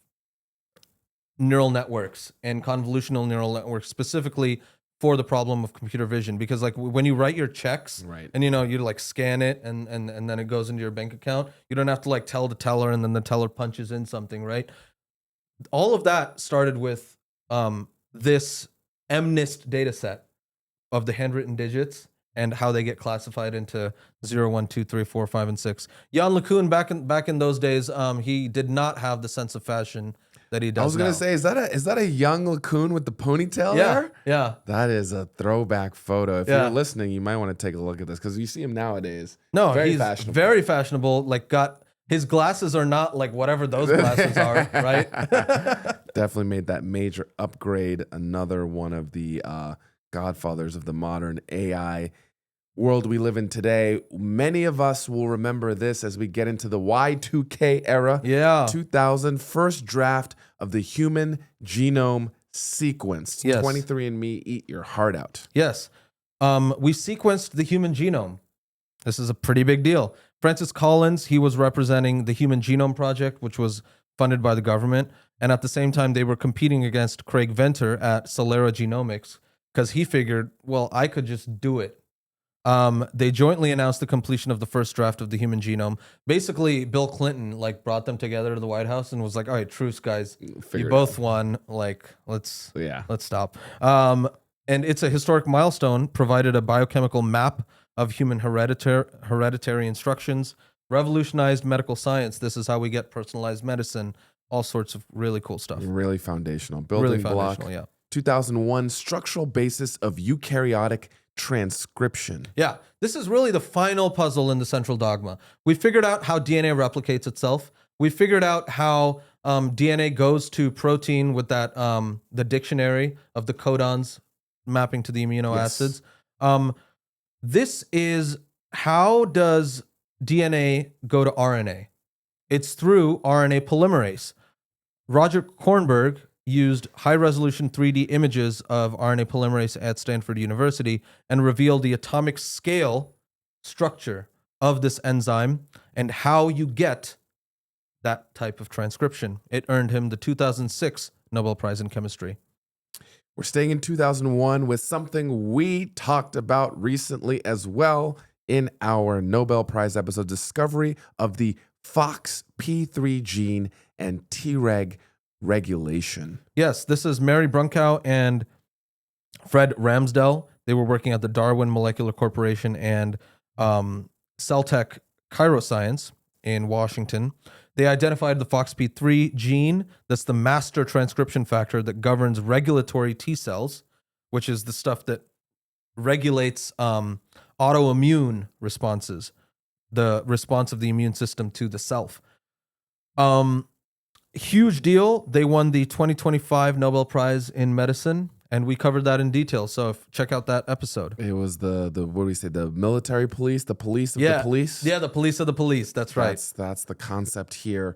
neural networks and convolutional neural networks, specifically for the problem of computer vision. Because when you write your checks, right, and you scan it and then it goes into your bank account, you don't have to tell the teller and then the teller punches in something, right? All of that started with this MNIST data set of the handwritten digits and how they get classified into 0, 1, 2, 3, 4, 5, and 6. Jan LeCun, back in those days, he did not have the sense of fashion that he does. I was gonna say, is that a young LeCun with the ponytail there? Yeah. That is a throwback photo. If you're listening, you might want to take a look at this because you see him nowadays. No, very he's fashionable. Very fashionable. His glasses are not whatever those glasses are, right? Definitely made that major upgrade. Another one of the godfathers of the modern AI world we live in today. Many of us will remember this as we get into the Y2K era. Yeah. 2000, first draft of the Human Genome Sequence. Yes. 23andMe, eat your heart out. Yes. We sequenced the human genome. This is a pretty big deal. Francis Collins, he was representing the Human Genome Project, which was funded by the government. And at the same time, they were competing against Craig Venter at Cellular Genomics because he figured, well, I could just do it. They jointly announced the completion of the first draft of the human genome. Basically, Bill Clinton like brought them together to the White House and was like, "All right, truce, guys. You both won. Like, let's stop." And it's a historic milestone. Provided a biochemical map of human hereditary instructions. Revolutionized medical science. This is how we get personalized medicine. All sorts of really cool stuff. Really foundational. Building block. Yeah. 2001, structural basis of eukaryotic transcription. Yeah, this is really the final puzzle in the central dogma. We figured out how DNA replicates itself. We figured out how DNA goes to protein with that the dictionary of the codons mapping to the amino acids. This is how does DNA go to RNA? It's through RNA polymerase. Roger Kornberg used high-resolution 3D images of RNA polymerase at Stanford University and revealed the atomic scale structure of this enzyme and how you get that type of transcription. It earned him the 2006 Nobel Prize in Chemistry. We're staying in 2001 with something we talked about recently as well in our Nobel Prize episode, discovery of the FOXP3 gene and Treg regulation. Yes, this is Mary Brunkow and Fred Ramsdell. They were working at the Darwin Molecular Corporation and Celtech Chiroscience in Washington. They identified the FOXP3 gene. That's the master transcription factor that governs regulatory T cells, which is the stuff that regulates autoimmune responses, the response of the immune system to the self. Huge deal. They won the 2025 Nobel Prize in Medicine, and we covered that in detail. So check out that episode. It was the what do we say? The military police, the police of the police. Yeah, the police of the police. That's right. That's the concept here.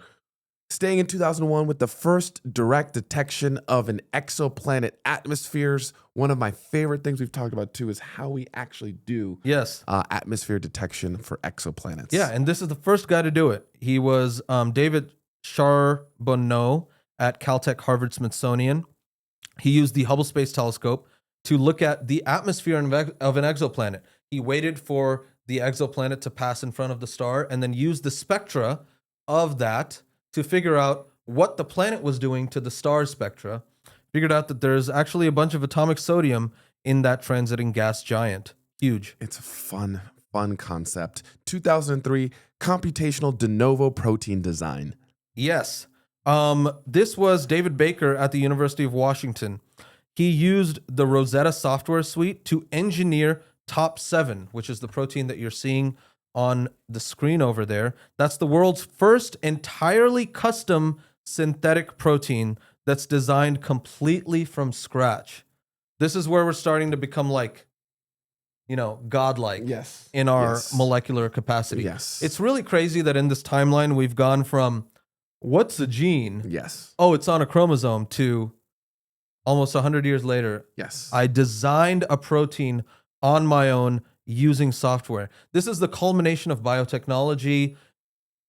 Staying in 2001 with the first direct detection of an exoplanet atmospheres. One of my favorite things we've talked about too is how we actually do atmosphere detection for exoplanets. Yeah, and this is the first guy to do it. He was David Charbonneau at Caltech, Harvard, Smithsonian. He used the Hubble Space Telescope to look at the atmosphere of an exoplanet. He waited for the exoplanet to pass in front of the star and then used the spectra of that to figure out what the planet was doing to the star's spectra. Figured out that there's actually a bunch of atomic sodium in that transiting gas giant. Huge. It's a fun concept. 2003, computational de novo protein design. Yes. This was David Baker at the University of Washington. He used the Rosetta software suite to engineer TOP7, which is the protein that you're seeing on the screen over there. That's the world's first entirely custom synthetic protein that's designed completely from scratch. This is where we're starting to become like, godlike in our molecular capacity. Yes. It's really crazy that in this timeline, we've gone from what's a gene? Yes. Oh, it's on a chromosome to almost 100 years later. Yes. I designed a protein on my own using software. This is the culmination of biotechnology,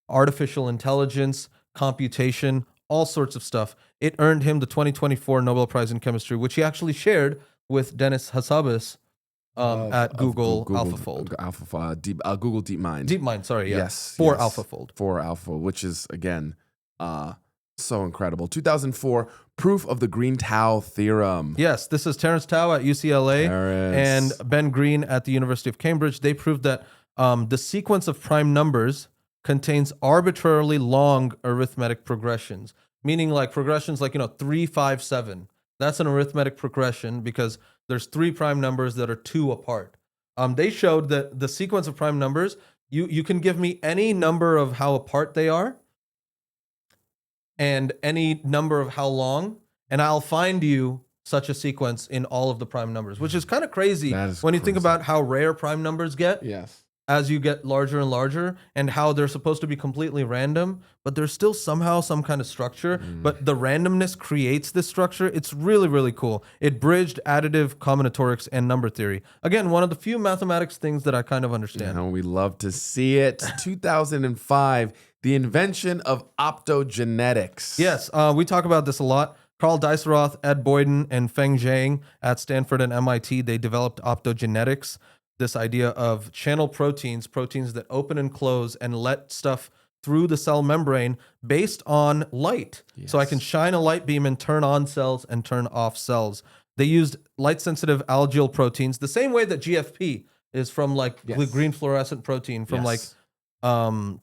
artificial intelligence, computation, all sorts of stuff. It earned him the 2024 Nobel Prize in Chemistry, which he actually shared with Dennis Hassabis at Google AlphaFold. Google DeepMind. DeepMind, sorry, yeah. Yes. For AlphaFold. For AlphaFold, which is, again, so incredible. 2004, proof of the green tau theorem. Yes, this is Terence Tao at UCLA and Ben Green at the University of Cambridge. They proved that the sequence of prime numbers contains arbitrarily long arithmetic progressions, meaning like progressions like 3, 5, 7. That's an arithmetic progression because there's 3 prime numbers that are 2 apart. They showed that the sequence of prime numbers, you can give me any number of how apart they are and any number of how long, and I'll find you such a sequence in all of the prime numbers, which is kind of crazy when you think about how rare prime numbers get. Yes. As you get larger and larger, and how they're supposed to be completely random, but there's still somehow some kind of structure, but the randomness creates this structure. It's really, really cool. It bridged additive combinatorics and number theory. Again, one of the few mathematics things that I kind of understand. And we love to see it. 2005, the invention of optogenetics. Yes, we talk about this a lot. Carl Dijsselroth, Ed Boyden, and Feng Zhang at Stanford and MIT, they developed optogenetics. this idea of channel proteins that open and close and let stuff through the cell membrane based on light. Yes. So I can shine a light beam and turn on cells and turn off cells. They used light-sensitive algyl proteins, the same way that GFP is from like green fluorescent protein, from like from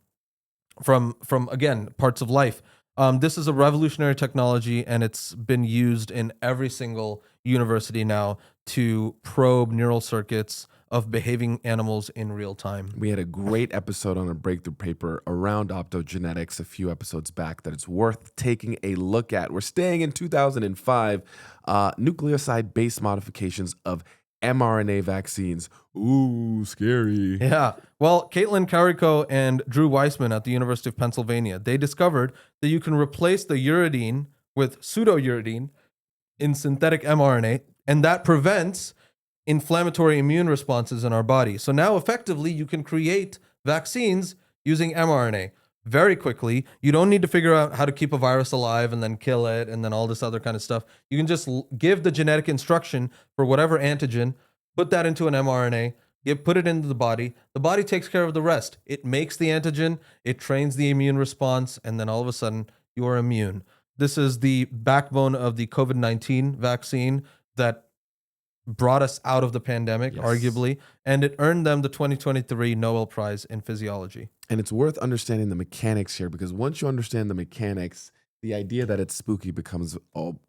again parts of life. This is a revolutionary technology, and it's been used in every single university now to probe neural circuits of behaving animals in real time. We had a great episode on a breakthrough paper around optogenetics a few episodes back that it's worth taking a look at. We're staying in 2005, nucleoside base modifications of mRNA vaccines. Ooh, scary. Yeah. Well, Caitlin Carrico and Drew Weissman at the University of Pennsylvania, they discovered that you can replace the uridine with pseudouridine in synthetic mRNA, and that prevents inflammatory immune responses in our body. So now effectively you can create vaccines using mRNA very quickly. You don't need to figure out how to keep a virus alive and then kill it and then all this other kind of stuff. You can just give the genetic instruction for whatever antigen, put that into an mRNA, put it into the body. The body takes care of the rest. It makes the antigen, it trains the immune response, and then all of a sudden you're immune. This is the backbone of the COVID-19 vaccine that brought us out of the pandemic, arguably, and it earned them the 2023 Nobel Prize in Physiology. And it's worth understanding the mechanics here, because once you understand the mechanics, the idea that it's spooky becomes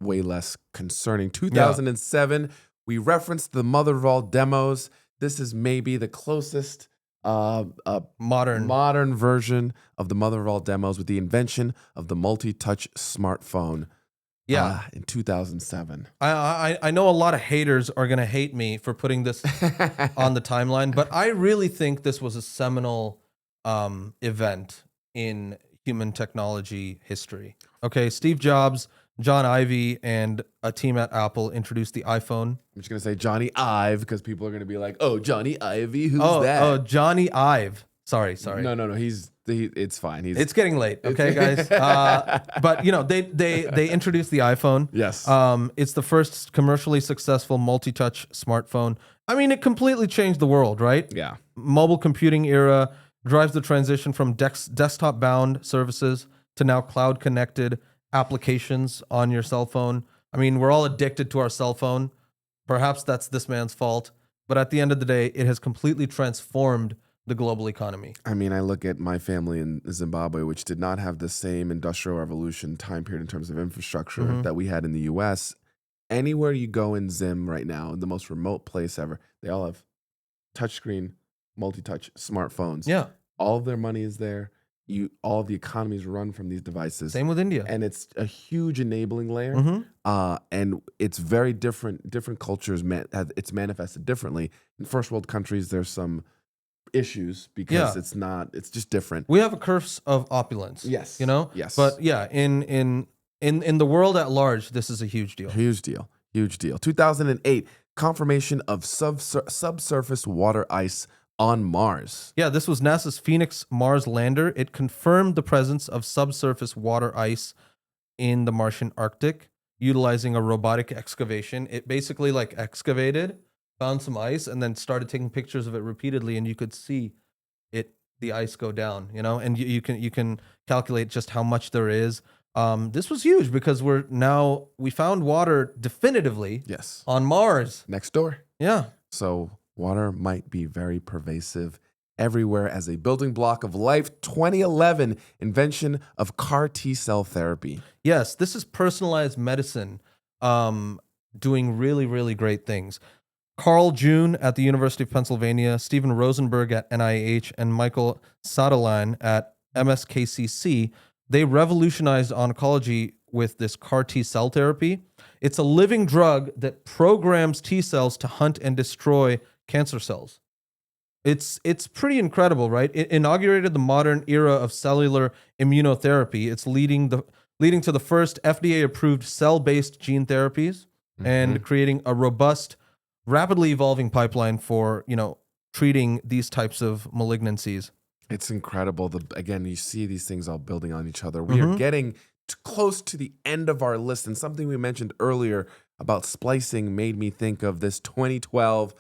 way less concerning. 2007, we referenced the mother of all demos. This is maybe the closest modern version of the mother of all demos, with the invention of the multi-touch smartphone. In 2007. I know a lot of haters are going to hate me for putting this on the timeline, but I really think this was a seminal event in human technology history. Okay, Steve Jobs, John Ivey, and a team at Apple introduced the iPhone. I'm just going to say Johnny Ive, because people are going to be like, oh, Johnny Ivey, who's that? Oh, Johnny Ive. Sorry. No. It's fine. It's getting late. Okay, guys. But you know, they introduced the iPhone. Yes. It's the first commercially successful multi-touch smartphone. I mean, it completely changed the world, right? Yeah. Mobile computing era drives the transition from desktop-bound services to now cloud-connected applications on your cell phone. I mean, we're all addicted to our cell phone. Perhaps that's this man's fault, but at the end of the day, it has completely transformed the global economy. I mean, I look at my family in Zimbabwe, which did not have the same industrial revolution time period in terms of infrastructure that we had in the US. Anywhere you go in Zim right now, the most remote place ever, they all have touchscreen, multi-touch smartphones. Yeah. All of their money is there. All of the economies run from these devices. Same with India. And it's a huge enabling layer. And it's very different. Different cultures, it's manifested differently. In first world countries, there's some issues because it's just different. We have a curse of opulence. Yes. You know? Yes. But yeah, in the world at large, this is a huge deal. Huge deal. 2008, confirmation of subsurface water ice on Mars. Yeah, this was NASA's Phoenix Mars lander. It confirmed the presence of subsurface water ice in the Martian Arctic utilizing a robotic excavation. It basically like excavated, found some ice, and then started taking pictures of it repeatedly, and you could see the ice go down, you know, and you can calculate just how much there is. This was huge because we found water definitively on Mars. Next door. Yeah. So water might be very pervasive everywhere as a building block of life. 2011, invention of CAR T-cell therapy. Yes, this is personalized medicine doing really, really great things. Carl June at the University of Pennsylvania, Stephen Rosenberg at NIH, and Michael Sadelain at MSKCC, they revolutionized oncology with this CAR T-cell therapy. It's a living drug that programs T-cells to hunt and destroy cancer cells. It's pretty incredible, right? It inaugurated the modern era of cellular immunotherapy. It's leading to the first FDA-approved cell-based gene therapies and creating a robust, rapidly evolving pipeline for, treating these types of malignancies. It's incredible. Again, you see these things all building on each other. We are getting close to the end of our list, and something we mentioned earlier about splicing made me think of this 2012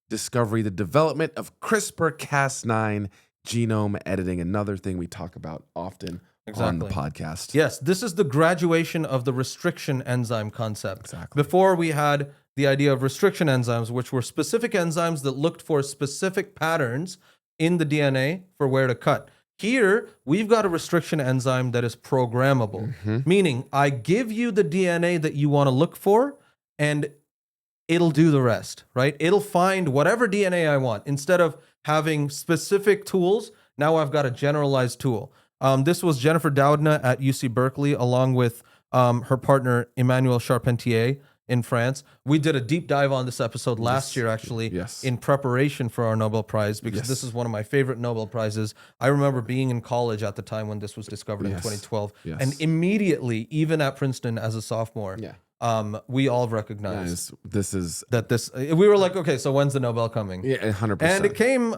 discovery, the development of CRISPR-Cas9 genome editing, another thing we talk about often on the podcast. Yes, this is the graduation of the restriction enzyme concept. Exactly. Before we had the idea of restriction enzymes, which were specific enzymes that looked for specific patterns in the DNA for where to cut. Here, we've got a restriction enzyme that is programmable, meaning I give you the DNA that you want to look for, and it'll do the rest, right? It'll find whatever DNA I want. Instead of having specific tools, now I've got a generalized tool. This was Jennifer Doudna at UC Berkeley, along with her partner, Emmanuel Charpentier in France. We did a deep dive on this episode last year, actually, in preparation for our Nobel Prize, because this is one of my favorite Nobel Prizes. I remember being in college at the time when this was discovered in 2012. And immediately, even at Princeton as a sophomore, we all recognized we were like, okay, so when's the Nobel coming? Yeah, 100%. And it came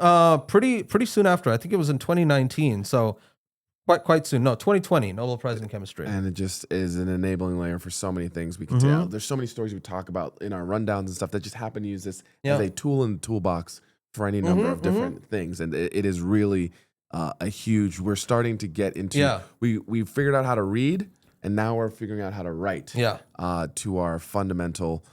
pretty soon after. I think it was in 2019. So quite soon. No, 2020, Nobel Prize in Chemistry. And it just is an enabling layer for so many things we can tell. There's so many stories we talk about in our rundowns and stuff that just happen to use this as a tool in the toolbox for any number of different things. And it is really a huge, we're starting to get into, we figured out how to read, and now we're figuring out how to write to our fundamental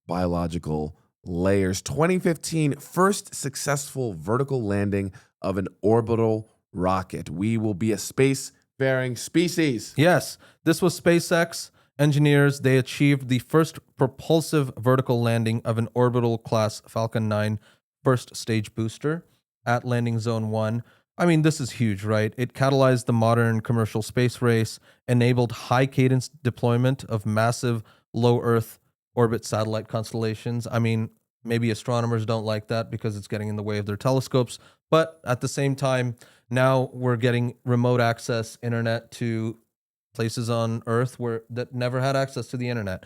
biological layers. 2015, first successful vertical landing of an orbital rocket. We will be a space-faring species. Yes, this was SpaceX engineers. They achieved the first propulsive vertical landing of an orbital class Falcon 9 first stage booster at landing zone 1. I mean, this is huge, right? It catalyzed the modern commercial space race, enabled high cadence deployment of massive low Earth orbit satellite constellations. I mean, maybe astronomers don't like that because it's getting in the way of their telescopes, but at the same time, now we're getting remote access internet to places on Earth that never had access to the internet.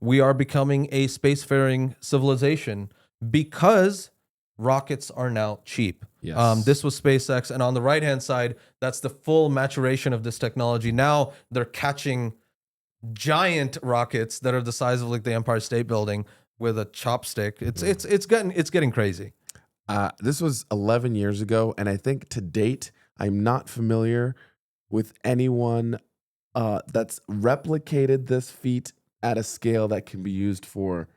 We are becoming a spacefaring civilization because rockets are now cheap. Yes. This was SpaceX, and on the right-hand side, that's the full maturation of this technology. Now they're catching giant rockets that are the size of like the Empire State Building with a chopstick. It's getting crazy. This was 11 years ago, and I think to date, I'm not familiar with anyone that's replicated this feat at a scale that can be used for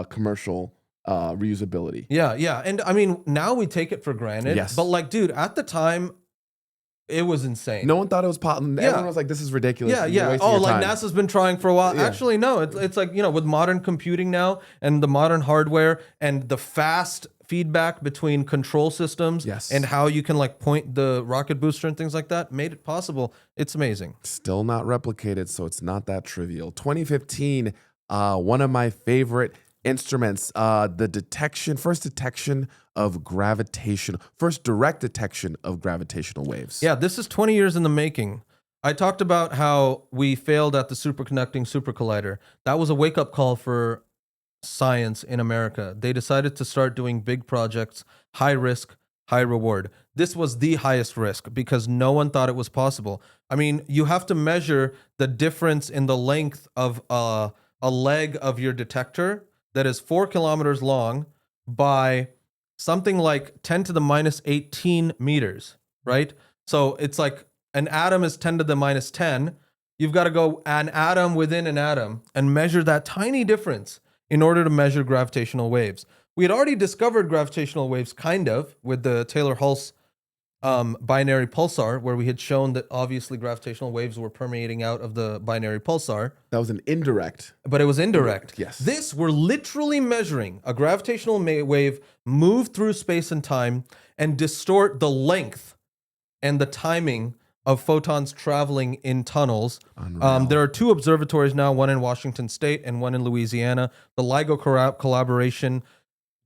commercial reusability. Yeah. And I mean, now we take it for granted. Yes. But like, dude, at the time, it was insane. No one thought it was possible. Everyone was like, this is ridiculous. Yeah. Oh, like NASA's been trying for a while. Yeah. Actually, no. It's like, with modern computing now and the modern hardware and the fast feedback between control systems and how you can like point the rocket booster and things like that made it possible. It's amazing. Still not replicated, so it's not that trivial. 2015, one of my favorite instruments, first direct detection of gravitational waves. Yeah, this is 20 years in the making. I talked about how we failed at the superconducting supercollider. That was a wake-up call for science in America. They decided to start doing big projects, high risk, high reward. This was the highest risk because no one thought it was possible. I mean, you have to measure the difference in the length of a leg of your detector that is 4 kilometers long by something like 10 to the minus 18 meters, right? So it's like an atom is 10 to the minus 10. You've got to go an atom within an atom and measure that tiny difference in order to measure gravitational waves. We had already discovered gravitational waves, kind of, with the Taylor-Hulse binary pulsar, where we had shown that obviously gravitational waves were permeating out of the binary pulsar. That was an indirect. But it was indirect. Yes. This, we're literally measuring a gravitational wave move through space and time and distort the length and the timing of photons traveling in tunnels. There are 2 observatories now, one in Washington State and one in Louisiana. The LIGO collaboration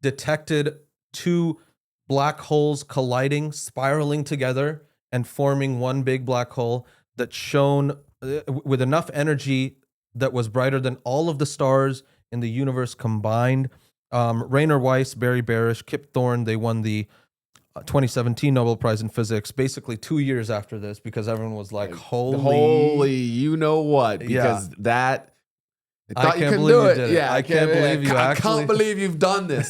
detected 2 black holes colliding, spiraling together, and forming one big black hole that shone with enough energy that was brighter than all of the stars in the universe combined. Rainer Weiss, Barry Barish, Kip Thorne, they won the 2017 Nobel Prize in Physics, basically 2 years after this, because everyone was like, holy you know what? Because that I thought you can't couldn't believe do you it. did it. Yeah, I can't believe you I actually. can't believe you've done this.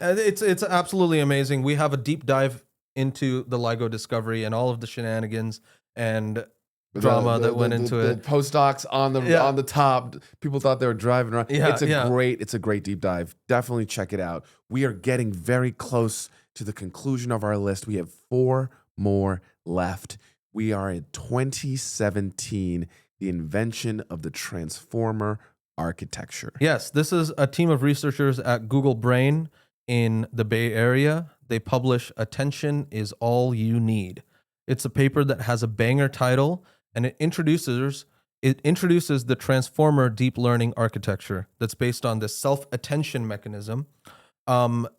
It's absolutely amazing. We have a deep dive into the LIGO discovery and all of the shenanigans and drama that went into the it. postdocs on the top. People thought they were driving around. Yeah, It's a great deep dive. Definitely check it out. We are getting very close to the conclusion of our list. We have 4 more left. We are in 2017, the invention of the transformer architecture. Yes, this is a team of researchers at Google Brain in the Bay Area. They publish Attention is All You Need. It's a paper that has a banger title, and it introduces the transformer deep learning architecture that's based on this self-attention mechanism.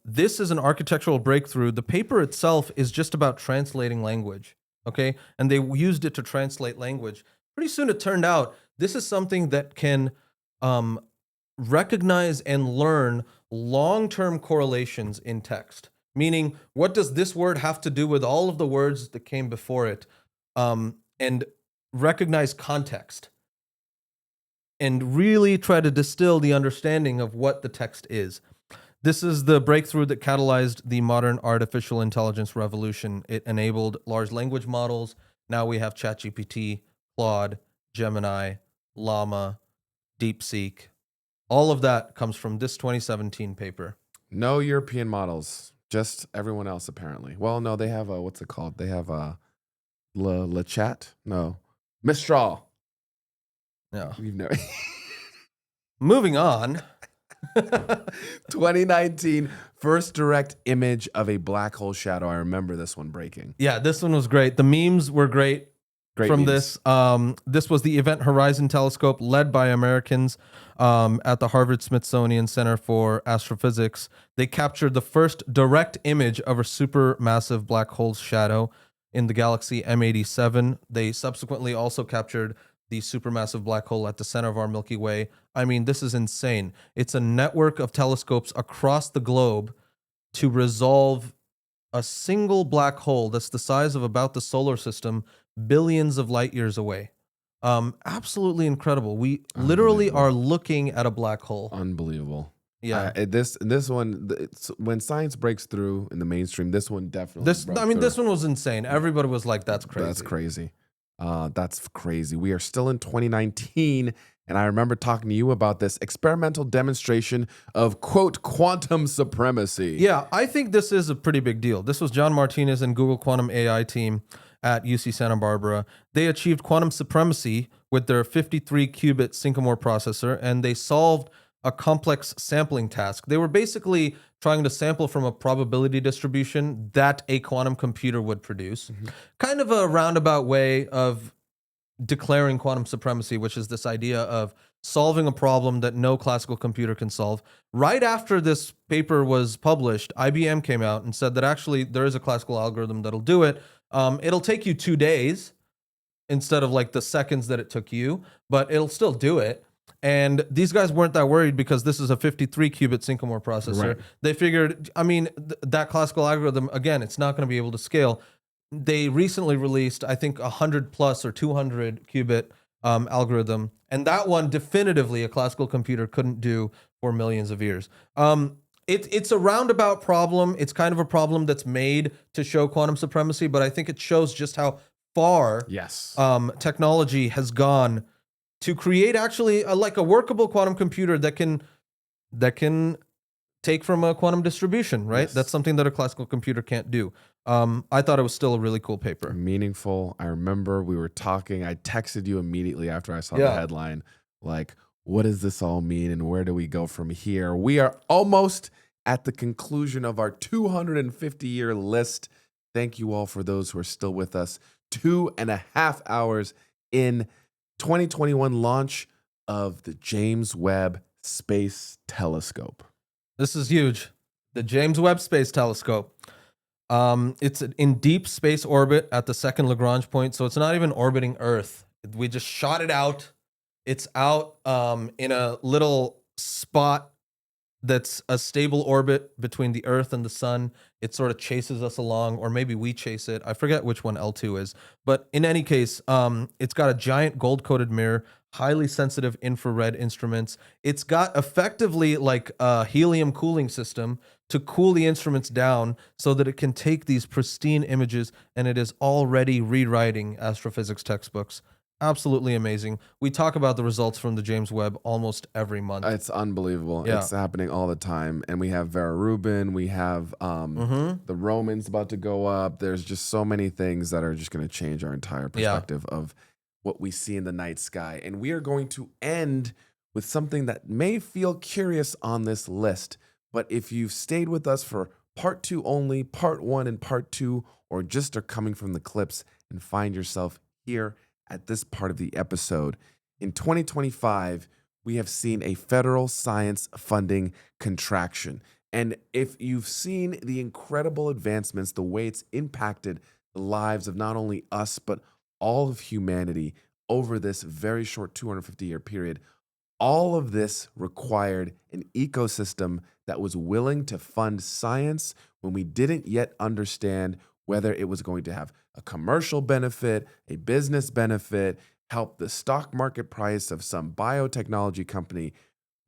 This is an architectural breakthrough. The paper itself is just about translating language, okay? And they used it to translate language. Pretty soon it turned out this is something that can recognize and learn long-term correlations in text. Meaning, what does this word have to do with all of the words that came before it? And recognize context. And really try to distill the understanding of what the text is. This is the breakthrough that catalyzed the modern artificial intelligence revolution. It enabled large language models. Now we have ChatGPT, Claude, Gemini, Llama, DeepSeek. All of that comes from this 2017 paper. No European models, just everyone else apparently. Well, no, they have what's it called? They have Le Chat? No. Mistral. Yeah. You've never Moving on. 2019, first direct image of a black hole shadow. I remember this one breaking. Yeah, this one was great. The memes were great. From memes. this. This was the Event Horizon Telescope led by Americans at the Harvard Smithsonian Center for Astrophysics. They captured the first direct image of a supermassive black hole's shadow in the galaxy M87. They subsequently also captured the supermassive black hole at the center of our Milky Way. I mean, this is insane. It's a network of telescopes across the globe to resolve a single black hole that's the size of about the solar system, billions of light years away. Absolutely incredible. We literally are looking at a black hole. Unbelievable. Yeah. This one, when science breaks through in the mainstream, this one definitely. This one was insane. Everybody was like, "That's crazy." That's crazy. That's crazy. We are still in 2019. And I remember talking to you about this experimental demonstration of, quote, quantum supremacy. Yeah, I think this is a pretty big deal. This was John Martinez and Google Quantum AI team at UC Santa Barbara. They achieved quantum supremacy with their 53-qubit Sycamore processor, and they solved a complex sampling task. They were basically trying to sample from a probability distribution that a quantum computer would produce. Mm-hmm. Kind of a roundabout way of declaring quantum supremacy, which is this idea of solving a problem that no classical computer can solve. Right after this paper was published, IBM came out and said that actually there is a classical algorithm that'll do it. It'll take you 2 days instead of like the seconds that it took you, but it'll still do it. And these guys weren't that worried because this is a 53-qubit Sycamore processor. Right. They figured, I mean, that classical algorithm, again, it's not going to be able to scale. They recently released, I think, 100 plus or 200 qubit algorithm. And that one definitively a classical computer couldn't do for millions of years. It's a roundabout problem. It's kind of a problem that's made to show quantum supremacy, but I think it shows just how far technology has gone to create actually like a workable quantum computer that can take from a quantum distribution, right? Yes. That's something that a classical computer can't do. I thought it was still a really cool paper. Meaningful. I remember we were talking. I texted you immediately after I saw the headline, like, what does this all mean and where do we go from here? We are almost at the conclusion of our 250-year list. Thank you all for those who are still with us. 2.5 hours in 2021 launch of the James Webb Space Telescope. This is huge. The James Webb Space Telescope. It's in deep space orbit at the second Lagrange point, so it's not even orbiting Earth. We just shot it out. It's out in a little spot that's a stable orbit between the Earth and the Sun. It sort of chases us along, or maybe we chase it. I forget which one L2 is. But in any case, it's got a giant gold-coated mirror, highly sensitive infrared instruments. It's got effectively like a helium cooling system to cool the instruments down so that it can take these pristine images, and it is already rewriting astrophysics textbooks. Absolutely amazing. We talk about the results from the James Webb almost every month. It's unbelievable. Yeah. It's happening all the time. And we have Vera Rubin. We have the Romans about to go up. There's just so many things that are just going to change our entire perspective of what we see in the night sky. And we are going to end with something that may feel curious on this list. But if you've stayed with us for part 2 only, part 1 and part 2, or just are coming from the clips and find yourself here at this part of the episode, in 2025, we have seen a federal science funding contraction. And if you've seen the incredible advancements, the way it's impacted the lives of not only us, but all of humanity over this very short 250-year period, all of this required an ecosystem that was willing to fund science when we didn't yet understand whether it was going to have a commercial benefit, a business benefit, help the stock market price of some biotechnology company.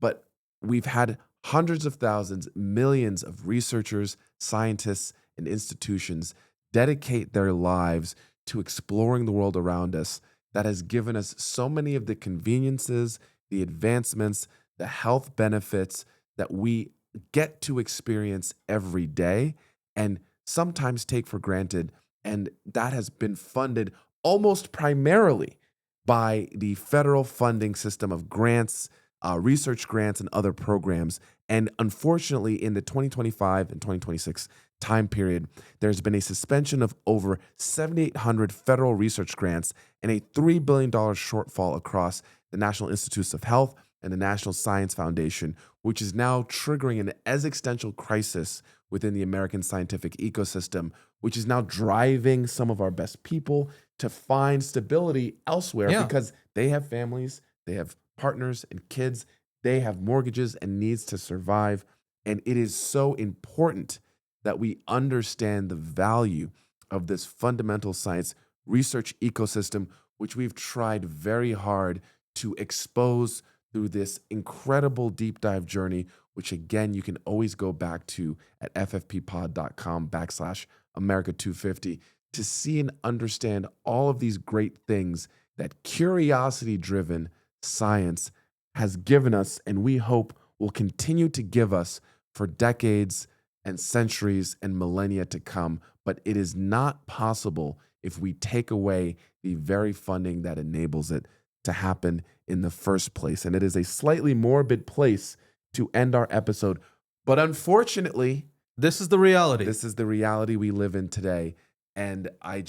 But we've had hundreds of thousands, millions of researchers, scientists, and institutions dedicate their lives to exploring the world around us that has given us so many of the conveniences, the advancements, the health benefits that we get to experience every day and sometimes take for granted. And that has been funded almost primarily by the federal funding system of grants, research grants, and other programs. And unfortunately, in the 2025 and 2026 time period, there's been a suspension of over 7,800 federal research grants and a $3 billion shortfall across the National Institutes of Health and the National Science Foundation, which is now triggering an existential crisis within the American scientific ecosystem, which is now driving some of our best people to find stability elsewhere because they have families, they have partners and kids, they have mortgages and needs to survive. And it is so important that we understand the value of this fundamental science research ecosystem, which we've tried very hard to expose through this incredible deep dive journey, which again, you can always go back to at ffppod.com/America250 to see and understand all of these great things that curiosity-driven science has given us, and we hope will continue to give us for decades and centuries and millennia to come. But it is not possible if we take away the very funding that enables it to happen in the first place. And it is a slightly morbid place to end our episode. But unfortunately, this is the reality. This is the reality we live in today. And I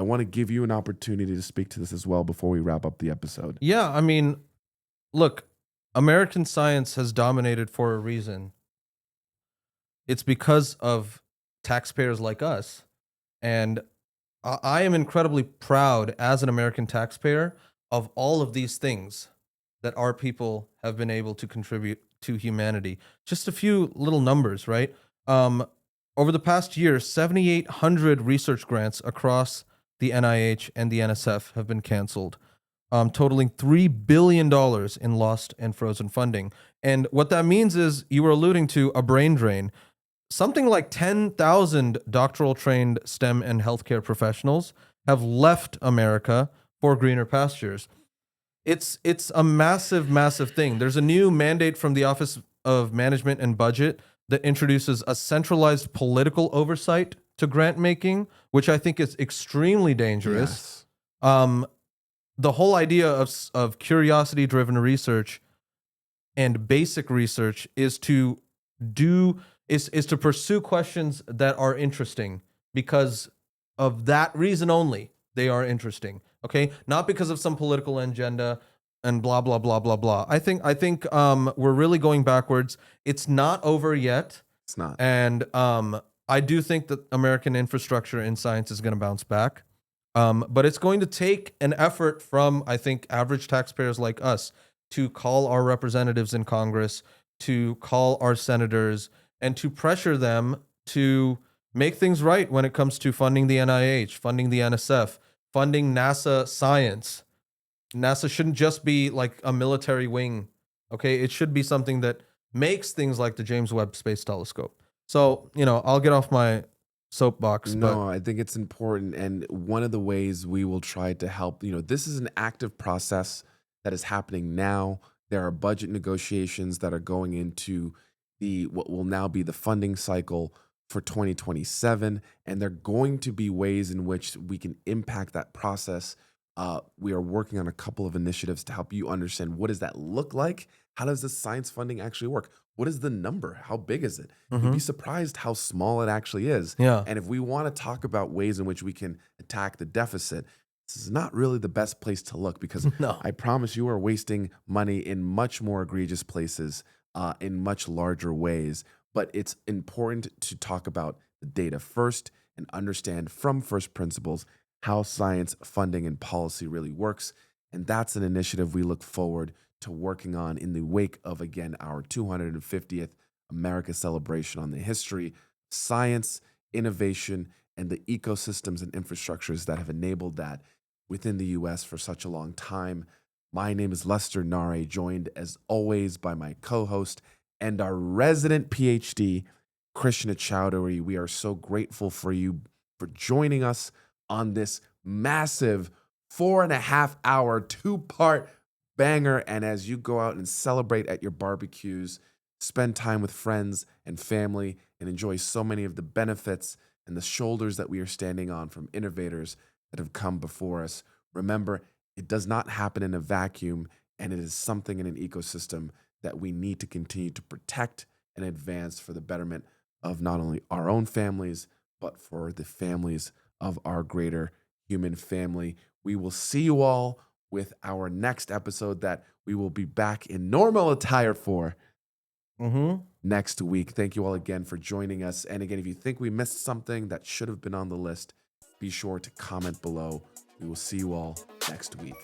want to give you an opportunity to speak to this as well before we wrap up the episode. Yeah, I mean, look, American science has dominated for a reason. It's because of taxpayers like us. And I am incredibly proud as an American taxpayer of all of these things that our people have been able to contribute to humanity. Just a few little numbers, right? Over the past year, 7,800 research grants across the NIH and the NSF have been canceled, totaling $3 billion in lost and frozen funding. And what that means is, you were alluding to a brain drain. Something like 10,000 doctoral trained STEM and healthcare professionals have left America for greener pastures. It's a massive, massive thing. There's a new mandate from the Office of Management and Budget that introduces a centralized political oversight to grant making, which I think is extremely dangerous. Yes. The whole idea of curiosity-driven research and basic research is to pursue questions that are interesting because of that reason only. They are interesting, okay? Not because of some political agenda and blah, blah, blah, blah, blah. I think we're really going backwards. It's not over yet. It's not. And I do think that American infrastructure in science is going to bounce back. But it's going to take an effort from, I think, average taxpayers like us to call our representatives in Congress, to call our senators, and to pressure them to make things right when it comes to funding the NIH, funding the NSF, funding NASA science. NASA shouldn't just be like a military wing. Okay, it should be something that makes things like the James Webb Space Telescope. So, I'll get off my soapbox, but No, I think it's important. And one of the ways we will try to help, this is an active process that is happening now. There are budget negotiations that are going into what will now be the funding cycle for 2027. And there are going to be ways in which we can impact that process. We are working on a couple of initiatives to help you understand, what does that look like? How does the science funding actually work? What is the number? How big is it? You'd be surprised how small it actually is. yeah. And if we want to talk about ways in which we can attack the deficit, this is not really the best place to look, because No. I promise you are wasting money in much more egregious places, in much larger ways. But it's important to talk about the data first and understand from first principles how science funding and policy really works. And that's an initiative we look forward to working on in the wake of, again, our 250th America celebration on the history of science, innovation, and the ecosystems and infrastructures that have enabled that within the US for such a long time. My name is Lester Nare, joined as always by my co-host and our resident PhD, Krishna Chowdhury. We are so grateful for you for joining us on this massive 4.5-hour, 2-part banger. And as you go out and celebrate at your barbecues, spend time with friends and family, and enjoy so many of the benefits and the shoulders that we are standing on from innovators that have come before us, remember, it does not happen in a vacuum, and it is something in an ecosystem that we need to continue to protect and advance for the betterment of not only our own families, but for the families of our greater human family. We will see you all with our next episode that we will be back in normal attire for next week. Thank you all again for joining us. And again, if you think we missed something that should have been on the list, be sure to comment below. We will see you all next week.